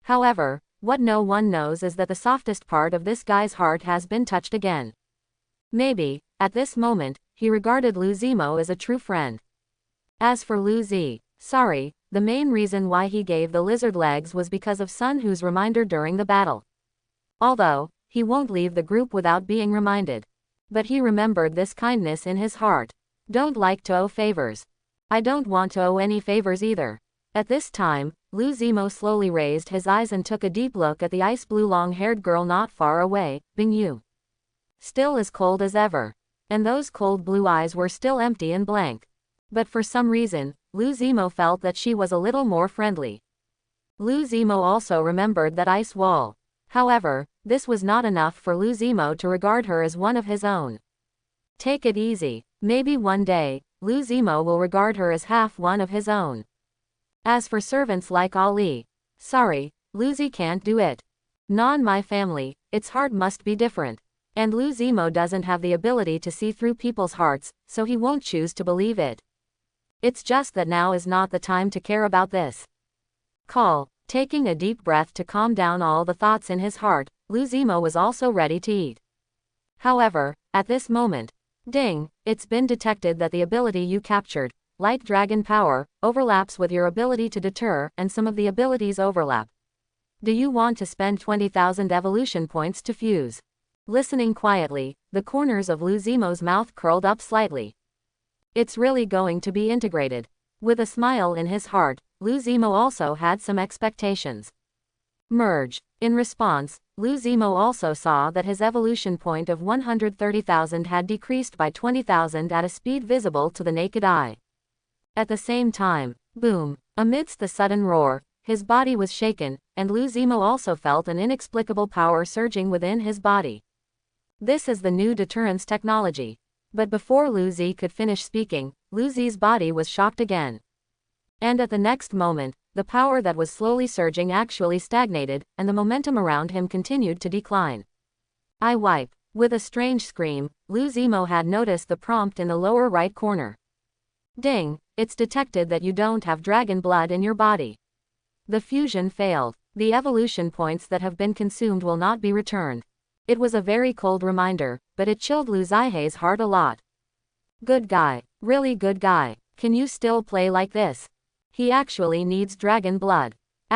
However, what no one knows is that the softest part of this guy's heart has been touched again. Maybe, at this moment, he regarded Lu Zimo as a true friend. As for Lu Zi, sorry, the main reason why he gave the lizard legs was because of Sun Hu's reminder during the battle. Although, he won't leave the group without being reminded. But he remembered this kindness in his heart. Don't like to owe favors. I don't want to owe any favors either. At this time, Lu Zimo slowly raised his eyes and took a deep look at the ice blue long-haired girl not far away, Bing Yu. Still as cold as ever. And those cold blue eyes were still empty and blank. But for some reason, Lu Zimo felt that she was a little more friendly. Lu Zimo also remembered that ice wall. However, this was not enough for Lu Zimo to regard her as one of his own. Take it easy. Maybe one day, Lu Zimo will regard her as half one of his own. As for servants like Ali, sorry, Lu Zi can't do it. Non my family, its heart must be different. And Lu Zimo doesn't have the ability to see through people's hearts, so he won't choose to believe it. It's just that now is not the time to care about this. Taking a deep breath to calm down all the thoughts in his heart, Lu Zimo was also ready to eat. However, at this moment, ding, it's been detected that the ability you captured, Light Dragon Power, overlaps with your ability to deter, and some of the abilities overlap. Do you want to spend 20,000 evolution points to fuse? Listening quietly, the corners of Lu Zimo's mouth curled up slightly. It's really going to be integrated. With a smile in his heart, Lu Zimo also had some expectations. Merge. In response, Lu Zimo also saw that his evolution point of 130,000 had decreased by 20,000 at a speed visible to the naked eye. At the same time, boom, amidst the sudden roar, his body was shaken, and Lu Zimo also felt an inexplicable power surging within his body. This is the new deterrence technology. But before Lu Zi could finish speaking, Lu Zi's body was shocked again. And at the next moment, the power that was slowly surging actually stagnated, and the momentum around him continued to decline. I wipe. With a strange scream, Lu Zimo had noticed the prompt in the lower right corner. Ding, it's detected that you don't have dragon blood in your body. The fusion failed. The evolution points that have been consumed will not be returned. It was a very cold reminder, but it chilled Lu Zihei's heart a lot. Good guy. Really good guy. Can you still play like this? He actually needs dragon blood. *****.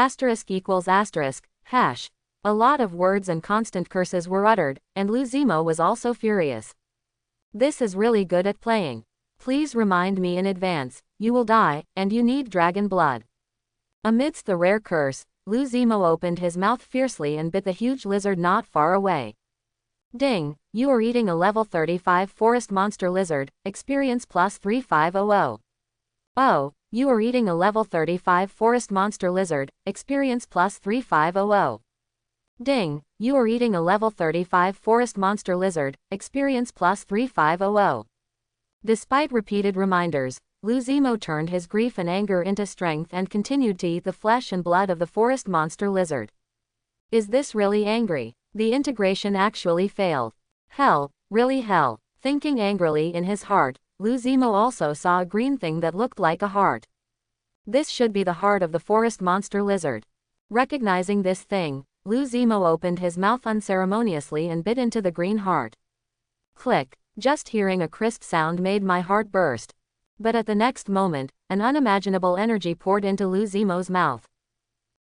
A lot of words and constant curses were uttered, and Lu Zimo was also furious. This is really good at playing. Please remind me in advance, you will die, and you need dragon blood. Amidst the rare curse, Lu Zimo opened his mouth fiercely and bit the huge lizard not far away. Ding, you are eating a level 35 forest monster lizard, experience plus 3500. Oh, you are eating a level 35 forest monster lizard, experience plus 3500. Ding, you are eating a level 35 forest monster lizard, experience plus 3500. Despite repeated reminders, Luzimo turned his grief and anger into strength and continued to eat the flesh and blood of the forest monster lizard. Is this really angry? The integration actually failed. Hell, really hell. Thinking angrily in his heart, Luzimo also saw a green thing that looked like a heart. This should be the heart of the forest monster lizard. Recognizing this thing, Luzimo opened his mouth unceremoniously and bit into the green heart. Click. Just hearing a crisp sound made my heart burst. But at the next moment, an unimaginable energy poured into Luzimo's mouth.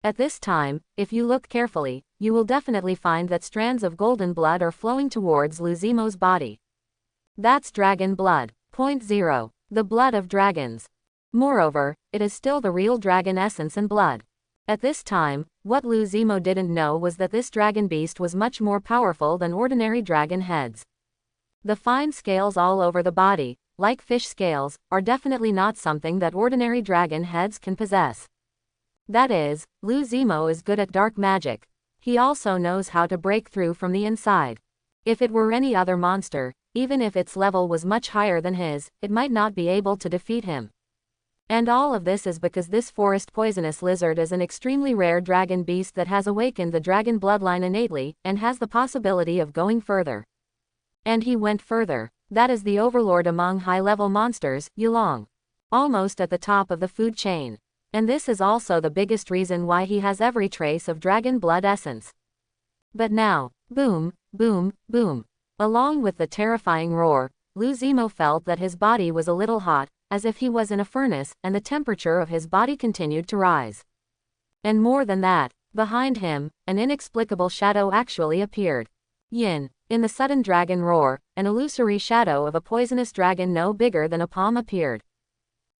At this time, if you look carefully, you will definitely find that strands of golden blood are flowing towards Luzimo's body. That's dragon blood. Point 0. The blood of dragons. Moreover, it is still the real dragon essence and blood. At this time, what Luzimo didn't know was that this dragon beast was much more powerful than ordinary dragon heads. The fine scales all over the body, like fish scales, are definitely not something that ordinary dragon heads can possess. That is, Luzimo is good at dark magic. He also knows how to break through from the inside. If it were any other monster, even if its level was much higher than his, it might not be able to defeat him. And all of this is because this forest poisonous lizard is an extremely rare dragon beast that has awakened the dragon bloodline innately, and has the possibility of going further. And he went further. That is the overlord among high-level monsters, Yulong. Almost at the top of the food chain. And this is also the biggest reason why he has every trace of dragon blood essence. But now, boom, boom, boom. Along with the terrifying roar, Luzimo felt that his body was a little hot, as if he was in a furnace, and the temperature of his body continued to rise. And more than that, behind him, an inexplicable shadow actually appeared. Yin. In the sudden dragon roar, an illusory shadow of a poisonous dragon no bigger than a palm appeared.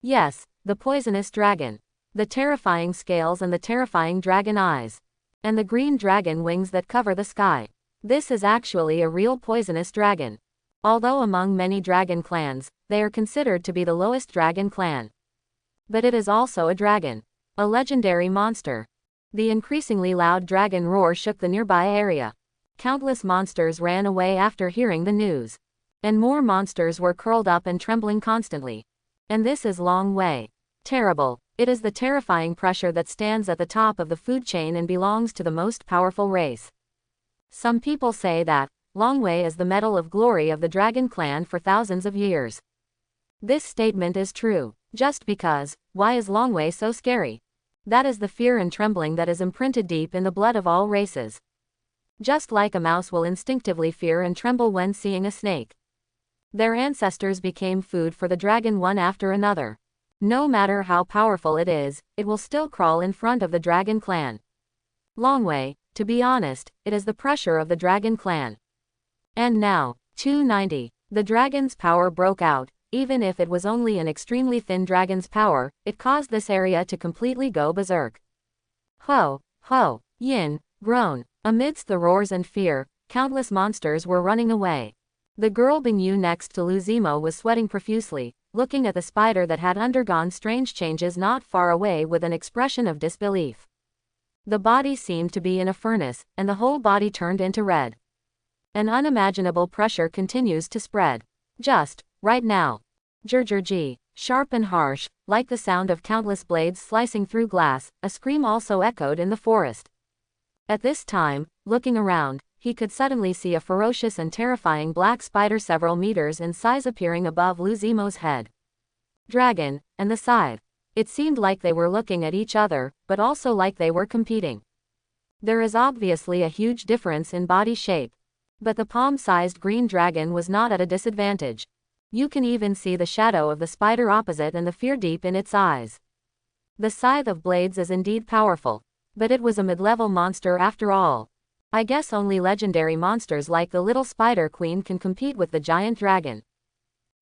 Yes, the poisonous dragon. The terrifying scales and the terrifying dragon eyes. And the green dragon wings that cover the sky. This is actually a real poisonous dragon. Although among many dragon clans, they are considered to be the lowest dragon clan. But it is also a dragon. A legendary monster. The increasingly loud dragon roar shook the nearby area. Countless monsters ran away after hearing the news. And more monsters were curled up and trembling constantly. And this is Long Wei. Terrible. It is the terrifying pressure that stands at the top of the food chain and belongs to the most powerful race. Some people say that Long Wei is the medal of glory of the dragon clan for thousands of years. This statement is true. Just because, why is Long Wei so scary? That is the fear and trembling that is imprinted deep in the blood of all races. Just like a mouse will instinctively fear and tremble when seeing a snake. Their ancestors became food for the dragon one after another. No matter how powerful it is, it will still crawl in front of the dragon clan. Long Wei, to be honest, it is the pressure of the dragon clan. And now, 290. The dragon's power broke out. Even if it was only an extremely thin dragon's power, it caused this area to completely go berserk. Ho, ho, Yin, groan. Amidst the roars and fear, countless monsters were running away. The girl Bingyu next to Luzimo was sweating profusely, looking at the spider that had undergone strange changes not far away with an expression of disbelief. The body seemed to be in a furnace, and the whole body turned into red. An unimaginable pressure continues to spread. Just, right now. Jurjurji, sharp and harsh, like the sound of countless blades slicing through glass, a scream also echoed in the forest. At this time, looking around, he could suddenly see a ferocious and terrifying black spider several meters in size appearing above Luzimo's head. Dragon, and the scythe. It seemed like they were looking at each other, but also like they were competing. There is obviously a huge difference in body shape. But the palm-sized green dragon was not at a disadvantage. You can even see the shadow of the spider opposite and the fear deep in its eyes. The scythe of blades is indeed powerful. But it was a mid-level monster after all. I guess only legendary monsters like the little spider queen can compete with the giant dragon.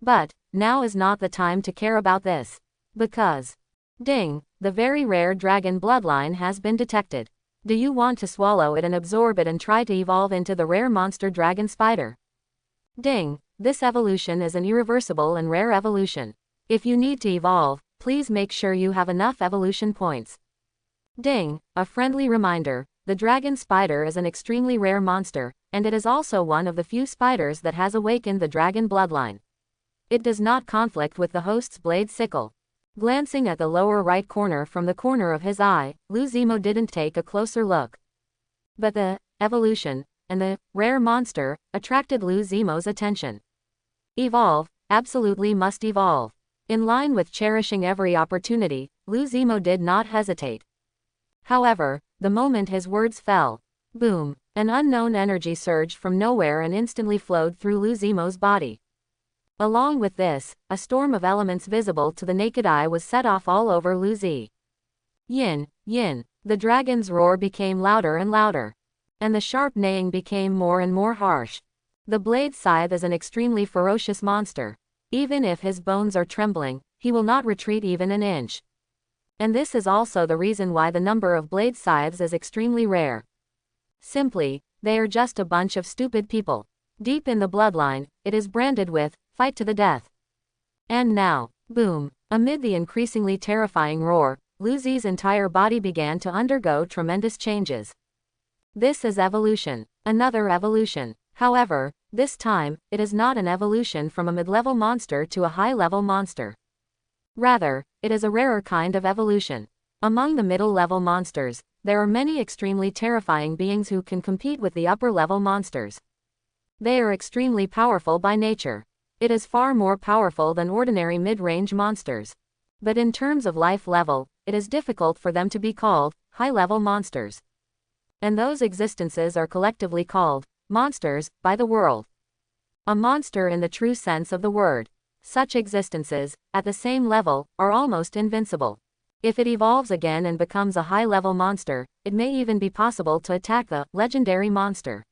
But, now is not the time to care about this. Because, ding, the very rare dragon bloodline has been detected. Do you want to swallow it and absorb it and try to evolve into the rare monster dragon spider? Ding, this evolution is an irreversible and rare evolution. If you need to evolve, Please make sure you have enough evolution points. Ding, a friendly reminder. The dragon spider is an extremely rare monster, and it is also one of the few spiders that has awakened the dragon bloodline. It does not conflict with the host's blade sickle. Glancing at the lower right corner from the corner of his eye, Lu Zimo didn't take a closer look. But the evolution and the rare monster attracted Lu Zimo's attention. Evolve, absolutely must evolve. In line with cherishing every opportunity, Lu Zimo did not hesitate. However, the moment his words fell, boom, an unknown energy surged from nowhere and instantly flowed through Lu Zimo's body. Along with this, a storm of elements visible to the naked eye was set off all over Lu Zi. Yin, yin, the dragon's roar became louder and louder. And the sharp neighing became more and more harsh. The blade scythe is an extremely ferocious monster. Even if his bones are trembling, he will not retreat even an inch. And this is also the reason why the number of blade scythes is extremely rare. Simply, they are just a bunch of stupid people. Deep in the bloodline, it is branded with, fight to the death. And now, boom, amid the increasingly terrifying roar, Lu Zi's entire body began to undergo tremendous changes. This is evolution. Another evolution. However, this time, it is not an evolution from a mid-level monster to a high-level monster. Rather, it is a rarer kind of evolution. Among the middle-level monsters, there are many extremely terrifying beings who can compete with the upper-level monsters. They are extremely powerful by nature. It is far more powerful than ordinary mid-range monsters. But in terms of life level, it is difficult for them to be called high-level monsters. And those existences are collectively called monsters by the world. A monster in the true sense of the word. Such existences, at the same level, are almost invincible. If it evolves again and becomes a high-level monster, it may even be possible to attack the legendary monster.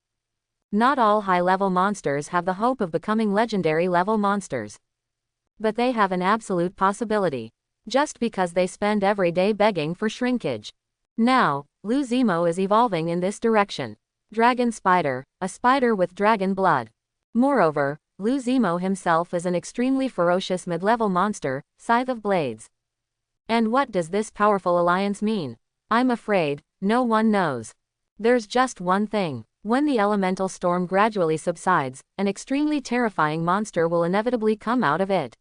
Not all high-level monsters have the hope of becoming legendary-level monsters. But they have an absolute possibility. Just because they spend every day begging for shrinkage. Now, Lu Zimo is evolving in this direction. Dragon spider, a spider with dragon blood. Moreover, Lu Zimo himself is an extremely ferocious mid-level monster, scythe of blades. And what does this powerful alliance mean? I'm afraid, no one knows. There's just one thing. When the elemental storm gradually subsides, an extremely terrifying monster will inevitably come out of it.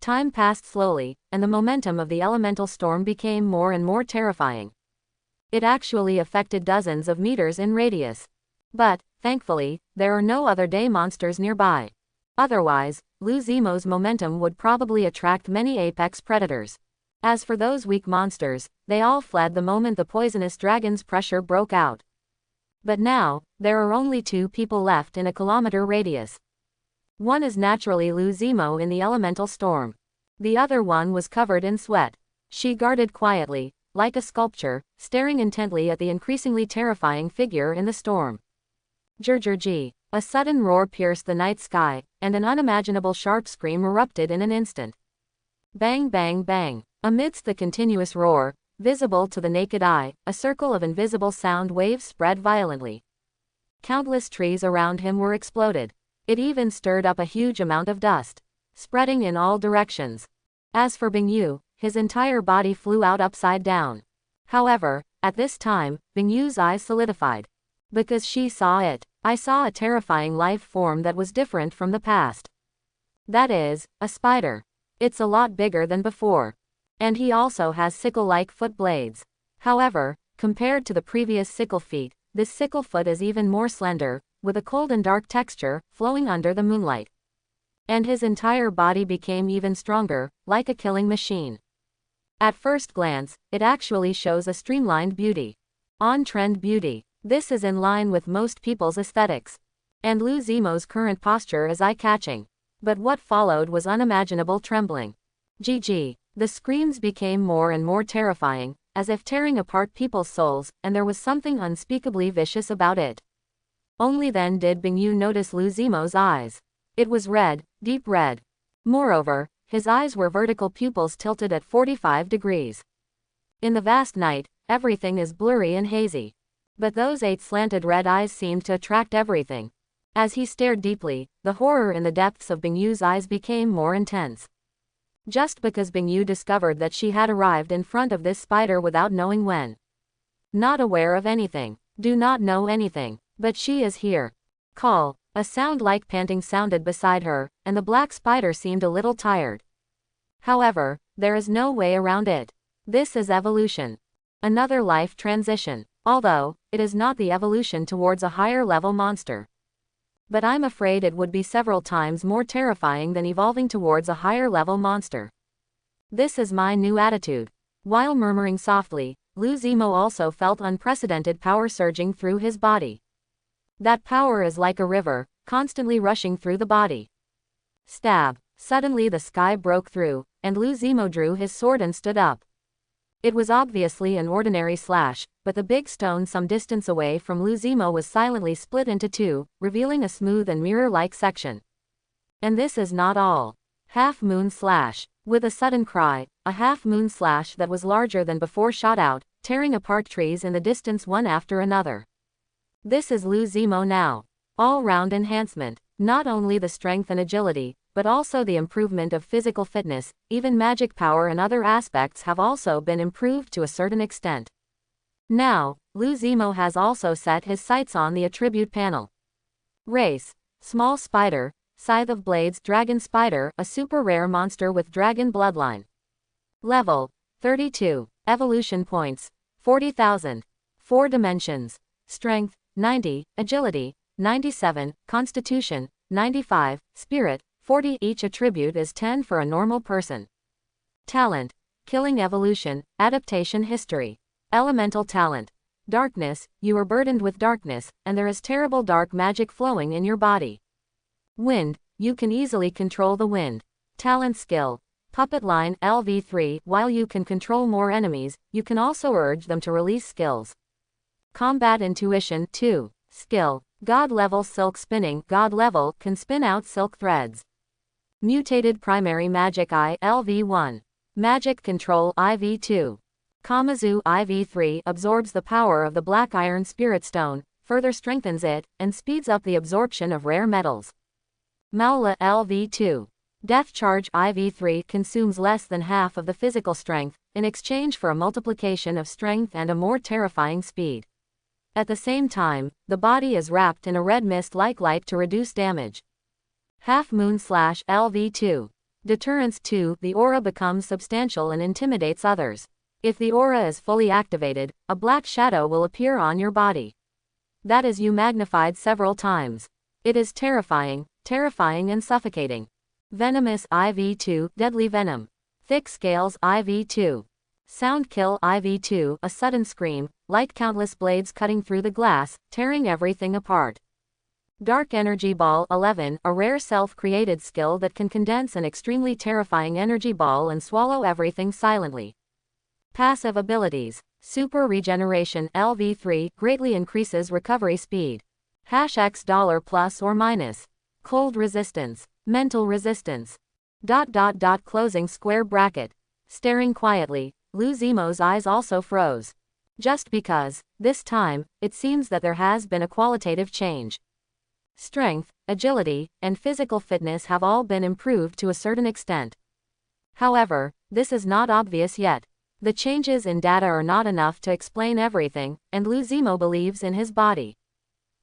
Time passed slowly, and the momentum of the elemental storm became more and more terrifying. It actually affected dozens of meters in radius. But, thankfully, there are no other day monsters nearby. Otherwise, Lu Zimo's momentum would probably attract many apex predators. As for those weak monsters, they all fled the moment the poisonous dragon's pressure broke out. But now, there are only 2 people left in a kilometer radius. One is naturally Lu Zimo in the elemental storm. The other one was covered in sweat. She guarded quietly, like a sculpture, staring intently at the increasingly terrifying figure in the storm. Jurjurji. A sudden roar pierced the night sky, and an unimaginable sharp scream erupted in an instant. Bang bang bang. Amidst the continuous roar, visible to the naked eye, a circle of invisible sound waves spread violently. Countless trees around him were exploded. It even stirred up a huge amount of dust, spreading in all directions. As for Bingyu, his entire body flew out upside down. However, at this time, Bingyu's eyes solidified. Because she saw it. I saw a terrifying life form that was different from the past. That is, a spider. It's a lot bigger than before. And he also has sickle-like foot blades. However, compared to the previous sickle feet, this sickle foot is even more slender, with a cold and dark texture, flowing under the moonlight. And his entire body became even stronger, like a killing machine. At first glance, it actually shows a streamlined beauty. On-trend beauty. This is in line with most people's aesthetics. And Lu Zimo's current posture is eye-catching. But what followed was unimaginable trembling. GG. The screams became more and more terrifying, as if tearing apart people's souls, and there was something unspeakably vicious about it. Only then did Bingyu notice Lu Zimo's eyes. It was red, deep red. Moreover, his eyes were vertical pupils tilted at 45 degrees. In the vast night, everything is blurry and hazy. But those 8 slanted red eyes seemed to attract everything. As he stared deeply, the horror in the depths of Bingyu's eyes became more intense. Just because Bingyu discovered that she had arrived in front of this spider without knowing when. Not aware of anything. Do not know anything. But she is here. Call. A sound like panting sounded beside her, and the black spider seemed a little tired. However, there is no way around it. This is evolution. Another life transition. Although, it is not the evolution towards a higher level monster. But I'm afraid it would be several times more terrifying than evolving towards a higher level monster. This is my new attitude. While murmuring softly, Lu Zimo also felt unprecedented power surging through his body. That power is like a river, constantly rushing through the body. Stab. Suddenly the sky broke through, and Lu Zimo drew his sword and stood up. It was obviously an ordinary slash, but the big stone some distance away from Lu Zimo was silently split into two, revealing a smooth and mirror-like section. And this is not all. Half-moon slash. With a sudden cry, a half-moon slash that was larger than before shot out, tearing apart trees in the distance one after another. This is Lu Zimo now. All-round enhancement. Not only the strength and agility, but also the improvement of physical fitness, even magic power and other aspects have also been improved to a certain extent. Now, Lu Zimo has also set his sights on the attribute panel. Race. Small spider, scythe of blades dragon spider, a super rare monster with dragon bloodline. Level. 32. Evolution points. 40,000. 4 dimensions. Strength. 90, agility, 97, constitution, 95, spirit, 40. Each attribute is 10 for a normal person. Talent. Killing evolution, adaptation history. Elemental talent. Darkness, you are burdened with darkness, and there is terrible dark magic flowing in your body. Wind, you can easily control the wind. Talent skill. Puppet line LV3. While you can control more enemies, you can also urge them to release skills. Combat intuition 2. Skill. God level silk spinning. God level can spin out silk threads. Mutated primary magic I LV1. Magic control IV2. Kamazu IV3 absorbs the power of the black iron spirit stone, further strengthens it, and speeds up the absorption of rare metals. Maula LV2. Death charge IV3 consumes less than half of the physical strength, in exchange for a multiplication of strength and a more terrifying speed. At the same time, the body is wrapped in a red mist-like light to reduce damage. Half-moon slash LV2. Deterrence 2. The aura becomes substantial and intimidates others. If the aura is fully activated, a black shadow will appear on your body. That is you magnified several times. It is terrifying and suffocating. Venomous IV2. Deadly venom. Thick scales IV2. Sound kill IV2. A sudden scream, like countless blades cutting through the glass, tearing everything apart. Dark energy ball 11. A rare self-created skill that can condense an extremely terrifying energy ball and swallow everything silently. Passive abilities. Super regeneration LV3 greatly increases recovery speed. $X plus or minus. Cold resistance. Mental resistance. Closing square bracket. Staring quietly, Lu Zimo's eyes also froze. Just because, this time, it seems that there has been a qualitative change. Strength, agility, and physical fitness have all been improved to a certain extent. However, this is not obvious yet. The changes in data are not enough to explain everything, and Lu Zimo believes in his body.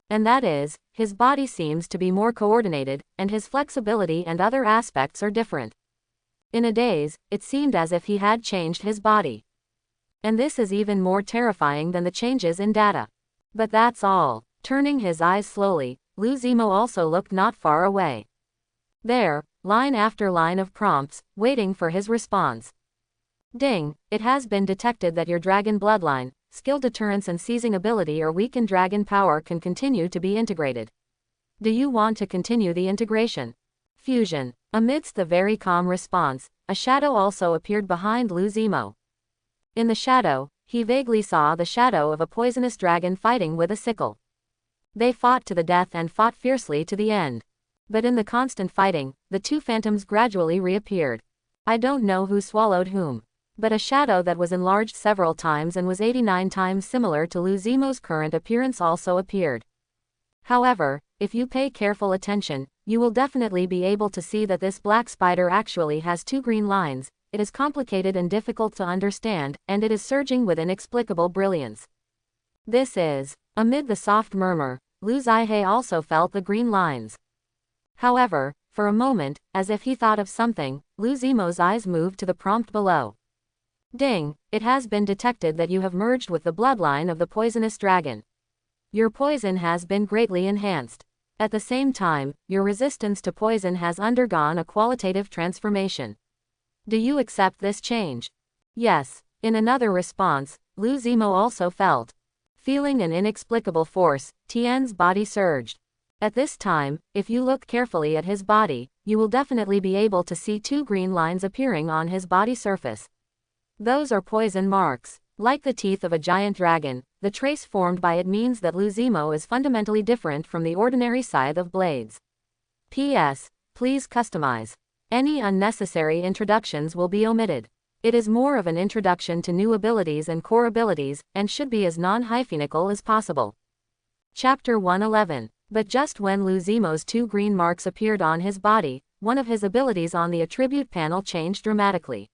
And that is, his body seems to be more coordinated, and his flexibility and other aspects are different. In a daze, it seemed as if he had changed his body. And this is even more terrifying than the changes in data. But that's all. Turning his eyes slowly, Lu Zimo also looked not far away. There, line after line of prompts, waiting for his response. Ding, it has been detected that your dragon bloodline, skill deterrence and seizing ability or weakened dragon power can continue to be integrated. Do you want to continue the integration? Fusion. Amidst the very calm response, a shadow also appeared behind Lu Zimo. In the shadow, he vaguely saw the shadow of a poisonous dragon fighting with a sickle. They fought to the death and fought fiercely to the end. But in the constant fighting, the two phantoms gradually reappeared. I don't know who swallowed whom. But a shadow that was enlarged several times and was 89 times similar to Lu Zimo's current appearance also appeared. However, if you pay careful attention, you will definitely be able to see that this black spider actually has 2 green lines. It is complicated and difficult to understand, and it is surging with inexplicable brilliance. This is. Amid the soft murmur, Lu Zihe also felt the green lines. However, for a moment, as if he thought of something, Lu Zimo's eyes moved to the prompt below. Ding, it has been detected that you have merged with the bloodline of the poisonous dragon. Your poison has been greatly enhanced. At the same time, your resistance to poison has undergone a qualitative transformation. Do you accept this change? Yes. In another response, Lu Zimo also felt. Feeling an inexplicable force, Tian's body surged. At this time, if you look carefully at his body, you will definitely be able to see 2 green lines appearing on his body surface. Those are poison marks. Like the teeth of a giant dragon, the trace formed by it means that Lu Zimo is fundamentally different from the ordinary scythe of blades. P.S. Please customize. Any unnecessary introductions will be omitted. It is more of an introduction to new abilities and core abilities, and should be as non-hyphenical as possible. Chapter 111. But just when Lu Zimo's 2 green marks appeared on his body, one of his abilities on the attribute panel changed dramatically.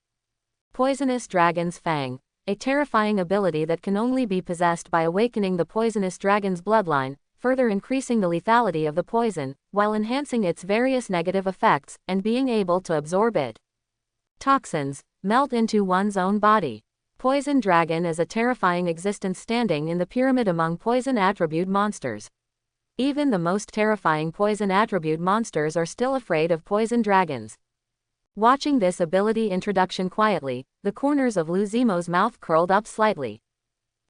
Poisonous Dragon's Fang. A terrifying ability that can only be possessed by awakening the poisonous dragon's bloodline, further increasing the lethality of the poison, while enhancing its various negative effects, and being able to absorb it. Toxins. Melt into one's own body. Poison Dragon is a terrifying existence standing in the pyramid among poison attribute monsters. Even the most terrifying poison attribute monsters are still afraid of poison dragons. Watching this ability introduction quietly, the corners of Lu Zimo's mouth curled up slightly.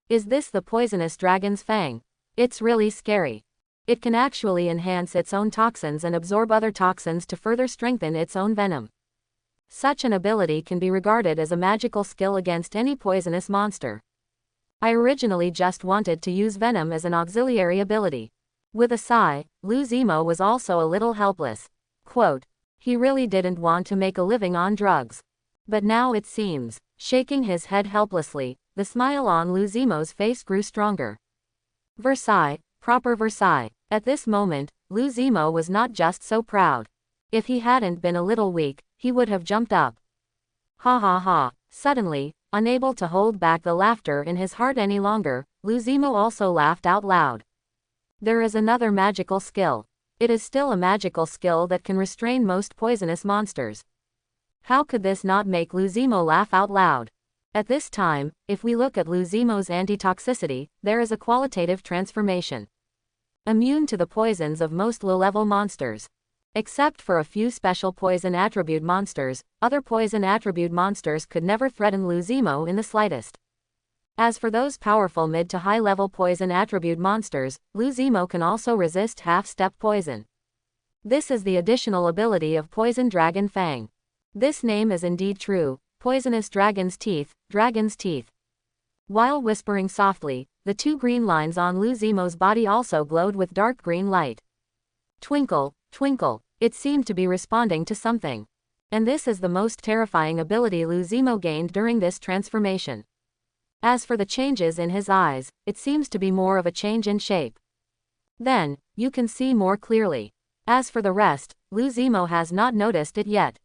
Is this the poisonous dragon's fang? It's really scary. It can actually enhance its own toxins and absorb other toxins to further strengthen its own venom. Such an ability can be regarded as a magical skill against any poisonous monster. I originally just wanted to use venom as an auxiliary ability. With a sigh, Lu Zimo was also a little helpless. Quote, he really didn't want to make a living on drugs. But now it seems. Shaking his head helplessly, the smile on Lu Zimo's face grew stronger. Versailles, proper Versailles. At this moment, Lu Zimo was not just so proud. If he hadn't been a little weak, he would have jumped up. Ha ha ha. Suddenly, unable to hold back the laughter in his heart any longer, Lu Zimo also laughed out loud. There is another magical skill. It is still a magical skill that can restrain most poisonous monsters. How could this not make Lu Zimo laugh out loud? At this time, if we look at Lu Zimo's antitoxicity, there is a qualitative transformation. Immune to the poisons of most low-level monsters. Except for a few special poison attribute monsters, other poison attribute monsters could never threaten Lu Zimo in the slightest. As for those powerful mid to high-level poison attribute monsters, Lu Zimo can also resist half-step poison. This is the additional ability of Poison Dragon Fang. This name is indeed true, Poisonous Dragon's Teeth, Dragon's Teeth. While whispering softly, the 2 green lines on Lu Zimo's body also glowed with dark green light. Twinkle, twinkle, it seemed to be responding to something. And this is the most terrifying ability Lu Zimo gained during this transformation. As for the changes in his eyes, it seems to be more of a change in shape. Then, you can see more clearly. As for the rest, Lu Zimo has not noticed it yet.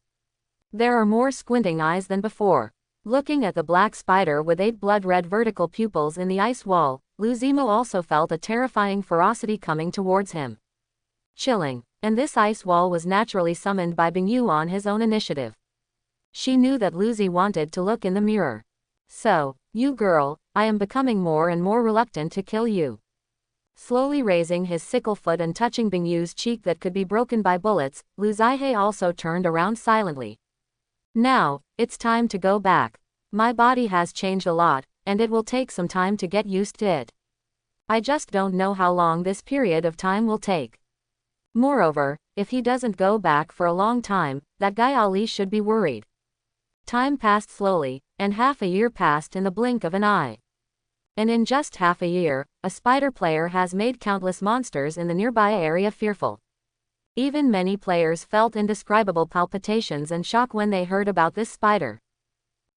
There are more squinting eyes than before. Looking at the black spider with 8 blood-red vertical pupils in the ice wall, Lu Zimo also felt a terrifying ferocity coming towards him. Chilling. And this ice wall was naturally summoned by Bingyu on his own initiative. She knew that Lu Zi wanted to look in the mirror. So, you girl, I am becoming more and more reluctant to kill you. Slowly raising his sickle foot and touching Bingyu's cheek that could be broken by bullets, Lu Zihe also turned around silently. Now, it's time to go back. My body has changed a lot, and it will take some time to get used to it. I just don't know how long this period of time will take. Moreover, if he doesn't go back for a long time, that guy Ali should be worried. Time passed slowly, and half a year passed in the blink of an eye. And in just half a year, a spider player has made countless monsters in the nearby area fearful. Even many players felt indescribable palpitations and shock when they heard about this spider.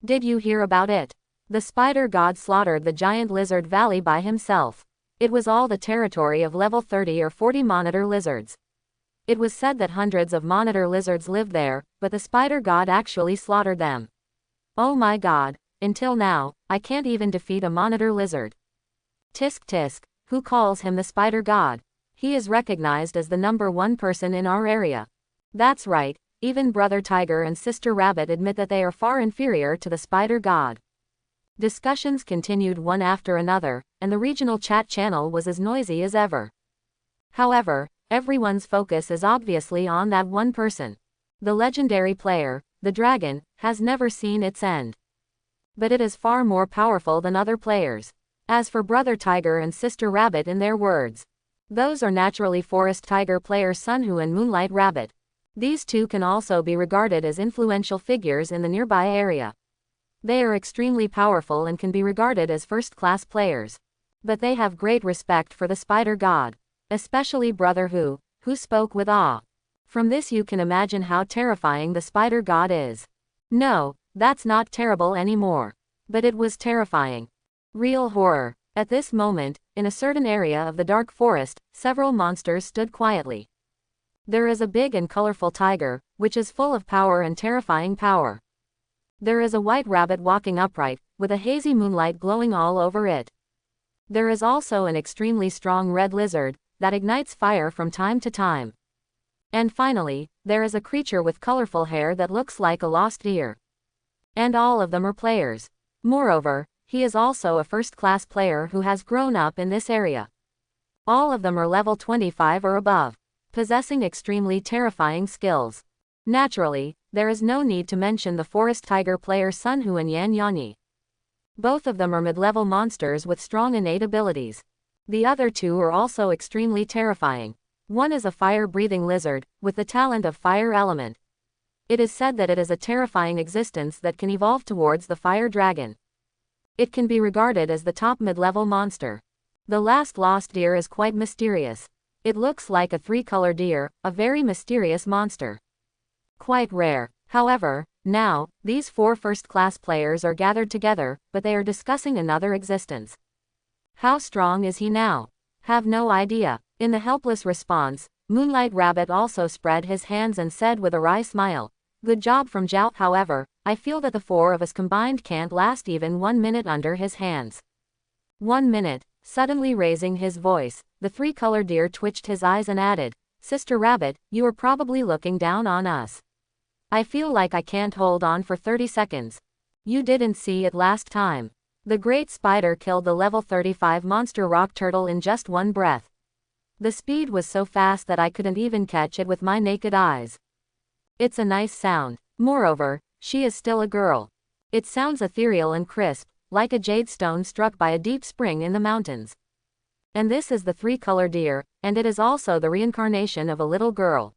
Did you hear about it? The spider god slaughtered the giant lizard valley by himself. It was all the territory of level 30 or 40 monitor lizards. It was said that hundreds of monitor lizards lived there, but the spider god actually slaughtered them. Oh my god, until now, I can't even defeat a monitor lizard. Tisk tisk, who calls him the spider god? He is recognized as the #1 person in our area. That's right, even Brother Tiger and Sister Rabbit admit that they are far inferior to the spider god. Discussions continued one after another, and the regional chat channel was as noisy as ever. However, everyone's focus is obviously on that one person. The legendary player, the dragon, has never seen its end. But it is far more powerful than other players. As for Brother Tiger and Sister Rabbit in their words, those are naturally Forest Tiger player Sunhu and Moonlight Rabbit. These two can also be regarded as influential figures in the nearby area. They are extremely powerful and can be regarded as first-class players. But they have great respect for the spider god. Especially Brother who spoke with awe. From this you can imagine how terrifying the spider god is. No, that's not terrible anymore. But it was terrifying. Real horror. At this moment, in a certain area of the dark forest, several monsters stood quietly. There is a big and colorful tiger, which is full of power and terrifying power. There is a white rabbit walking upright, with a hazy moonlight glowing all over it. There is also an extremely strong red lizard, that ignites fire from time to time. And finally, there is a creature with colorful hair that looks like a lost deer. And all of them are players. Moreover, he is also a first-class player who has grown up in this area. All of them are level 25 or above, possessing extremely terrifying skills. Naturally, there is no need to mention the Forest Tiger player Sunhu and Yan Yanyi. Both of them are mid-level monsters with strong innate abilities. The other two are also extremely terrifying. One is a fire-breathing lizard, with the talent of fire element. It is said that it is a terrifying existence that can evolve towards the fire dragon. It can be regarded as the top mid-level monster. The last lost deer is quite mysterious. It looks like a 3-color deer, a very mysterious monster. Quite rare. However, now, these 4 first-class players are gathered together, but they are discussing another existence. How strong is he now? Have no idea. In the helpless response, Moonlight Rabbit also spread his hands and said with a wry smile, "Good job from Zhao. However, I feel that the 4 of us combined can't last even 1 minute under his hands." 1 minute. Suddenly raising his voice, the 3-color deer twitched his eyes and added, "Sister Rabbit, you are probably looking down on us. I feel like I can't hold on for 30 seconds. You didn't see it last time. The great spider killed the level 35 monster rock turtle in just 1 breath. The speed was so fast that I couldn't even catch it with my naked eyes. It's a nice sound. Moreover, she is still a girl. It sounds ethereal and crisp, like a jade stone struck by a deep spring in the mountains. And this is the 3-color deer, and it is also the reincarnation of a little girl.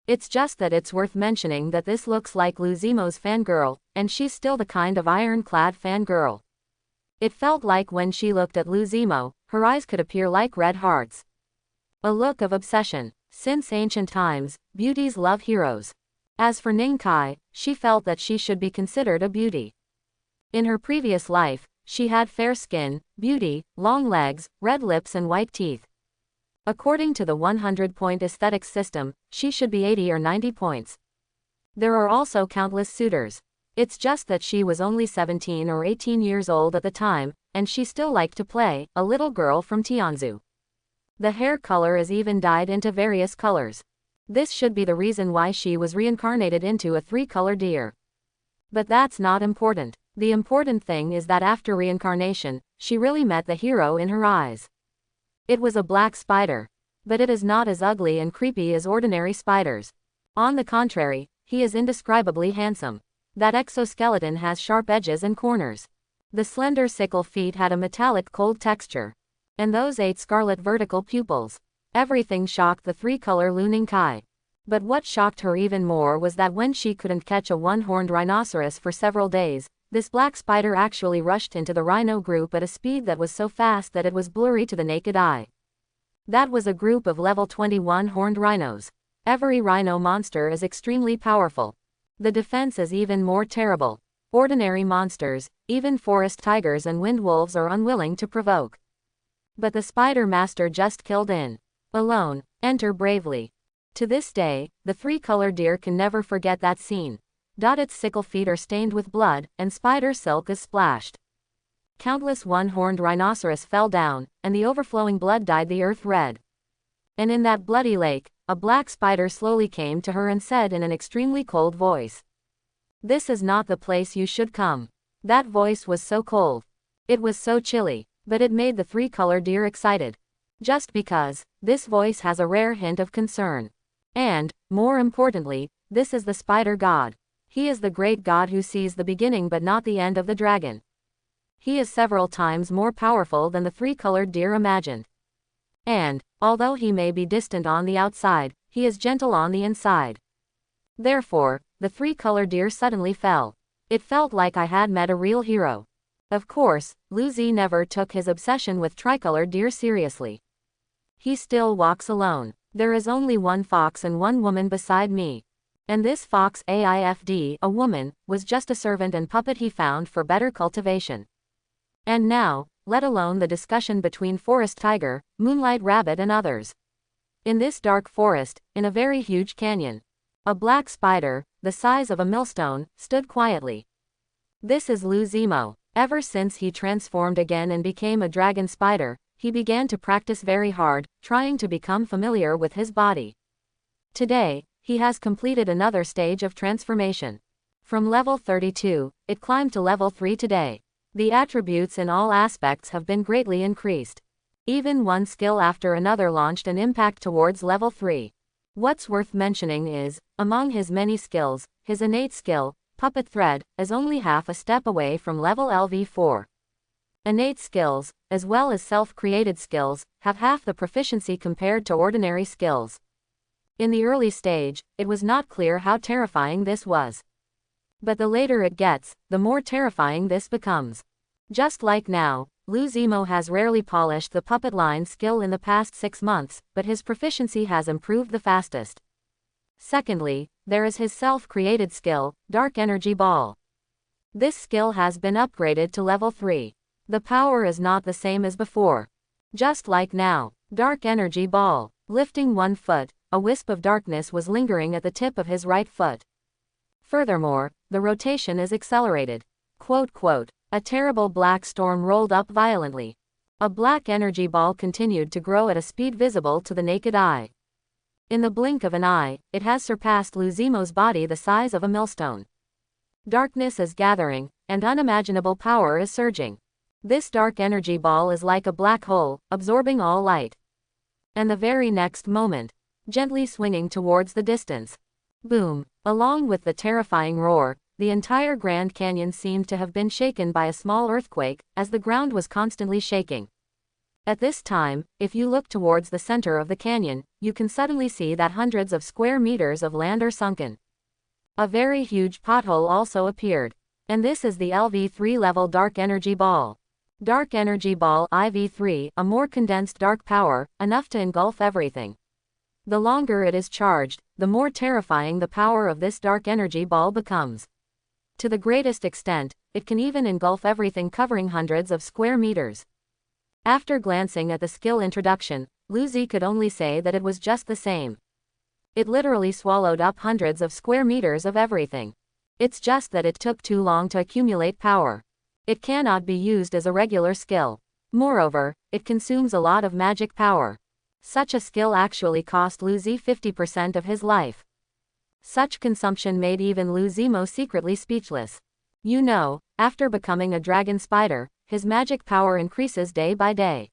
It's just that it's worth mentioning that this looks like Lu Zimo's fangirl, and she's still the kind of iron-clad fangirl. It felt like when she looked at Lu Zimo, her eyes could appear like red hearts. A look of obsession. Since ancient times, beauties love heroes. As for Ning Kai, she felt that she should be considered a beauty. In her previous life, she had fair skin, beauty, long legs, red lips and white teeth. According to the 100-point aesthetics system, she should be 80 or 90 points. There are also countless suitors. It's just that she was only 17 or 18 years old at the time, and she still liked to play, a little girl from Tianzhu. The hair color is even dyed into various colors. This should be the reason why she was reincarnated into a 3-color deer. But that's not important. The important thing is that after reincarnation, she really met the hero in her eyes. It was a black spider. But it is not as ugly and creepy as ordinary spiders. On the contrary, he is indescribably handsome. That exoskeleton has sharp edges and corners. The slender sickle feet had a metallic cold texture. And those 8 scarlet vertical pupils. Everything shocked the 3-color Lu Ning Kai. But what shocked her even more was that when she couldn't catch a 1-horned rhinoceros for several days, this black spider actually rushed into the rhino group at a speed that was so fast that it was blurry to the naked eye. That was a group of level 21 horned rhinos. Every rhino monster is extremely powerful. The defense is even more terrible. Ordinary monsters, even forest tigers and wind wolves are unwilling to provoke. But the spider master just killed in. Alone, enter bravely. To this day, the three-colored deer can never forget that scene. Its sickle feet are stained with blood, and spider silk is splashed. Countless one-horned rhinoceros fell down, and the overflowing blood dyed the earth red. And in that bloody lake, a black spider slowly came to her and said in an extremely cold voice, "This is not the place you should come." That voice was so cold. It was so chilly, but it made the three-colored deer excited. Just because, this voice has a rare hint of concern. And, more importantly, this is the spider god. He is the great god who sees the beginning but not the end of the dragon. He is several times more powerful than the three-colored deer imagined. And, although he may be distant on the outside, he is gentle on the inside. Therefore, the three-colored deer suddenly fell. It felt like I had met a real hero. Of course, Lu Zi never took his obsession with tricolored deer seriously. He still walks alone. There is only one fox and one woman beside me. And this fox AIFD, a woman, was just a servant and puppet he found for better cultivation. And now, let alone the discussion between Forest Tiger, Moonlight Rabbit and others. In this dark forest, in a very huge canyon, a black spider, the size of a millstone, stood quietly. This is Lu Zimo. Ever since he transformed again and became a dragon spider, he began to practice very hard, trying to become familiar with his body. Today, he has completed another stage of transformation. From level 32, it climbed to level 3 today. The attributes in all aspects have been greatly increased. Even one skill after another launched an impact towards level 3. What's worth mentioning is, among his many skills, his innate skill, Puppet Thread, is only half a step away from level LV4. Innate skills, as well as self-created skills, have half the proficiency compared to ordinary skills. In the early stage, it was not clear how terrifying this was. But the later it gets, the more terrifying this becomes. Just like now, Lu Zimo has rarely polished the puppet line skill in the past 6 months, but his proficiency has improved the fastest. Secondly, there is his self-created skill, Dark Energy Ball. This skill has been upgraded to level 3. The power is not the same as before. Just like now, Dark Energy Ball, lifting one foot, a wisp of darkness was lingering at the tip of his right foot. Furthermore, the rotation is accelerated. A terrible black storm rolled up violently. A black energy ball continued to grow at a speed visible to the naked eye. In the blink of an eye, it has surpassed Lu Zimo's body the size of a millstone. Darkness is gathering, and unimaginable power is surging. This dark energy ball is like a black hole, absorbing all light. And the very next moment, gently swinging towards the distance. Boom! Along with the terrifying roar, the entire Grand Canyon seemed to have been shaken by a small earthquake, as the ground was constantly shaking. At this time, if you look towards the center of the canyon, you can suddenly see that hundreds of square meters of land are sunken. A very huge pothole also appeared. And this is the LV3 level Dark Energy Ball. Dark Energy Ball IV3, a more condensed dark power, enough to engulf everything. The longer it is charged, the more terrifying the power of this dark energy ball becomes. To the greatest extent, it can even engulf everything covering hundreds of square meters. After glancing at the skill introduction, Lu Zi could only say that it was just the same. It literally swallowed up hundreds of square meters of everything. It's just that it took too long to accumulate power. It cannot be used as a regular skill. Moreover, it consumes a lot of magic power. Such a skill actually cost Lu Zi 50% of his life. Such consumption made even Lu Zimo secretly speechless. You know, after becoming a dragon spider, his magic power increases day by day.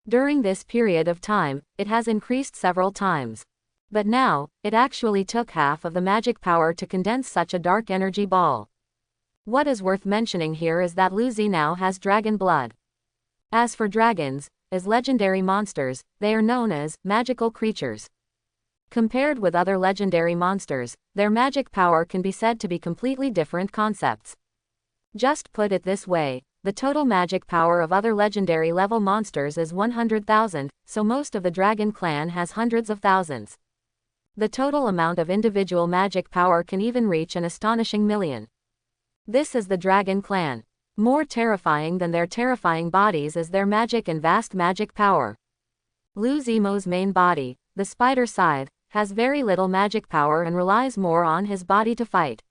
During this period of time, it has increased several times. But now, it actually took half of the magic power to condense such a dark energy ball. What is worth mentioning here is that Lu Zi now has dragon blood. As for dragons, as legendary monsters, they are known as magical creatures. Compared with other legendary monsters, their magic power can be said to be completely different concepts. Just put it this way, the total magic power of other legendary level monsters is 100,000, so most of the dragon clan has hundreds of thousands. The total amount of individual magic power can even reach an astonishing million. This is the dragon clan. More terrifying than their terrifying bodies is their magic and vast magic power. Lu Zimo's main body, the spider side, has very little magic power and relies more on his body to fight.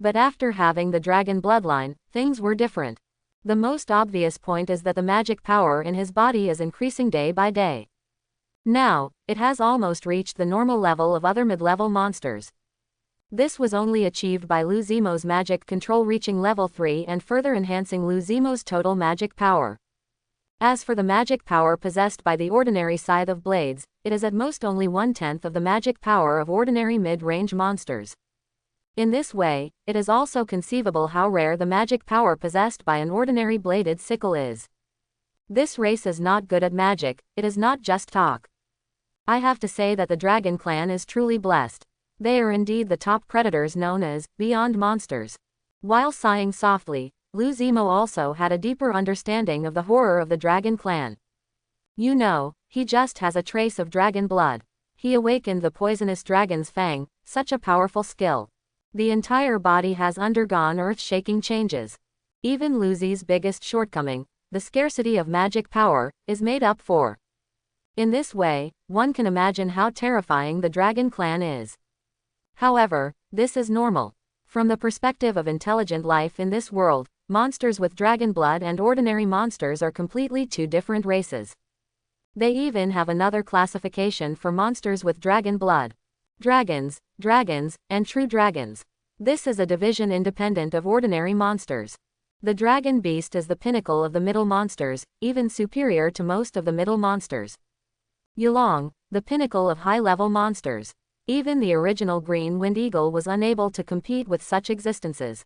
But after having the dragon bloodline, things were different. The most obvious point is that the magic power in his body is increasing day by day. Now, it has almost reached the normal level of other mid-level monsters. This was only achieved by Lu Zimo's magic control reaching level 3 and further enhancing Lu Zimo's total magic power. As for the magic power possessed by the ordinary Scythe of Blades, it is at most only 1/10 of the magic power of ordinary mid-range monsters. In this way, it is also conceivable how rare the magic power possessed by an ordinary bladed sickle is. This race is not good at magic, it is not just talk. I have to say that the Dragon Clan is truly blessed. They are indeed the top predators known as beyond monsters. While sighing softly, Lu Zimo also had a deeper understanding of the horror of the Dragon Clan. You know, he just has a trace of dragon blood. He awakened the poisonous dragon's fang, such a powerful skill. The entire body has undergone earth-shaking changes. Even Luzi's biggest shortcoming, the scarcity of magic power, is made up for. In this way, one can imagine how terrifying the Dragon Clan is. However, this is normal. From the perspective of intelligent life in this world, monsters with dragon blood and ordinary monsters are completely two different races. They even have another classification for monsters with dragon blood. Dragons, and true dragons. This is a division independent of ordinary monsters. The dragon beast is the pinnacle of the middle monsters, even superior to most of the middle monsters. Yulong, the pinnacle of high-level monsters. Even the original Green Wind Eagle was unable to compete with such existences.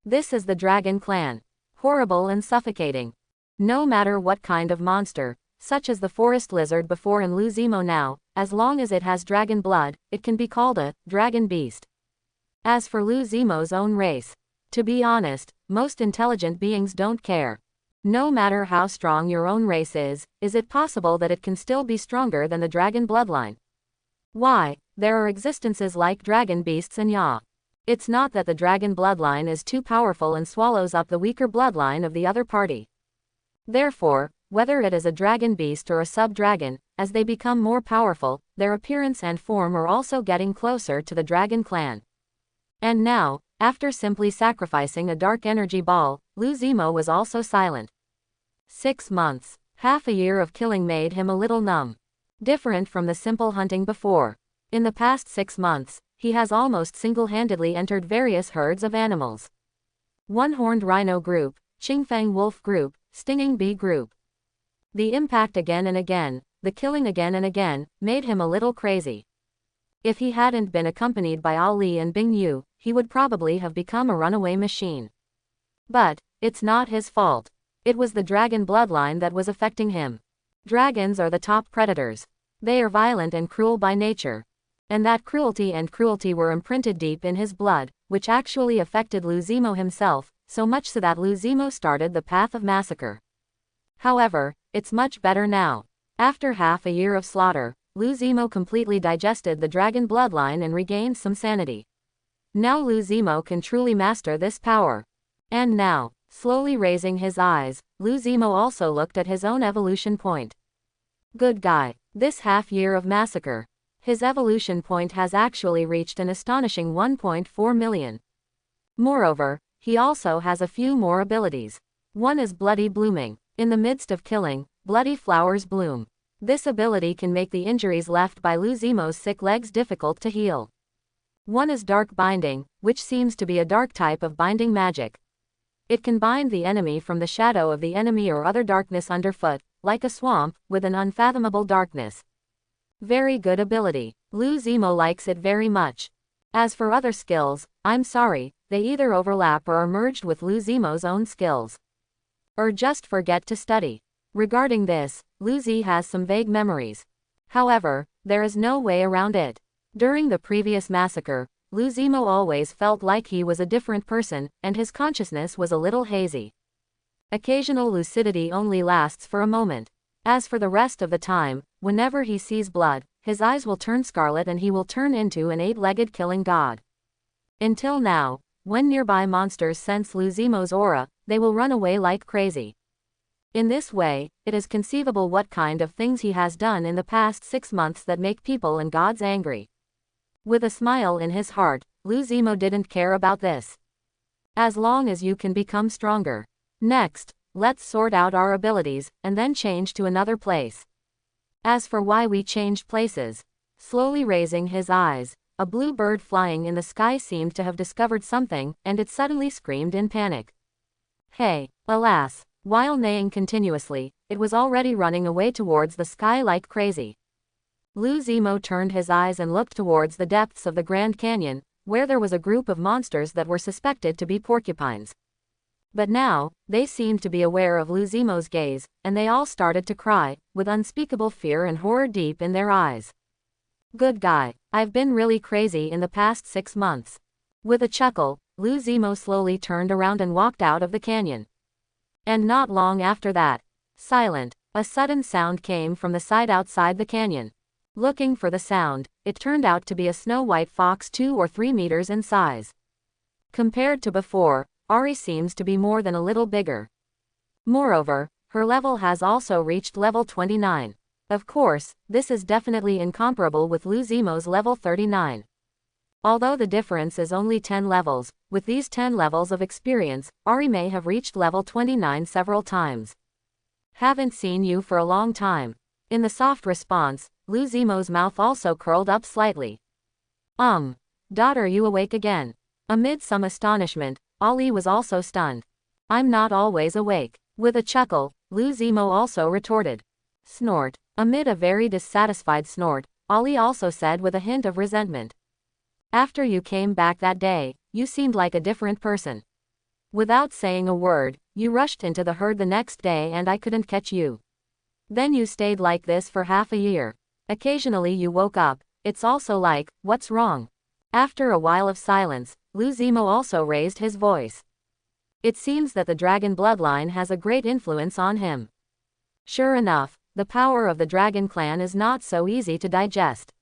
This is the Dragon Clan. Horrible and suffocating. No matter what kind of monster, such as the forest lizard before and Lu Zimo now, as long as it has dragon blood, it can be called a dragon beast. As for Lu Zimo's own race, to be honest, most intelligent beings don't care. No matter how strong your own race is it possible that it can still be stronger than the dragon bloodline? Why, there are existences like dragon beasts and ya. It's not that the dragon bloodline is too powerful and swallows up the weaker bloodline of the other party. Therefore, whether it is a dragon beast or a sub-dragon, as they become more powerful, their appearance and form are also getting closer to the Dragon Clan. And now, after simply sacrificing a dark energy ball, Lu Zimo was also silent. 6 months, half a year of killing made him a little numb. Different from the simple hunting before. In the past 6 months, he has almost single-handedly entered various herds of animals. One-horned rhino group, Qingfang wolf group, stinging bee group. The impact again and again, the killing again and again, made him a little crazy. If he hadn't been accompanied by Ali and Bing Yu, he would probably have become a runaway machine. But, it's not his fault. It was the dragon bloodline that was affecting him. Dragons are the top predators. They are violent and cruel by nature. And that cruelty were imprinted deep in his blood, which actually affected Lu Zimo himself, so much so that Lu Zimo started the path of massacre. However, it's much better now. After half a year of slaughter, Lu Zimo completely digested the dragon bloodline and regained some sanity. Now Lu Zimo can truly master this power. And now, slowly raising his eyes, Lu Zimo also looked at his own evolution point. Good guy. This half year of massacre. His evolution point has actually reached an astonishing 1.4 million. Moreover, he also has a few more abilities. One is Bloody Blooming. In the midst of killing, bloody flowers bloom. This ability can make the injuries left by Lu Zimo's sick legs difficult to heal. One is Dark Binding, which seems to be a dark type of binding magic. It can bind the enemy from the shadow of the enemy or other darkness underfoot, like a swamp, with an unfathomable darkness. Very good ability. Lu Zimo likes it very much. As for other skills, I'm sorry, they either overlap or are merged with Lu Zimo's own skills. Or just forget to study. Regarding this, Lu Zi has some vague memories. However, there is no way around it. During the previous massacre, Lu Zimo always felt like he was a different person, and his consciousness was a little hazy. Occasional lucidity only lasts for a moment. As for the rest of the time, whenever he sees blood, his eyes will turn scarlet and he will turn into an 8-legged killing god. Until now, when nearby monsters sense Lu Zimo's aura, they will run away like crazy. In this way, it is conceivable what kind of things he has done in the past 6 months that make people and gods angry. With a smile in his heart, Lu Zimo didn't care about this. As long as you can become stronger. Next, let's sort out our abilities, and then change to another place. As for why we changed places, slowly raising his eyes, a blue bird flying in the sky seemed to have discovered something, and it suddenly screamed in panic. Hey! Alas! While neighing continuously, it was already running away towards the sky like crazy. Lu Zimo turned his eyes and looked towards the depths of the Grand Canyon, where there was a group of monsters that were suspected to be porcupines. But now, they seemed to be aware of Lu Zimo's gaze, and they all started to cry, with unspeakable fear and horror deep in their eyes. Good guy, I've been really crazy in the past 6 months. With a chuckle, Lu Zimo slowly turned around and walked out of the canyon. And not long after that, silent, a sudden sound came from the side outside the canyon. Looking for the sound, it turned out to be a snow-white fox 2 or 3 meters in size. Compared to before, Ari seems to be more than a little bigger. Moreover, her level has also reached level 29. Of course, this is definitely incomparable with Lu Zimo's level 39. Although the difference is only 10 levels, with these 10 levels of experience, Ari may have reached level 29 several times. Haven't seen you for a long time. In the soft response, Lu Zimo's mouth also curled up slightly. Daughter, you awake again? Amid some astonishment, Ali was also stunned. I'm not always awake. With a chuckle, Lu Zimo also retorted. Snort. Amid a very dissatisfied snort, Ali also said with a hint of resentment. After you came back that day, you seemed like a different person. Without saying a word, you rushed into the herd the next day and I couldn't catch you. Then you stayed like this for half a year. Occasionally you woke up, it's also like, what's wrong? After a while of silence, Lu Zimo also raised his voice. It seems that the dragon bloodline has a great influence on him. Sure enough, the power of the dragon clan is not so easy to digest.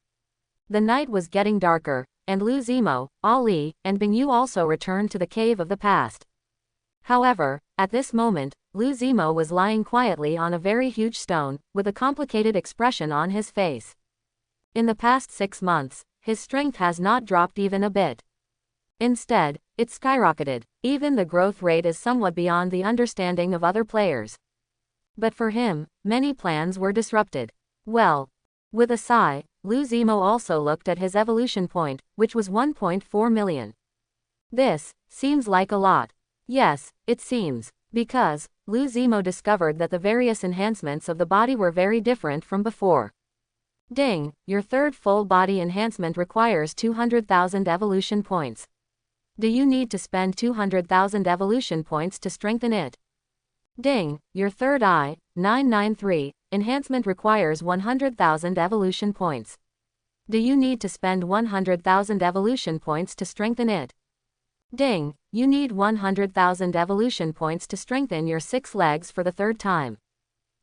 The night was getting darker, and Lu Zimo, Ali, and Bingyu also returned to the cave of the past. However, at this moment, Lu Zimo was lying quietly on a very huge stone, with a complicated expression on his face. In the past 6 months, his strength has not dropped even a bit. Instead, it skyrocketed. Even the growth rate is somewhat beyond the understanding of other players. But for him, many plans were disrupted. Well. With a sigh, Lu Zimo also looked at his evolution point, which was 1.4 million. This seems like a lot. Yes, it seems. Because Lu Zimo discovered that the various enhancements of the body were very different from before. Ding, your third full body enhancement requires 200,000 evolution points. Do you need to spend 200,000 evolution points to strengthen it? Ding, your third eye, 993, enhancement requires 100,000 evolution points. Do you need to spend 100,000 evolution points to strengthen it? Ding, you need 100,000 evolution points to strengthen your 6 legs for the third time.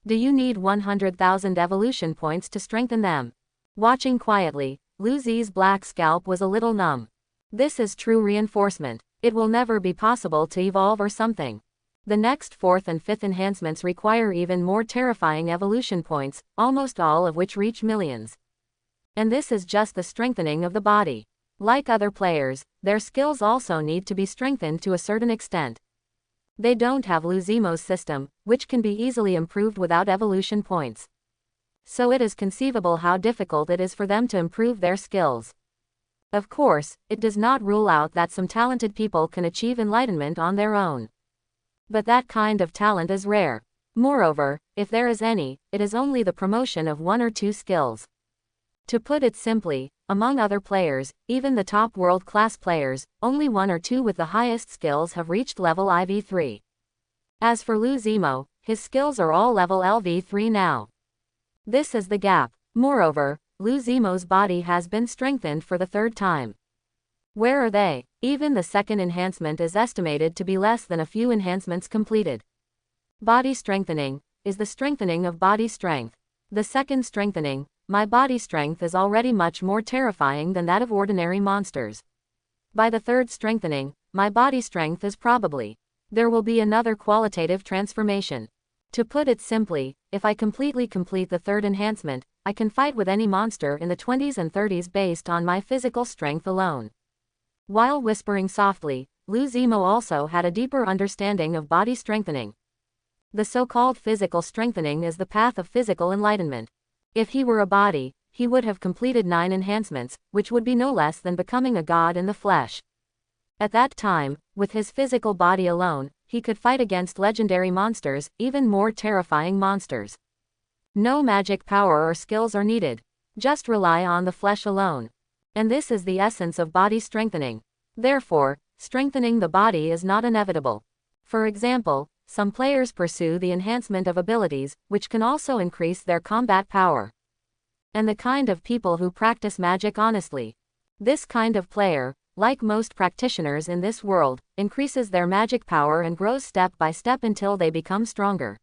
Do you need 100,000 evolution points to strengthen them? Watching quietly, Lu Zi's black scalp was a little numb. This is true reinforcement. It will never be possible to evolve or something. The next 4th and 5th enhancements require even more terrifying evolution points, almost all of which reach millions. And this is just the strengthening of the body. Like other players, their skills also need to be strengthened to a certain extent. They don't have Lu Zimo's system, which can be easily improved without evolution points. So it is conceivable how difficult it is for them to improve their skills. Of course, it does not rule out that some talented people can achieve enlightenment on their own. But that kind of talent is rare. Moreover, if there is any, it is only the promotion of 1 or 2 skills. To put it simply, among other players, even the top world-class players, only 1 or 2 with the highest skills have reached level IV3. As for Lu Zimo, his skills are all level LV3 now. This is the gap. Moreover, Lu Zimo's body has been strengthened for the 3rd time. Where are they? Even the 2nd enhancement is estimated to be less than a few enhancements completed. Body strengthening is the strengthening of body strength. The 2nd strengthening, my body strength, is already much more terrifying than that of ordinary monsters. By the 3rd strengthening, my body strength is probably. There will be another qualitative transformation. To put it simply, if I completely complete the third enhancement, I can fight with any monster in the 20s and 30s based on my physical strength alone. While whispering softly, Lou Zemo also had a deeper understanding of body strengthening. The so-called physical strengthening is the path of physical enlightenment. If he were a body, he would have completed 9 enhancements, which would be no less than becoming a god in the flesh. At that time, with his physical body alone, he could fight against legendary monsters, even more terrifying monsters. No magic power or skills are needed. Just rely on the flesh alone. And this is the essence of body strengthening. Therefore, strengthening the body is not inevitable. For example, some players pursue the enhancement of abilities, which can also increase their combat power. And the kind of people who practice magic honestly. This kind of player, like most practitioners in this world, increases their magic power and grows step by step until they become stronger.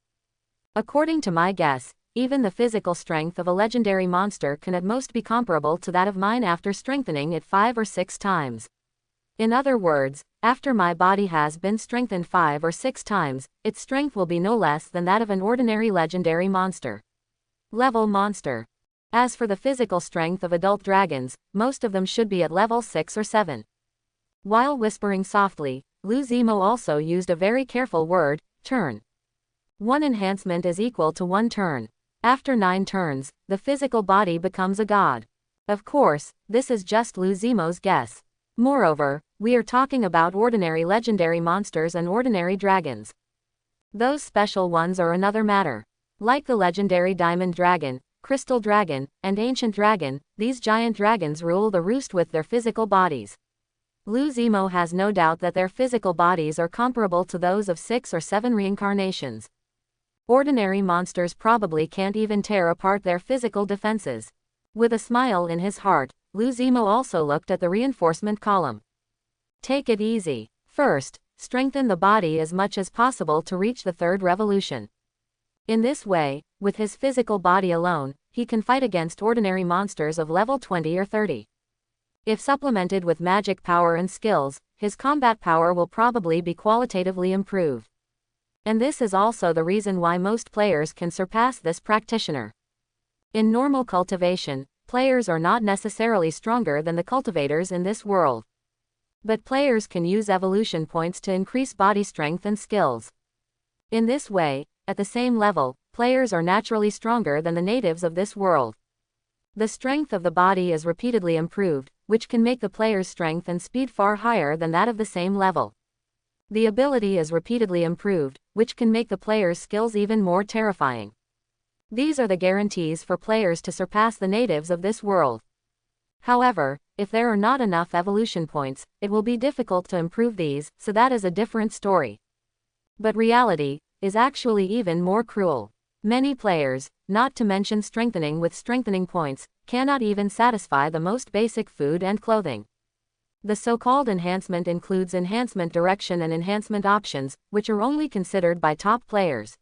According to my guess, even the physical strength of a legendary monster can at most be comparable to that of mine after strengthening it 5 or 6 times. In other words, after my body has been strengthened 5 or 6 times, its strength will be no less than that of an ordinary legendary monster. Level monster. As for the physical strength of adult dragons, most of them should be at level 6 or 7. While whispering softly, Lou Zemo also used a very careful word, turn. 1 enhancement is equal to 1 turn. After 9 turns, the physical body becomes a god. Of course, this is just Lou Zemo's guess. Moreover, we are talking about ordinary legendary monsters and ordinary dragons. Those special ones are another matter. Like the legendary Diamond Dragon, Crystal Dragon, and Ancient Dragon, these giant dragons rule the roost with their physical bodies. Lou Zemo has no doubt that their physical bodies are comparable to those of 6 or 7 reincarnations. Ordinary monsters probably can't even tear apart their physical defenses. With a smile in his heart, Lou Zemo also looked at the reinforcement column. Take it easy. First, strengthen the body as much as possible to reach the 3rd revolution. In this way, with his physical body alone, he can fight against ordinary monsters of level 20 or 30. If supplemented with magic power and skills, his combat power will probably be qualitatively improved. And this is also the reason why most players can surpass this practitioner. In normal cultivation, players are not necessarily stronger than the cultivators in this world. But players can use evolution points to increase body strength and skills. In this way, at the same level, players are naturally stronger than the natives of this world. The strength of the body is repeatedly improved, which can make the player's strength and speed far higher than that of the same level. The ability is repeatedly improved, which can make the player's skills even more terrifying. These are the guarantees for players to surpass the natives of this world. However, if there are not enough evolution points, it will be difficult to improve these, so that is a different story. But reality is actually even more cruel. Many players, not to mention strengthening with strengthening points, cannot even satisfy the most basic food and clothing. The so-called enhancement includes enhancement direction and enhancement options, which are only considered by top players.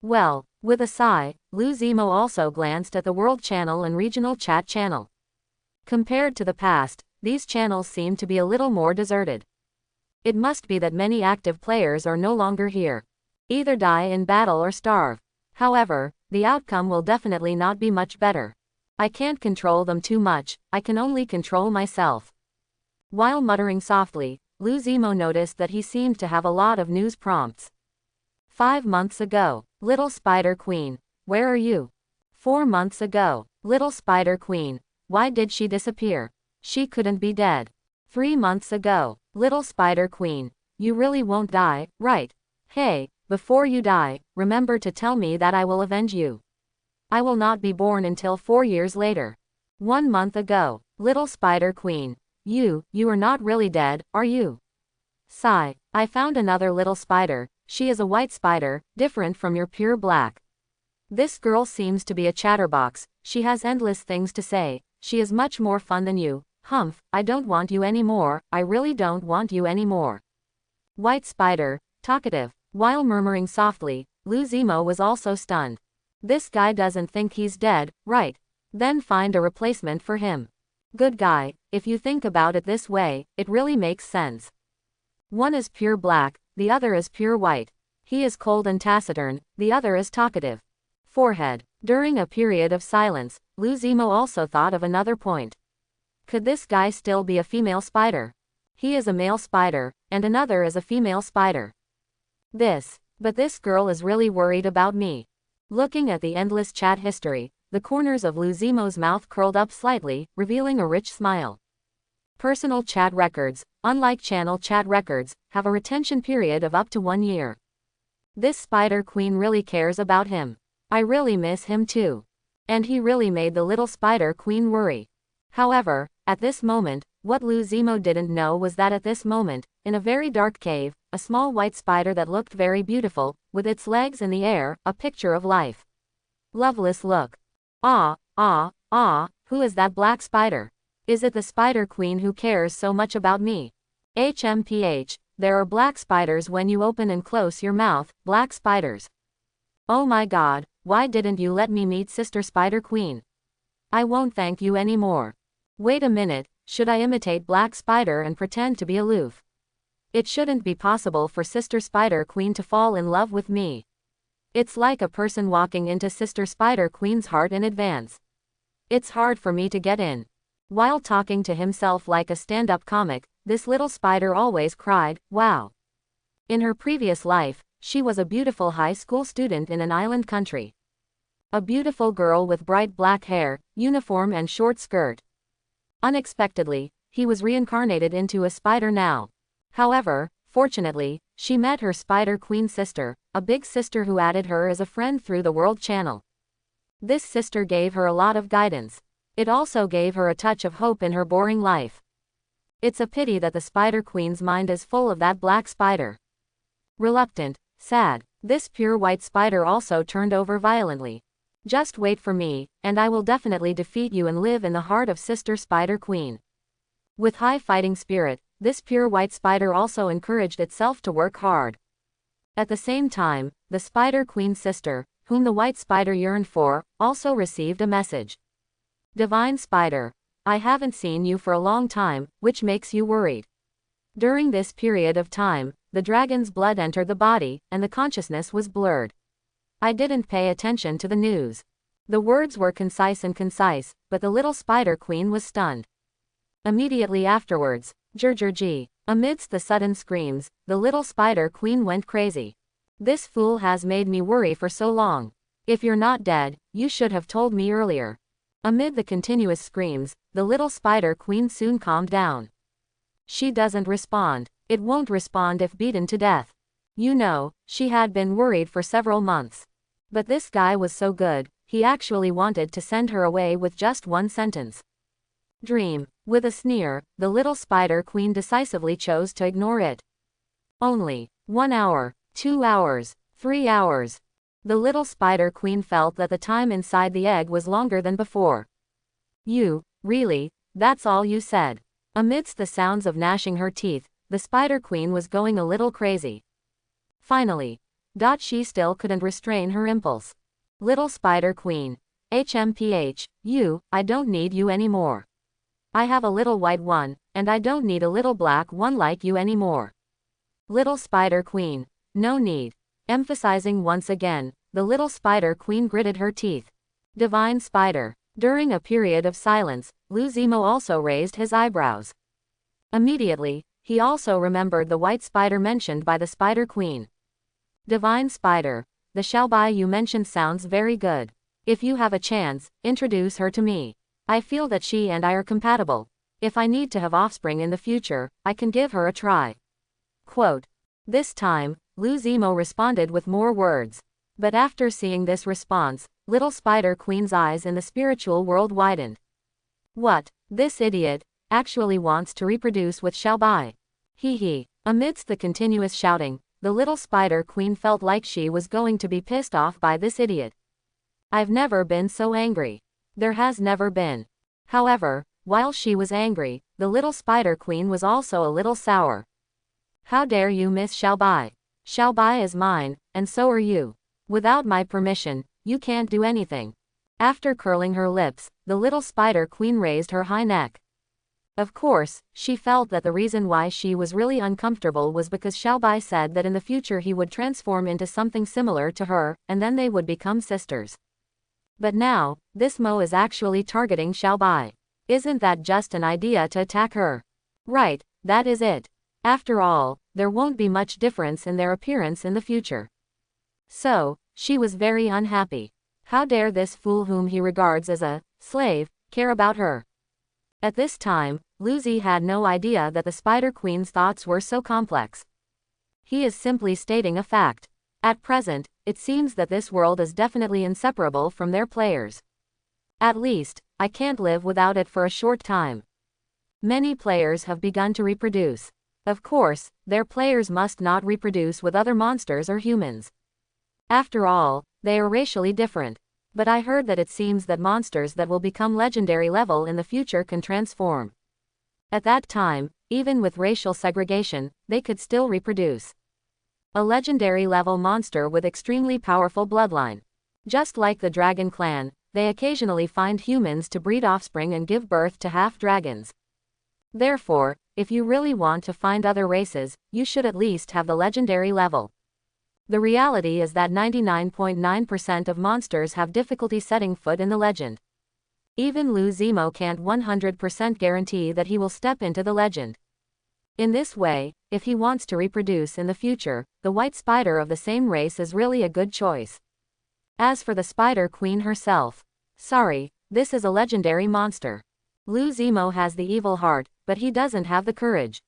Well, with a sigh, Lou Zemo also glanced at the World Channel and Regional Chat Channel. Compared to the past, these channels seem to be a little more deserted. It must be that many active players are no longer here. Either die in battle or starve. However, the outcome will definitely not be much better. I can't control them too much, I can only control myself. While muttering softly, Lou Zemo noticed that he seemed to have a lot of news prompts. 5 months ago, Little Spider Queen, where are you? 4 months ago, Little Spider Queen, why did she disappear? She couldn't be dead. 3 months ago, Little Spider Queen, you really won't die, right? Hey, before you die, remember to tell me that I will avenge you. I will not be born until 4 years later. 1 month ago, Little Spider Queen, you are not really dead, are you? Sigh, I found another little spider, she is a white spider, different from your pure black. This girl seems to be a chatterbox, she has endless things to say, she is much more fun than you. Humph, I don't want you anymore, I really don't want you anymore. White spider, talkative. While murmuring softly, Lou Zemo was also stunned. This guy doesn't think he's dead, right? Then find a replacement for him. Good guy, if you think about it this way, it really makes sense. One is pure black, the other is pure white. He is cold and taciturn, the other is talkative. Forehead. During a period of silence, Lou Zemo also thought of another point. Could this guy still be a female spider? He is a male spider, and another is a female spider. But this girl is really worried about me. Looking at the endless chat history, the corners of Lou Zemo's mouth curled up slightly, revealing a rich smile. Personal chat records, unlike channel chat records, have a retention period of up to 1 year. This spider queen really cares about him. I really miss him too. And he really made the little spider queen worry. However, at this moment, what Lou Zemo didn't know was that at this moment, in a very dark cave, a small white spider that looked very beautiful, with its legs in the air, a picture of life. Loveless look. Who is that black spider? Is it the spider queen who cares so much about me? HMPH, there are black spiders when you open and close your mouth, black spiders. Oh my god, why didn't you let me meet Sister Spider Queen? I won't thank you anymore. Wait a minute, should I imitate Black Spider and pretend to be aloof? It shouldn't be possible for Sister Spider Queen to fall in love with me. It's like a person walking into Sister Spider Queen's heart in advance. It's hard for me to get in. While talking to himself like a stand-up comic, this little spider always cried, wow. In her previous life, she was a beautiful high school student in an island country. A beautiful girl with bright black hair, uniform and short skirt. Unexpectedly, he was reincarnated into a spider now. However, fortunately, she met her spider queen sister, a big sister who added her as a friend through the World Channel. This sister gave her a lot of guidance. It also gave her a touch of hope in her boring life. It's a pity that the Spider Queen's mind is full of that black spider. Reluctant, sad, this pure white spider also turned over violently. Just wait for me, and I will definitely defeat you and live in the heart of Sister Spider Queen. With high fighting spirit, this pure white spider also encouraged itself to work hard. At the same time, the Spider Queen's sister, whom the white spider yearned for, also received a message. Divine Spider, I haven't seen you for a long time, which makes you worried. During this period of time, the dragon's blood entered the body, and the consciousness was blurred. I didn't pay attention to the news. The words were concise, but the little Spider Queen was stunned. Immediately afterwards, Jurjurji, amidst the sudden screams, the little Spider Queen went crazy. This fool has made me worry for so long. If you're not dead, you should have told me earlier. Amid the continuous screams, the little Spider Queen soon calmed down. She doesn't respond. It won't respond if beaten to death. You know, she had been worried for several months. But this guy was so good, he actually wanted to send her away with just one sentence. Dream. With a sneer, the little Spider Queen decisively chose to ignore it. Only 1 hour, 2 hours, 3 hours. The little Spider Queen felt that the time inside the egg was longer than before. You, really, that's all you said? Amidst the sounds of gnashing her teeth, the Spider Queen was going a little crazy. Finally, she still couldn't restrain her impulse. Little Spider Queen. HMPH, I don't need you anymore. I have a little white one, and I don't need a little black one like you anymore. Little Spider Queen. No need. Emphasizing once again, the little Spider Queen gritted her teeth. Divine Spider. During a period of silence, Lou Zemo also raised his eyebrows. Immediately, he also remembered the white spider mentioned by the Spider Queen. Divine Spider. The Xiaobai you mentioned sounds very good. If you have a chance, introduce her to me. I feel that she and I are compatible. If I need to have offspring in the future, I can give her a try. Quote. This time, Lou Zemo responded with more words. But after seeing this response, little Spider Queen's eyes in the spiritual world widened. What? This idiot actually wants to reproduce with Xiaobai. Hee. Amidst the continuous shouting, the little Spider Queen felt like she was going to be pissed off by this idiot. I've never been so angry. There has never been. However, while she was angry, the little Spider Queen was also a little sour. How dare you, Miss Xiaobai? Xiaobai is mine, and so are you. Without my permission, you can't do anything. After curling her lips, the little Spider Queen raised her high neck. Of course, she felt that the reason why she was really uncomfortable was because Xiaobai said that in the future he would transform into something similar to her, and then they would become sisters. But now, this Mo is actually targeting Xiaobai. Isn't that just an idea to attack her? Right, that is it. After all, there won't be much difference in their appearance in the future. So, she was very unhappy. How dare this fool whom he regards as a slave care about her? At this time, Lu Zi had no idea that the Spider Queen's thoughts were so complex. He is simply stating a fact. At present, it seems that this world is definitely inseparable from their players. At least, I can't live without it for a short time. Many players have begun to reproduce. Of course, their players must not reproduce with other monsters or humans. After all, they are racially different. But I heard that it seems that monsters that will become legendary level in the future can transform. At that time, even with racial segregation, they could still reproduce. A legendary level monster with extremely powerful bloodline. Just like the Dragon Clan, they occasionally find humans to breed offspring and give birth to half-dragons. Therefore, if you really want to find other races, you should at least have the legendary level. The reality is that 99.9% of monsters have difficulty setting foot in the legend. Even Lu Zimo can't 100% guarantee that he will step into the legend. In this way, if he wants to reproduce in the future, the white spider of the same race is really a good choice. As for the Spider Queen herself, sorry, this is a legendary monster. Lu Zimo has the evil heart, but he doesn't have the courage.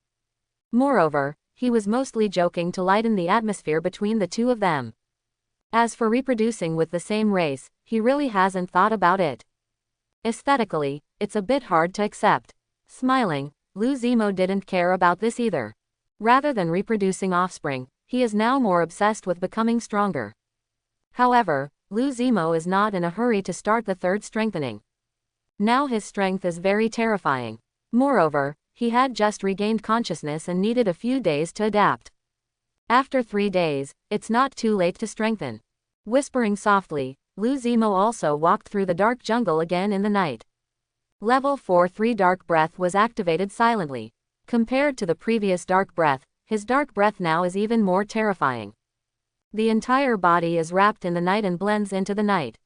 Moreover, he was mostly joking to lighten the atmosphere between the two of them. As for reproducing with the same race, he really hasn't thought about it. Aesthetically, it's a bit hard to accept. Smiling, Lu Zimo didn't care about this either. Rather than reproducing offspring, he is now more obsessed with becoming stronger. However, Lu Zimo is not in a hurry to start the third strengthening. Now his strength is very terrifying. Moreover, he had just regained consciousness and needed a few days to adapt. After 3 days, it's not too late to strengthen. Whispering softly, Lu Zimo also walked through the dark jungle again in the night. Level 4-3 Dark Breath was activated silently. Compared to the previous Dark Breath, his Dark Breath now is even more terrifying. The entire body is wrapped in the night and blends into the night.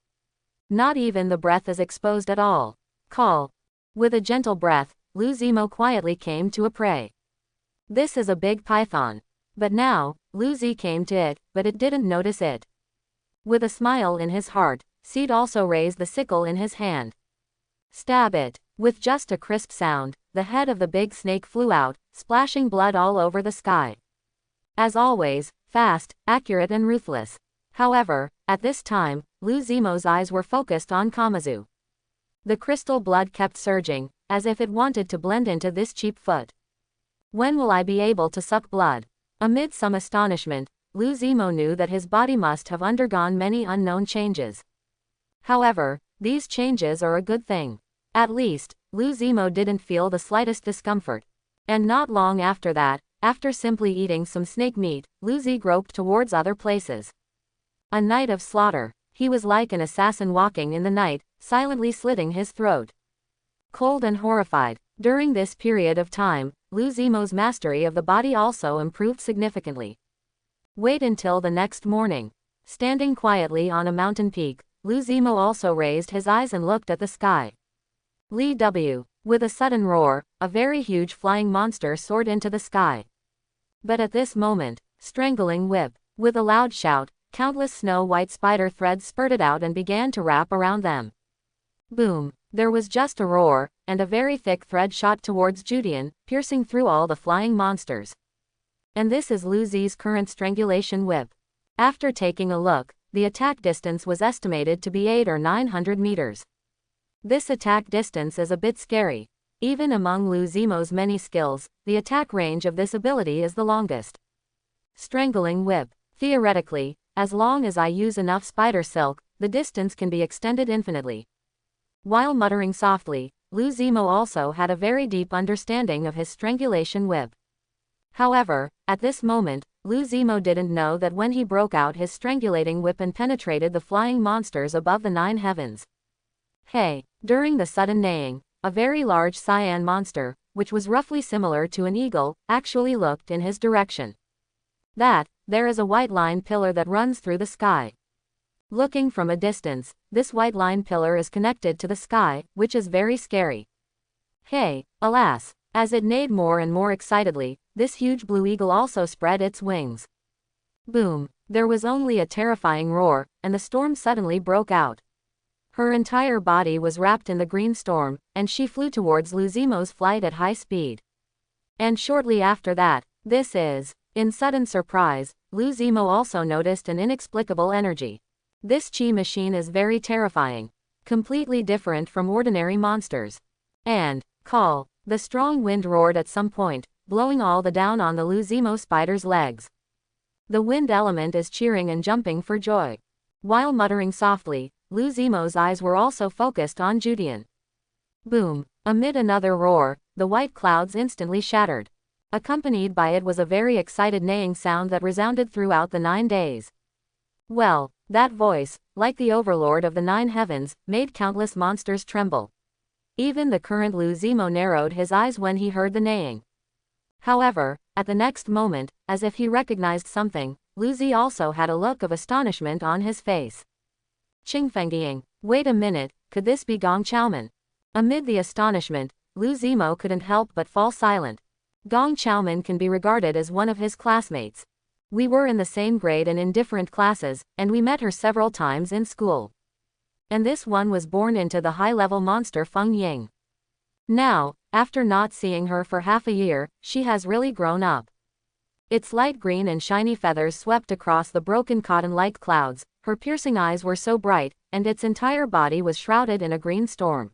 Not even the breath is exposed at all. Call. With a gentle breath, Lu Zimo quietly came to a prey. This is a big python. But now, Lu Zi came to it, but it didn't notice it. With a smile in his heart, Seed also raised the sickle in his hand. Stab it. With just a crisp sound, the head of the big snake flew out, splashing blood all over the sky. As always, fast, accurate and ruthless. However, at this time, Lu Zimo's eyes were focused on Kamazu. The crystal blood kept surging, as if it wanted to blend into this cheap foot. When will I be able to suck blood? Amid some astonishment, Lu Zimo knew that his body must have undergone many unknown changes. However, these changes are a good thing. At least, Lu Zimo didn't feel the slightest discomfort. And not long after that, after simply eating some snake meat, Lu Zi groped towards other places. A night of slaughter. He was like an assassin walking in the night, silently slitting his throat. Cold and horrified, during this period of time, Lu Zimo's mastery of the body also improved significantly. Wait until the next morning. Standing quietly on a mountain peak, Lu Zimo also raised his eyes and looked at the sky. Li W. With a sudden roar, a very huge flying monster soared into the sky. But at this moment, strangling whip. With a loud shout, countless snow-white spider threads spurted out and began to wrap around them. Boom. There was just a roar, and a very thick thread shot towards Judian, piercing through all the flying monsters. And this is Lu Zi's current strangulation whip. After taking a look, the attack distance was estimated to be 800 or 900 meters. This attack distance is a bit scary. Even among Lu Zimo's many skills, the attack range of this ability is the longest. Strangling whip. Theoretically, as long as I use enough spider silk, the distance can be extended infinitely. While muttering softly, Lu Zimo also had a very deep understanding of his strangulation whip. However, at this moment, Lu Zimo didn't know that when he broke out his strangulating whip and penetrated the flying monsters above the 9 heavens. Hey! During the sudden neighing, a very large cyan monster, which was roughly similar to an eagle, actually looked in his direction. There is a white line pillar that runs through the sky. Looking from a distance, this white line pillar is connected to the sky, which is very scary. Hey, alas! As it neighed more and more excitedly, this huge blue eagle also spread its wings. Boom! There was only a terrifying roar, and the storm suddenly broke out. Her entire body was wrapped in the green storm, and she flew towards Luzimo's flight at high speed. And shortly after that, in sudden surprise, Luzimo also noticed an inexplicable energy. This chi machine is very terrifying, completely different from ordinary monsters. And, the strong wind roared at some point, blowing all the down on the Luzimo spider's legs. The wind element is cheering and jumping for joy. While muttering softly, Luzimo's eyes were also focused on Judian. Boom! Amid another roar, the white clouds instantly shattered. Accompanied by it was a very excited neighing sound that resounded throughout the 9 days. Well, that voice, like the overlord of the 9 heavens, made countless monsters tremble. Even the current Luzimo narrowed his eyes when he heard the neighing. However, at the next moment, as if he recognized something, Luzi also had a look of astonishment on his face. Qingfengying, wait a minute, could this be Gong Xiaoman? Amid the astonishment, Luzimo couldn't help but fall silent. Gong Xiaoman can be regarded as one of his classmates. We were in the same grade and in different classes, and we met her several times in school. And this one was born into the high-level monster Feng Ying. Now, after not seeing her for half a year, she has really grown up. Its light green and shiny feathers swept across the broken cotton-like clouds, her piercing eyes were so bright, and its entire body was shrouded in a green storm.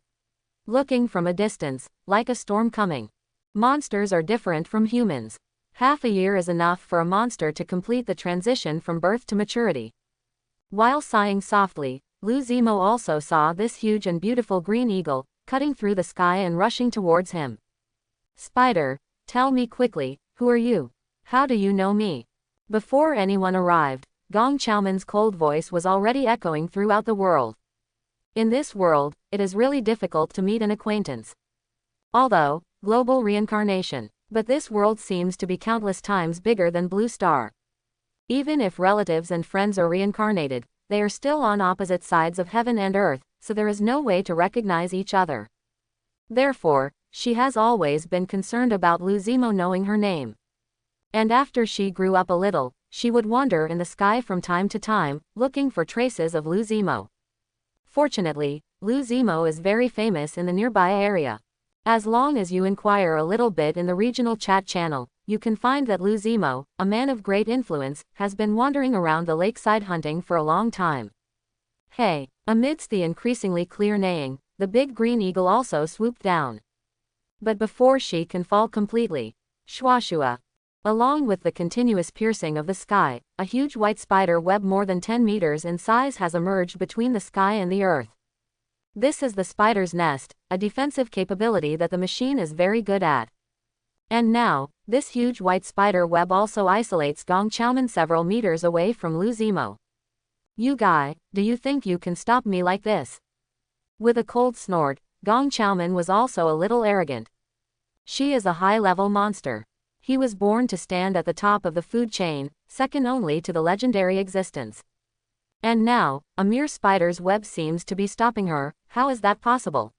Looking from a distance, like a storm coming. Monsters are different from humans. Half a year is enough for a monster to complete the transition from birth to maturity. While sighing softly, Luzimo also saw this huge and beautiful green eagle, cutting through the sky and rushing towards him. Spider, tell me quickly, who are you? How do you know me? Before anyone arrived, Gong Xiaoman's cold voice was already echoing throughout the world. In this world, it is really difficult to meet an acquaintance. Although, global reincarnation. But this world seems to be countless times bigger than Blue Star. Even if relatives and friends are reincarnated, they are still on opposite sides of heaven and earth, so there is no way to recognize each other. Therefore, she has always been concerned about Luzimo knowing her name. And after she grew up a little, she would wander in the sky from time to time, looking for traces of Luzimo. Fortunately, Luzimo is very famous in the nearby area. As long as you inquire a little bit in the regional chat channel, you can find that Luzimo, a man of great influence, has been wandering around the lakeside hunting for a long time. Hey! Amidst the increasingly clear neighing, the big green eagle also swooped down. But before she can fall completely, Shuashua. Along with the continuous piercing of the sky, a huge white spider web more than 10 meters in size has emerged between the sky and the earth. This is the spider's nest, a defensive capability that the machine is very good at. And now, this huge white spider web also isolates Gong Xiaoman several meters away from Luzimo. You guy, do you think you can stop me like this? With a cold snort, Gong Xiaoman was also a little arrogant. She is a high-level monster. He was born to stand at the top of the food chain, second only to the legendary existence. And now, a mere spider's web seems to be stopping her. How is that possible?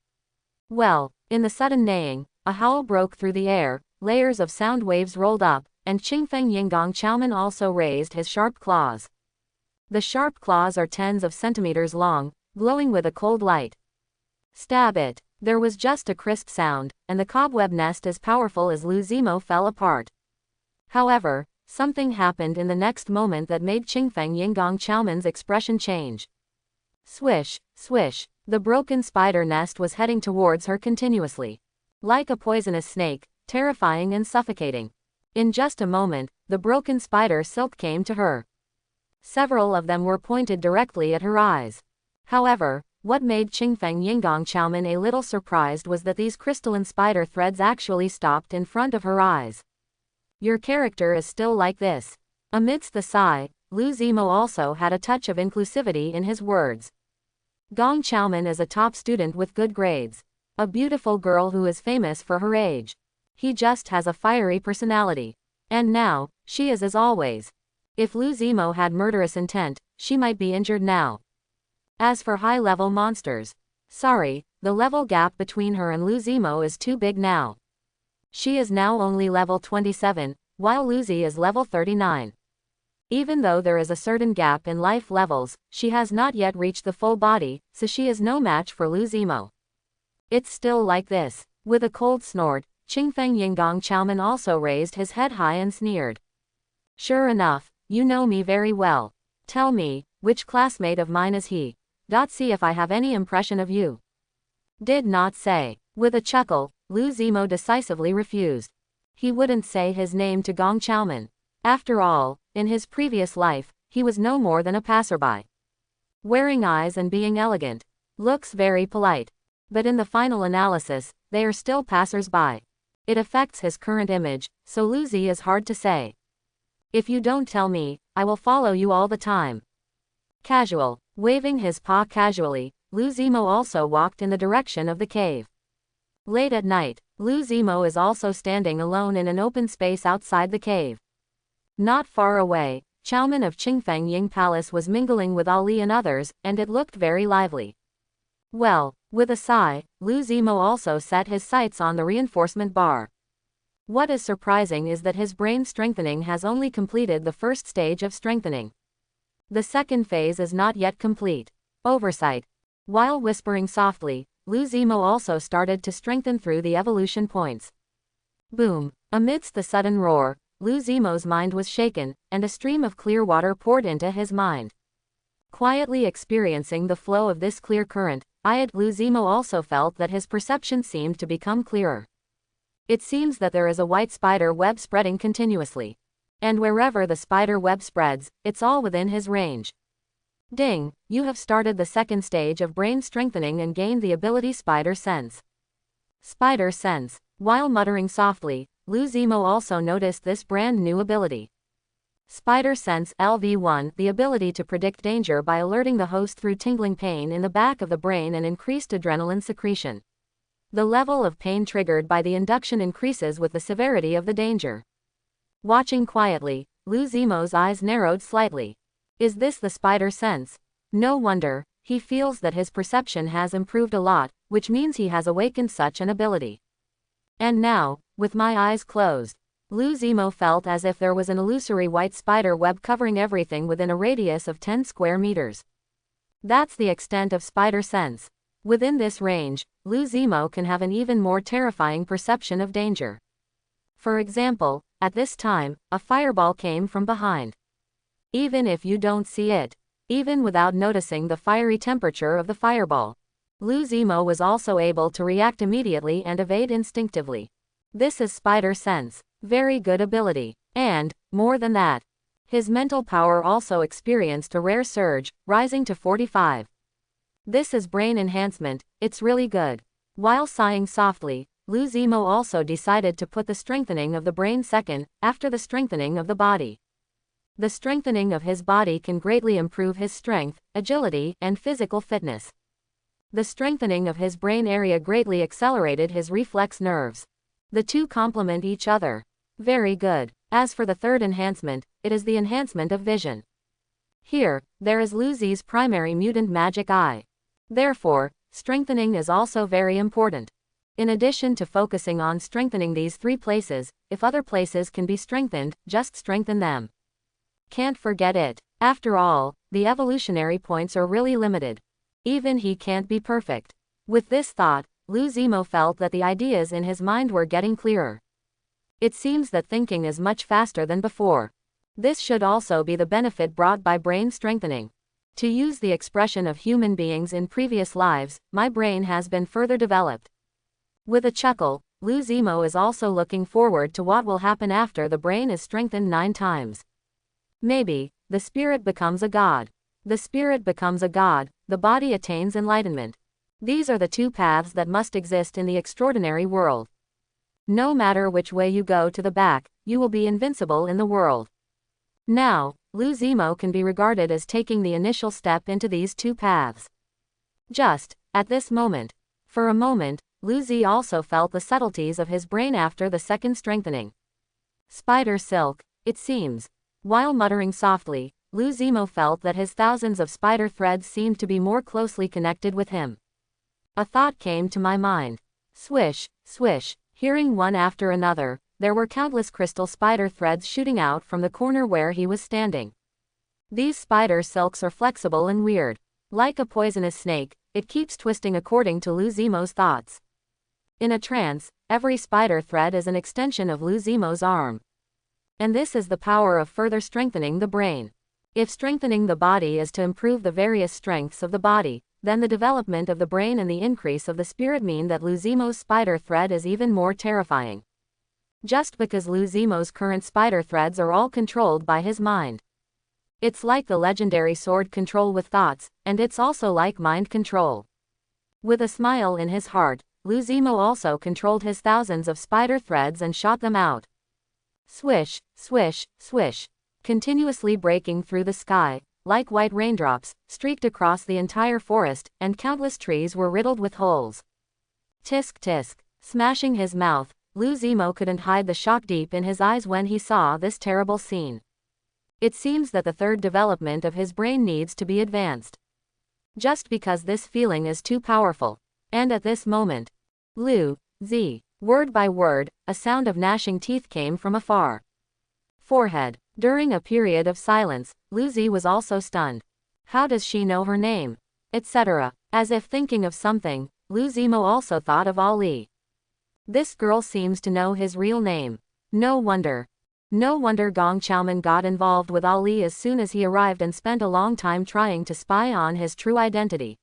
Well, in the sudden neighing, a howl broke through the air, layers of sound waves rolled up, and Qingfeng Gong Xiaoman also raised his sharp claws. The sharp claws are tens of centimeters long, glowing with a cold light. Stab it! There was just a crisp sound, and the cobweb nest as powerful as Luzimo fell apart. However, something happened in the next moment that made Qingfeng Gong Xiaoman's expression change. Swish, swish, the broken spider nest was heading towards her continuously. Like a poisonous snake, terrifying and suffocating. In just a moment, the broken spider silk came to her. Several of them were pointed directly at her eyes. However, what made Qingfeng Gong Xiaoman a little surprised was that these crystalline spider threads actually stopped in front of her eyes. Your character is still like this. Amidst the sigh, Luzimo also had a touch of inclusivity in his words. Gong Xiaoman is a top student with good grades. A beautiful girl who is famous for her age. He just has a fiery personality. And now, she is as always. If Lu Zimo had murderous intent, she might be injured now. As for high-level monsters, sorry, the level gap between her and Lu Zimo is too big now. She is now only level 27, while Luzi is level 39. Even though there is a certain gap in life levels, she has not yet reached the full body, so she is no match for Lu Zimo. It's still like this. With a cold snort, Qingfeng Yinggong Chaoman also raised his head high and sneered. Sure enough, you know me very well. Tell me, which classmate of mine is he? See if I have any impression of you. Did not say. With a chuckle, Lu Zimo decisively refused. He wouldn't say his name to Gong Chaoman. After all, in his previous life, he was no more than a passerby. Wearing eyes and being elegant. Looks very polite. But in the final analysis, they are still passers-by. It affects his current image, so Luzi is hard to say. If you don't tell me, I will follow you all the time. Casual. Waving his paw casually, Lu Zimo also walked in the direction of the cave. Late at night, Lu Zimo is also standing alone in an open space outside the cave. Not far away, Chaoman of Qingfeng Ying Palace was mingling with Ali and others, and it looked very lively. Well, with a sigh, Lu Zimo also set his sights on the reinforcement bar. What is surprising is that his brain strengthening has only completed the first stage of strengthening. The second phase is not yet complete. Oversight. While whispering softly, Lu Zimo also started to strengthen through the evolution points. Boom! Amidst the sudden roar, Lu Zimo's mind was shaken, and a stream of clear water poured into his mind. Quietly experiencing the flow of this clear current, Lu Zimo also felt that his perception seemed to become clearer. It seems that there is a white spider web spreading continuously. And wherever the spider web spreads, it's all within his range. Ding, you have started the second stage of brain strengthening and gained the ability Spider Sense. Spider Sense. While muttering softly, Lu Zimo also noticed this brand new ability. Spider Sense LV1, the ability to predict danger by alerting the host through tingling pain in the back of the brain and increased adrenaline secretion. The level of pain triggered by the induction increases with the severity of the danger. Watching quietly, Lu Zimo's eyes narrowed slightly. Is this the Spider Sense? No wonder, he feels that his perception has improved a lot, which means he has awakened such an ability. And now, with my eyes closed, Lu Zimo felt as if there was an illusory white spider web covering everything within a radius of 10 square meters. That's the extent of Spider Sense. Within this range, Lu Zimo can have an even more terrifying perception of danger. For example, at this time, a fireball came from behind. Even if you don't see it, even without noticing the fiery temperature of the fireball, Lu Zimo was also able to react immediately and evade instinctively. This is Spider Sense. Very good ability. And, more than that, his mental power also experienced a rare surge, rising to 45. This is brain enhancement, it's really good. While sighing softly, Lu Zimo also decided to put the strengthening of the brain second, after the strengthening of the body. The strengthening of his body can greatly improve his strength, agility, and physical fitness. The strengthening of his brain area greatly accelerated his reflex nerves. The two complement each other. Very good. As for the third enhancement, it is the enhancement of vision. Here, there is Luzi's primary mutant magic eye. Therefore, strengthening is also very important. In addition to focusing on strengthening these three places, if other places can be strengthened, just strengthen them. Can't forget it. After all, the evolutionary points are really limited. Even he can't be perfect. With this thought, Lu Zimo felt that the ideas in his mind were getting clearer. It seems that thinking is much faster than before. This should also be the benefit brought by brain strengthening. To use the expression of human beings in previous lives, my brain has been further developed. With a chuckle, Lu Zimo is also looking forward to what will happen after the brain is strengthened 9 times. Maybe, the spirit becomes a god. The spirit becomes a god, the body attains enlightenment. These are the two paths that must exist in the extraordinary world. No matter which way you go to the back, you will be invincible in the world. Now, Lu Zimo can be regarded as taking the initial step into these two paths. Just, at this moment. For a moment, Lu Zi also felt the subtleties of his brain after the second strengthening. Spider silk, it seems. While muttering softly, Lu Zimo felt that his thousands of spider threads seemed to be more closely connected with him. A thought came to my mind. Swish, swish, hearing one after another, there were countless crystal spider threads shooting out from the corner where he was standing. These spider silks are flexible and weird. Like a poisonous snake, it keeps twisting according to Lu Zimo's thoughts. In a trance, every spider thread is an extension of Lu Zimo's arm. And this is the power of further strengthening the brain. If strengthening the body is to improve the various strengths of the body, then the development of the brain and the increase of the spirit mean that Lu Zimo's spider thread is even more terrifying. Just because Lu Zimo's current spider threads are all controlled by his mind. It's like the legendary sword control with thoughts, and it's also like mind control. With a smile in his heart, Lu Zimo also controlled his thousands of spider threads and shot them out. Swish, swish, swish. Continuously breaking through the sky, like white raindrops, streaked across the entire forest, and countless trees were riddled with holes. Tisk tisk. Smashing his mouth, Lu Zimo couldn't hide the shock deep in his eyes when he saw this terrible scene. It seems that the third development of his brain needs to be advanced. Just because this feeling is too powerful. And at this moment, Lu Zi, word by word, a sound of gnashing teeth came from afar. Forehead. During a period of silence, Lu Zi was also stunned. How does she know her name? Etc. As if thinking of something, Lu Zimo also thought of Ali. This girl seems to know his real name. No wonder. No wonder Gong Xiaoman got involved with Ali as soon as he arrived and spent a long time trying to spy on his true identity.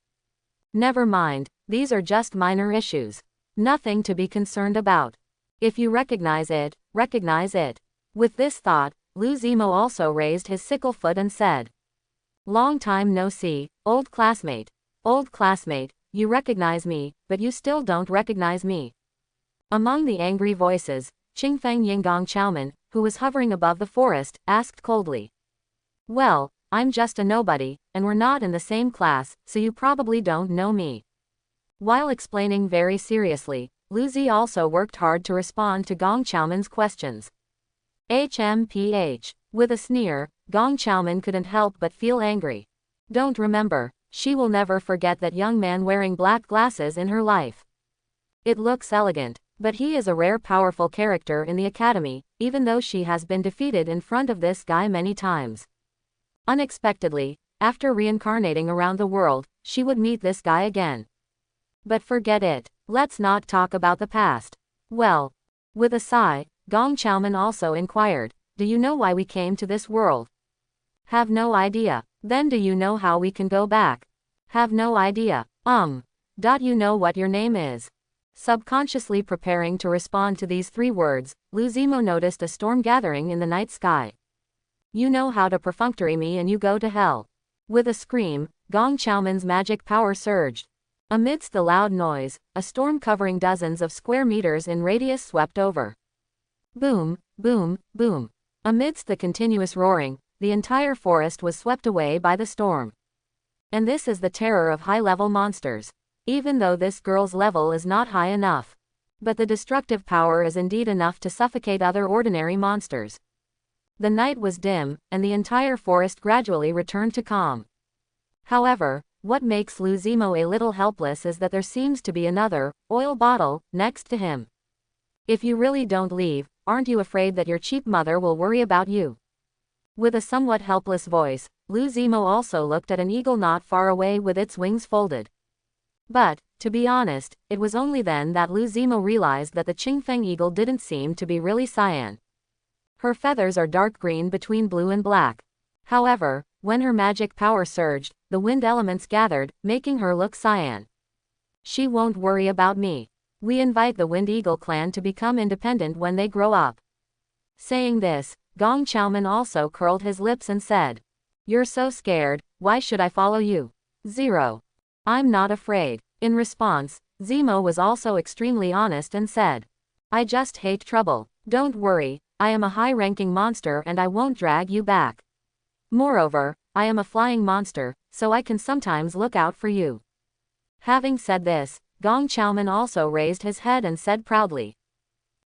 Never mind, these are just minor issues. Nothing to be concerned about. If you recognize it, recognize it. With this thought, Lu Zimo also raised his sickle foot and said, "Long time no see, old classmate. Old classmate, you recognize me, but you still don't recognize me." Among the angry voices, Qingfeng Yinggong Xiaoman, who was hovering above the forest, asked coldly, "Well, I'm just a nobody, and we're not in the same class, so you probably don't know me." While explaining very seriously, Lu Zi also worked hard to respond to Gong Xiaoman's questions. HMPH. With a sneer, Gong Xiaoman couldn't help but feel angry. Don't remember, she will never forget that young man wearing black glasses in her life. It looks elegant, but he is a rare powerful character in the academy, even though she has been defeated in front of this guy many times. Unexpectedly, after reincarnating around the world, she would meet this guy again. But forget it, let's not talk about the past. Well, with a sigh, Gong Xiaoman also inquired, "Do you know why we came to this world?" "Have no idea." "Then do you know how we can go back?" "Have no idea." You know what your name is?" Subconsciously preparing to respond to these three words, Lu Zimo noticed a storm gathering in the night sky. "You know how to perfunctory me and you go to hell." With a scream, Gong Xiaoman's magic power surged. Amidst the loud noise, a storm covering dozens of square meters in radius swept over. Boom, boom, boom. Amidst the continuous roaring, the entire forest was swept away by the storm. And this is the terror of high-level monsters. Even though this girl's level is not high enough. But the destructive power is indeed enough to suffocate other ordinary monsters. The night was dim, and the entire forest gradually returned to calm. However, what makes Lu Zimo a little helpless is that there seems to be another oil bottle next to him. "If you really don't leave, aren't you afraid that your cheap mother will worry about you?" With a somewhat helpless voice, Lu Zimo also looked at an eagle not far away with its wings folded. But, to be honest, it was only then that Lu Zimo realized that the Qingfeng eagle didn't seem to be really cyan. Her feathers are dark green between blue and black. However, when her magic power surged, the wind elements gathered, making her look cyan. "She won't worry about me. We invite the Wind Eagle clan to become independent when they grow up." Saying this, Gong Xiaoman also curled his lips and said, "You're so scared, why should I follow you?" 0. "I'm not afraid." In response, Zimo was also extremely honest and said, "I just hate trouble. Don't worry, I am a high-ranking monster and I won't drag you back. Moreover, I am a flying monster, so I can sometimes look out for you." Having said this, Gong Chaoman also raised his head and said proudly.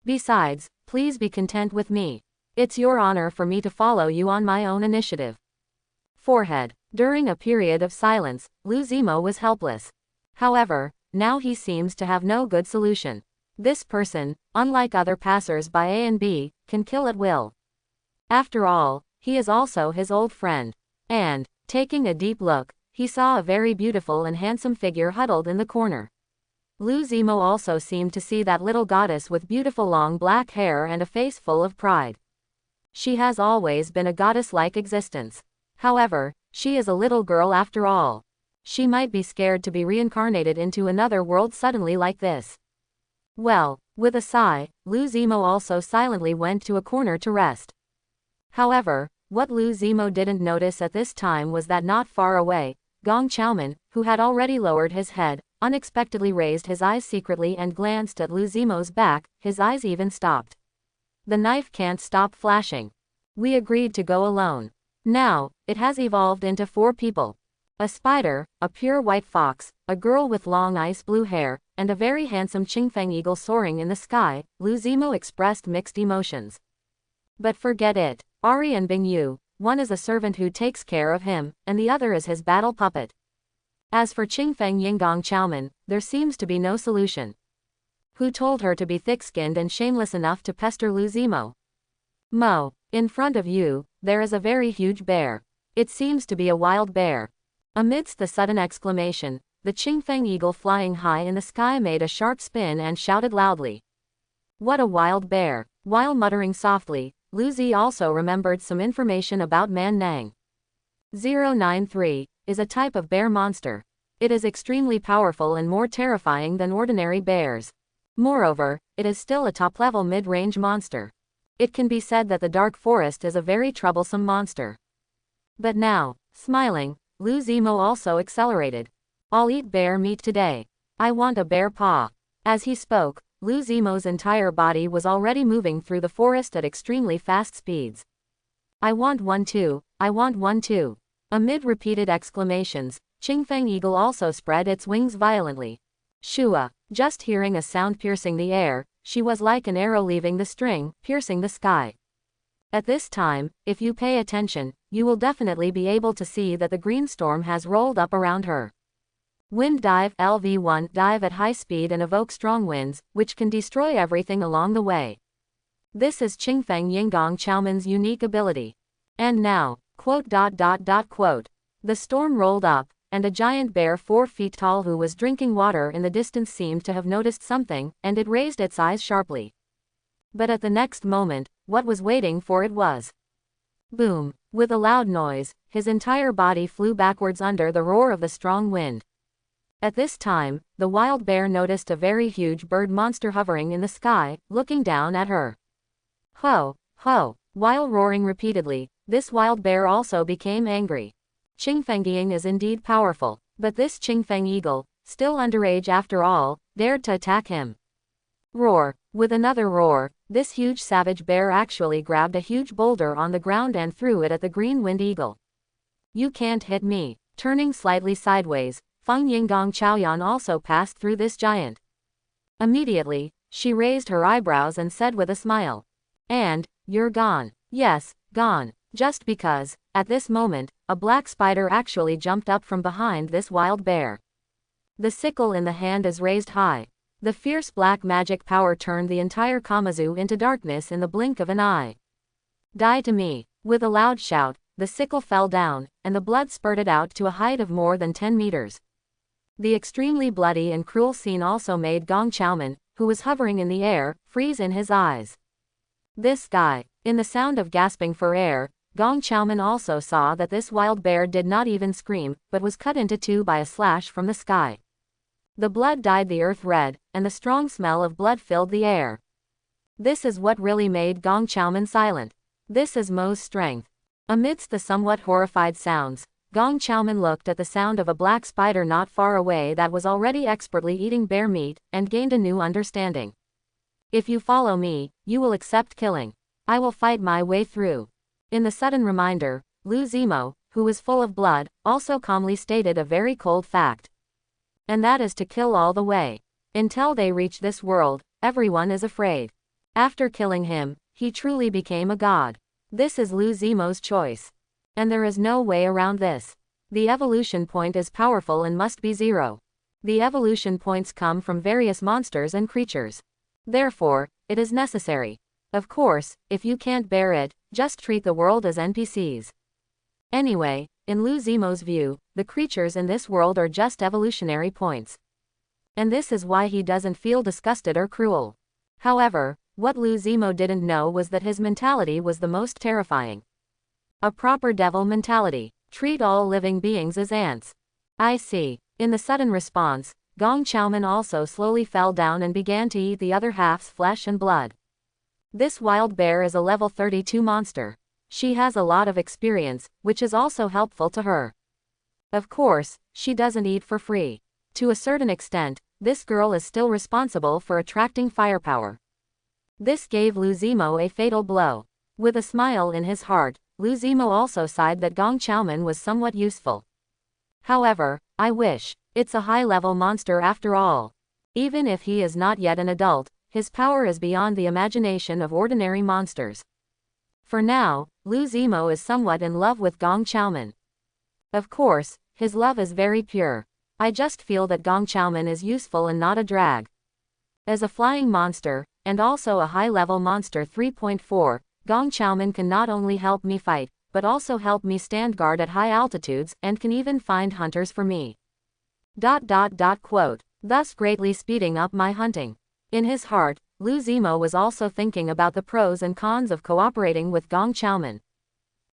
Besides, please be content with me. It's your honor for me to follow you on my own initiative. Forehead. During a period of silence, Lu Zimo was helpless. However, now he seems to have no good solution. This person, unlike other passers by A and B, can kill at will. After all, he is also his old friend. And, taking a deep look, he saw a very beautiful and handsome figure huddled in the corner. Lu Zimo also seemed to see that little goddess with beautiful long black hair and a face full of pride. She has always been a goddess-like existence. However, she is a little girl after all. She might be scared to be reincarnated into another world suddenly like this. Well, with a sigh, Lu Zimo also silently went to a corner to rest. However, what Lu Zimo didn't notice at this time was that not far away, Gong Chaoman, who had already lowered his head, unexpectedly raised his eyes secretly and glanced at Lu Zimo's back. His eyes even stopped. The knife can't stop flashing. We agreed to go alone. Now, it has evolved into 4 people. A spider, a pure white fox, a girl with long ice blue hair, and a very handsome Qingfeng eagle soaring in the sky. Lu Zimo expressed mixed emotions. But forget it. Ari and Bing Yu, one is a servant who takes care of him, and the other is his battle puppet. As for Qingfeng Yinggong Chaoman, there seems to be no solution. Who told her to be thick-skinned and shameless enough to pester Lu Zimo? Mo, in front of you, there is a very huge bear. It seems to be a wild bear. Amidst the sudden exclamation, the Qingfeng eagle flying high in the sky made a sharp spin and shouted loudly. What a wild bear! While muttering softly, Lu Zi also remembered some information about Man Nang. 093 is a type of bear monster. It is extremely powerful and more terrifying than ordinary bears. Moreover, it is still a top-level mid-range monster. It can be said that the dark forest is a very troublesome monster. But now, smiling, Lu Zimo also accelerated. I'll eat bear meat today. I want a bear paw. As he spoke, Lu Zimo's entire body was already moving through the forest at extremely fast speeds. I want one too, I want one too. Amid repeated exclamations, Qingfeng eagle also spread its wings violently. Shua, just hearing a sound piercing the air, she was like an arrow leaving the string, piercing the sky. At this time, if you pay attention, you will definitely be able to see that the green storm has rolled up around her. Wind dive LV1 dive at high speed and evoke strong winds, which can destroy everything along the way. This is Qingfeng Yinggong Chaoman's unique ability. And now, quote. The storm rolled up, and a giant bear 4 feet tall who was drinking water in the distance seemed to have noticed something, and it raised its eyes sharply. But at the next moment, what was waiting for it was. Boom! With a loud noise, his entire body flew backwards under the roar of the strong wind. At this time, the wild bear noticed a very huge bird monster hovering in the sky, looking down at her. Ho! Ho! While roaring repeatedly, this wild bear also became angry. Qingfeng Ying is indeed powerful, but this Qingfeng eagle, still underage after all, dared to attack him. Roar! With another roar, this huge savage bear actually grabbed a huge boulder on the ground and threw it at the green wind eagle. You can't hit me. Turning slightly sideways, Feng Yinggong Chaoyan also passed through this giant. Immediately, she raised her eyebrows and said with a smile. And, you're gone. Yes, gone. Just because, at this moment, a black spider actually jumped up from behind this wild bear. The sickle in the hand is raised high. The fierce black magic power turned the entire Kamazu into darkness in the blink of an eye. Die to me. With a loud shout, the sickle fell down, and the blood spurted out to a height of more than 10 meters. The extremely bloody and cruel scene also made Gong Chaoman, who was hovering in the air, freeze in his eyes. This guy. In the sound of gasping for air, Gong Chaoman also saw that this wild bear did not even scream, but was cut into 2 by a slash from the sky. The blood dyed the earth red, and the strong smell of blood filled the air. This is what really made Gong Chaoman silent. This is Mo's strength. Amidst the somewhat horrified sounds, Gong Chaoman looked at the sound of a black spider not far away that was already expertly eating bear meat, and gained a new understanding. If you follow me, you will accept killing. I will fight my way through. In the sudden reminder, Lu Zimo, who was full of blood, also calmly stated a very cold fact. And that is to kill all the way. Until they reach this world, everyone is afraid. After killing him, he truly became a god. This is Lu Zimo's choice. And there is no way around this. The evolution point is powerful and must be 0. The evolution points come from various monsters and creatures. Therefore, it is necessary. Of course, if you can't bear it, just treat the world as NPCs. Anyway, in Lu Zimo's view, the creatures in this world are just evolutionary points. And this is why he doesn't feel disgusted or cruel. However, what Lu Zimo didn't know was that his mentality was the most terrifying. A proper devil mentality. Treat all living beings as ants. I see. In the sudden response, Gong Xiaoman also slowly fell down and began to eat the other half's flesh and blood. This wild bear is a level 32 monster. She has a lot of experience, which is also helpful to her. Of course, she doesn't eat for free. To a certain extent, this girl is still responsible for attracting firepower. This gave Lu Zimo a fatal blow. With a smile in his heart, Lu Zimo also sighed that Gong Xiaoman was somewhat useful. However, I wish. It's a high-level monster after all. Even if he is not yet an adult, his power is beyond the imagination of ordinary monsters. For now, Lu Zimo is somewhat in love with Gong Xiaoman. Of course, his love is very pure. I just feel that Gong Xiaoman is useful and not a drag. As a flying monster, and also a high-level monster 3.4, Gong Xiaoman can not only help me fight, but also help me stand guard at high altitudes and can even find hunters for me. Quote. Thus greatly speeding up my hunting. In his heart, Lu Zimo was also thinking about the pros and cons of cooperating with Gong Xiaoman.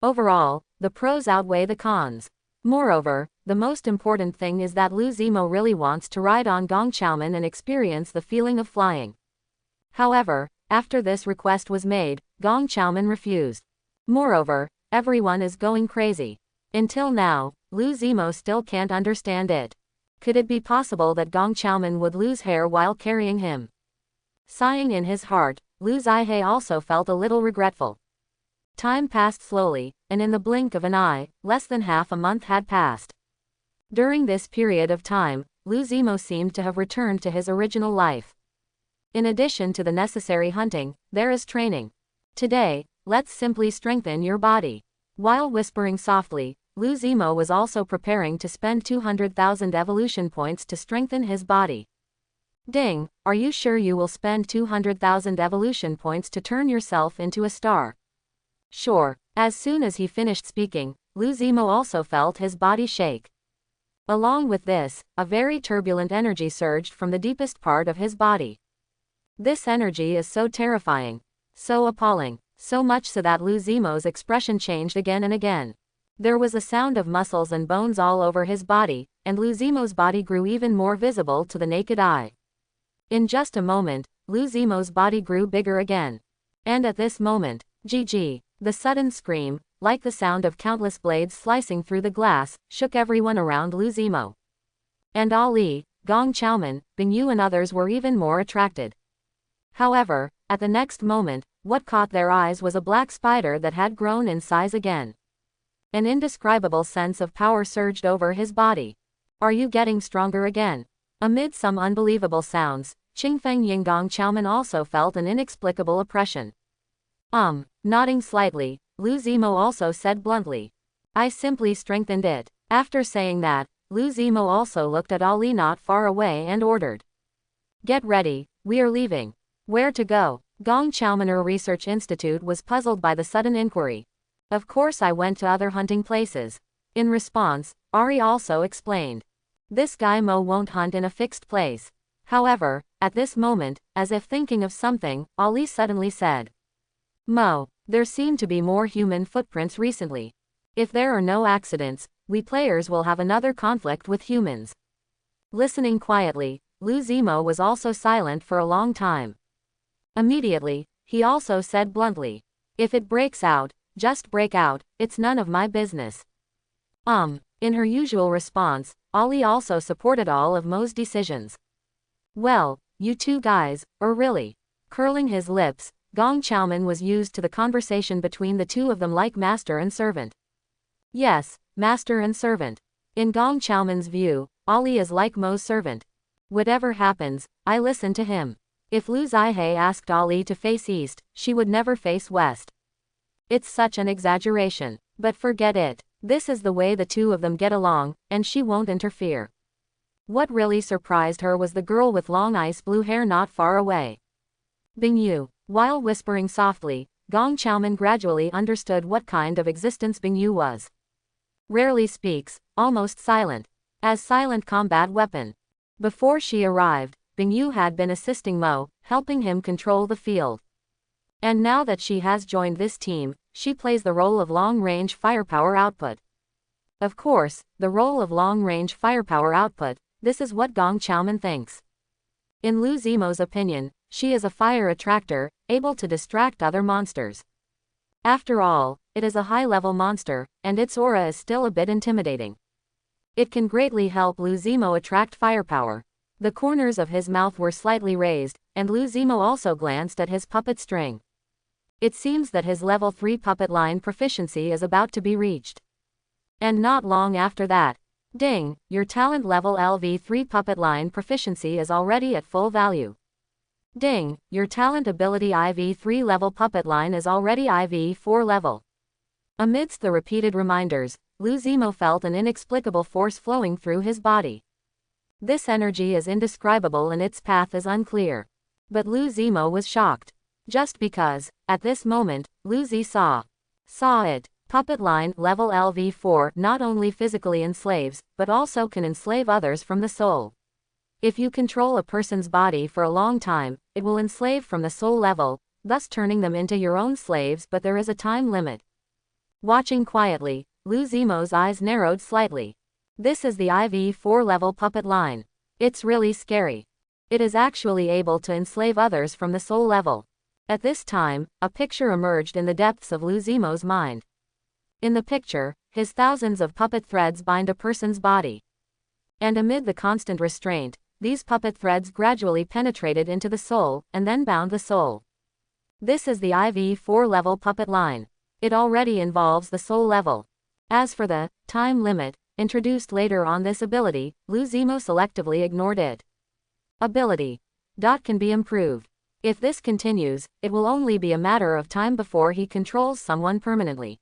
Overall, the pros outweigh the cons. Moreover, the most important thing is that Lu Zimo really wants to ride on Gong Xiaoman and experience the feeling of flying. However, after this request was made, Gong Xiaoman refused. Moreover, everyone is going crazy. Until now, Lu Zimo still can't understand it. Could it be possible that Gong Xiaoman would lose hair while carrying him? Sighing in his heart, Lu Zihei also felt a little regretful. Time passed slowly, and in the blink of an eye, less than half a month had passed. During this period of time, Lu Zimo seemed to have returned to his original life. In addition to the necessary hunting, there is training. Today, let's simply strengthen your body. While whispering softly, Lu Zimo was also preparing to spend 200,000 evolution points to strengthen his body. Ding, are you sure you will spend 200,000 evolution points to turn yourself into a star? Sure. As soon as he finished speaking, Lu Zimo also felt his body shake. Along with this, a very turbulent energy surged from the deepest part of his body. This energy is so terrifying, so appalling, so much so that Lu Zimo's expression changed again and again. There was a sound of muscles and bones all over his body, and Lu Zimo's body grew even more visible to the naked eye. In just a moment, Lu Zimo's body grew bigger again. And at this moment, GG, the sudden scream, like the sound of countless blades slicing through the glass, shook everyone around Lu Zimo. And Ali, Gong Xiaoman, Bingyu and others were even more attracted. However, at the next moment, what caught their eyes was a black spider that had grown in size again. An indescribable sense of power surged over his body. Are you getting stronger again? Amid some unbelievable sounds, Qingfeng Ying Gong Xiaoman also felt an inexplicable oppression. Nodding slightly, Lu Zimo also said bluntly. I simply strengthened it. After saying that, Lu Zimo also looked at Ali not far away and ordered. Get ready, we are leaving. Where to go? Gong Xiaoman Research Institute was puzzled by the sudden inquiry. Of course I went to other hunting places. In response, Ari also explained. This guy Mo won't hunt in a fixed place. However, at this moment, as if thinking of something, Ali suddenly said. Mo, there seem to be more human footprints recently. If there are no accidents, we players will have another conflict with humans. Listening quietly, Lu Zimo was also silent for a long time. Immediately, he also said bluntly. If it breaks out, just break out, it's none of my business. In her usual response, Ali also supported all of Mo's decisions. Well, you two guys, or really? Curling his lips, Gong Xiaoman was used to the conversation between the two of them like master and servant. Yes, master and servant. In Gong Xiaoman's view, Ali is like Mo's servant. Whatever happens, I listen to him. If Lu Zihe asked Ali to face east, she would never face west. It's such an exaggeration. But forget it. This is the way the two of them get along, and she won't interfere. What really surprised her was the girl with long ice blue hair not far away. Bingyu. While whispering softly, Gong Xiaoman gradually understood what kind of existence Bingyu was. Rarely speaks, almost silent. As silent combat weapon. Before she arrived, Bingyu had been assisting Mo, helping him control the field. And now that she has joined this team, she plays the role of long-range firepower output. Of course, the role of long-range firepower output, this is what Gong Xiaoman thinks. In Lu Zimo's opinion, she is a fire attractor, able to distract other monsters. After all, it is a high-level monster, and its aura is still a bit intimidating. It can greatly help Lu Zimo attract firepower. The corners of his mouth were slightly raised, and Lu Zimo also glanced at his puppet string. It seems that his level 3 puppet line proficiency is about to be reached. And not long after that. Ding, your talent level LV3 puppet line proficiency is already at full value. Ding, your talent ability IV3 level puppet line is already IV4 level. Amidst the repeated reminders, Lu Zimo felt an inexplicable force flowing through his body. This energy is indescribable and its path is unclear. But Lu Zimo was shocked. Just because, at this moment, Lu Zi saw it. Puppet line level LV4 not only physically enslaves, but also can enslave others from the soul. If you control a person's body for a long time, it will enslave from the soul level, thus turning them into your own slaves, but there is a time limit. Watching quietly, Lu Zimo's eyes narrowed slightly. This is the IV4 level puppet line. It's really scary. It is actually able to enslave others from the soul level. At this time, a picture emerged in the depths of Lu Zimo's mind. In the picture, his thousands of puppet threads bind a person's body. And amid the constant restraint, these puppet threads gradually penetrated into the soul, and then bound the soul. This is the IV4 level puppet line. It already involves the soul level. As for the time limit, introduced later on this ability, Lu Zimo selectively ignored it. Ability. Can be improved. If this continues, it will only be a matter of time before he controls someone permanently.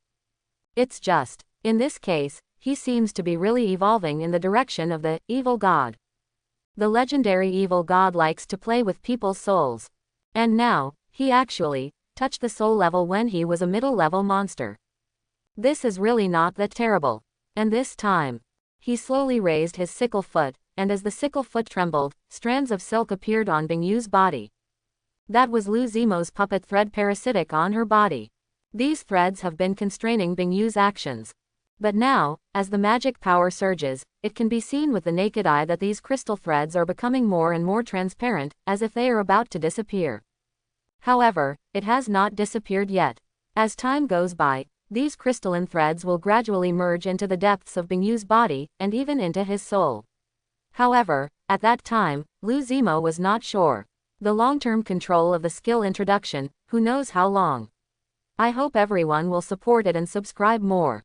It's just, in this case, he seems to be really evolving in the direction of the evil god. The legendary evil god likes to play with people's souls. And now, he actually touched the soul level when he was a middle-level monster. This is really not that terrible. And this time, he slowly raised his sickle foot, and as the sickle foot trembled, strands of silk appeared on Bingyu's body. That was Lu Zimo's puppet thread parasitic on her body. These threads have been constraining Bingyu's actions. But now, as the magic power surges, it can be seen with the naked eye that these crystal threads are becoming more and more transparent, as if they are about to disappear. However, it has not disappeared yet. As time goes by, these crystalline threads will gradually merge into the depths of Bingyu's body, and even into his soul. However, at that time, Lu Zimo was not sure. The long-term control of the skill introduction, who knows how long. I hope everyone will support it and subscribe more.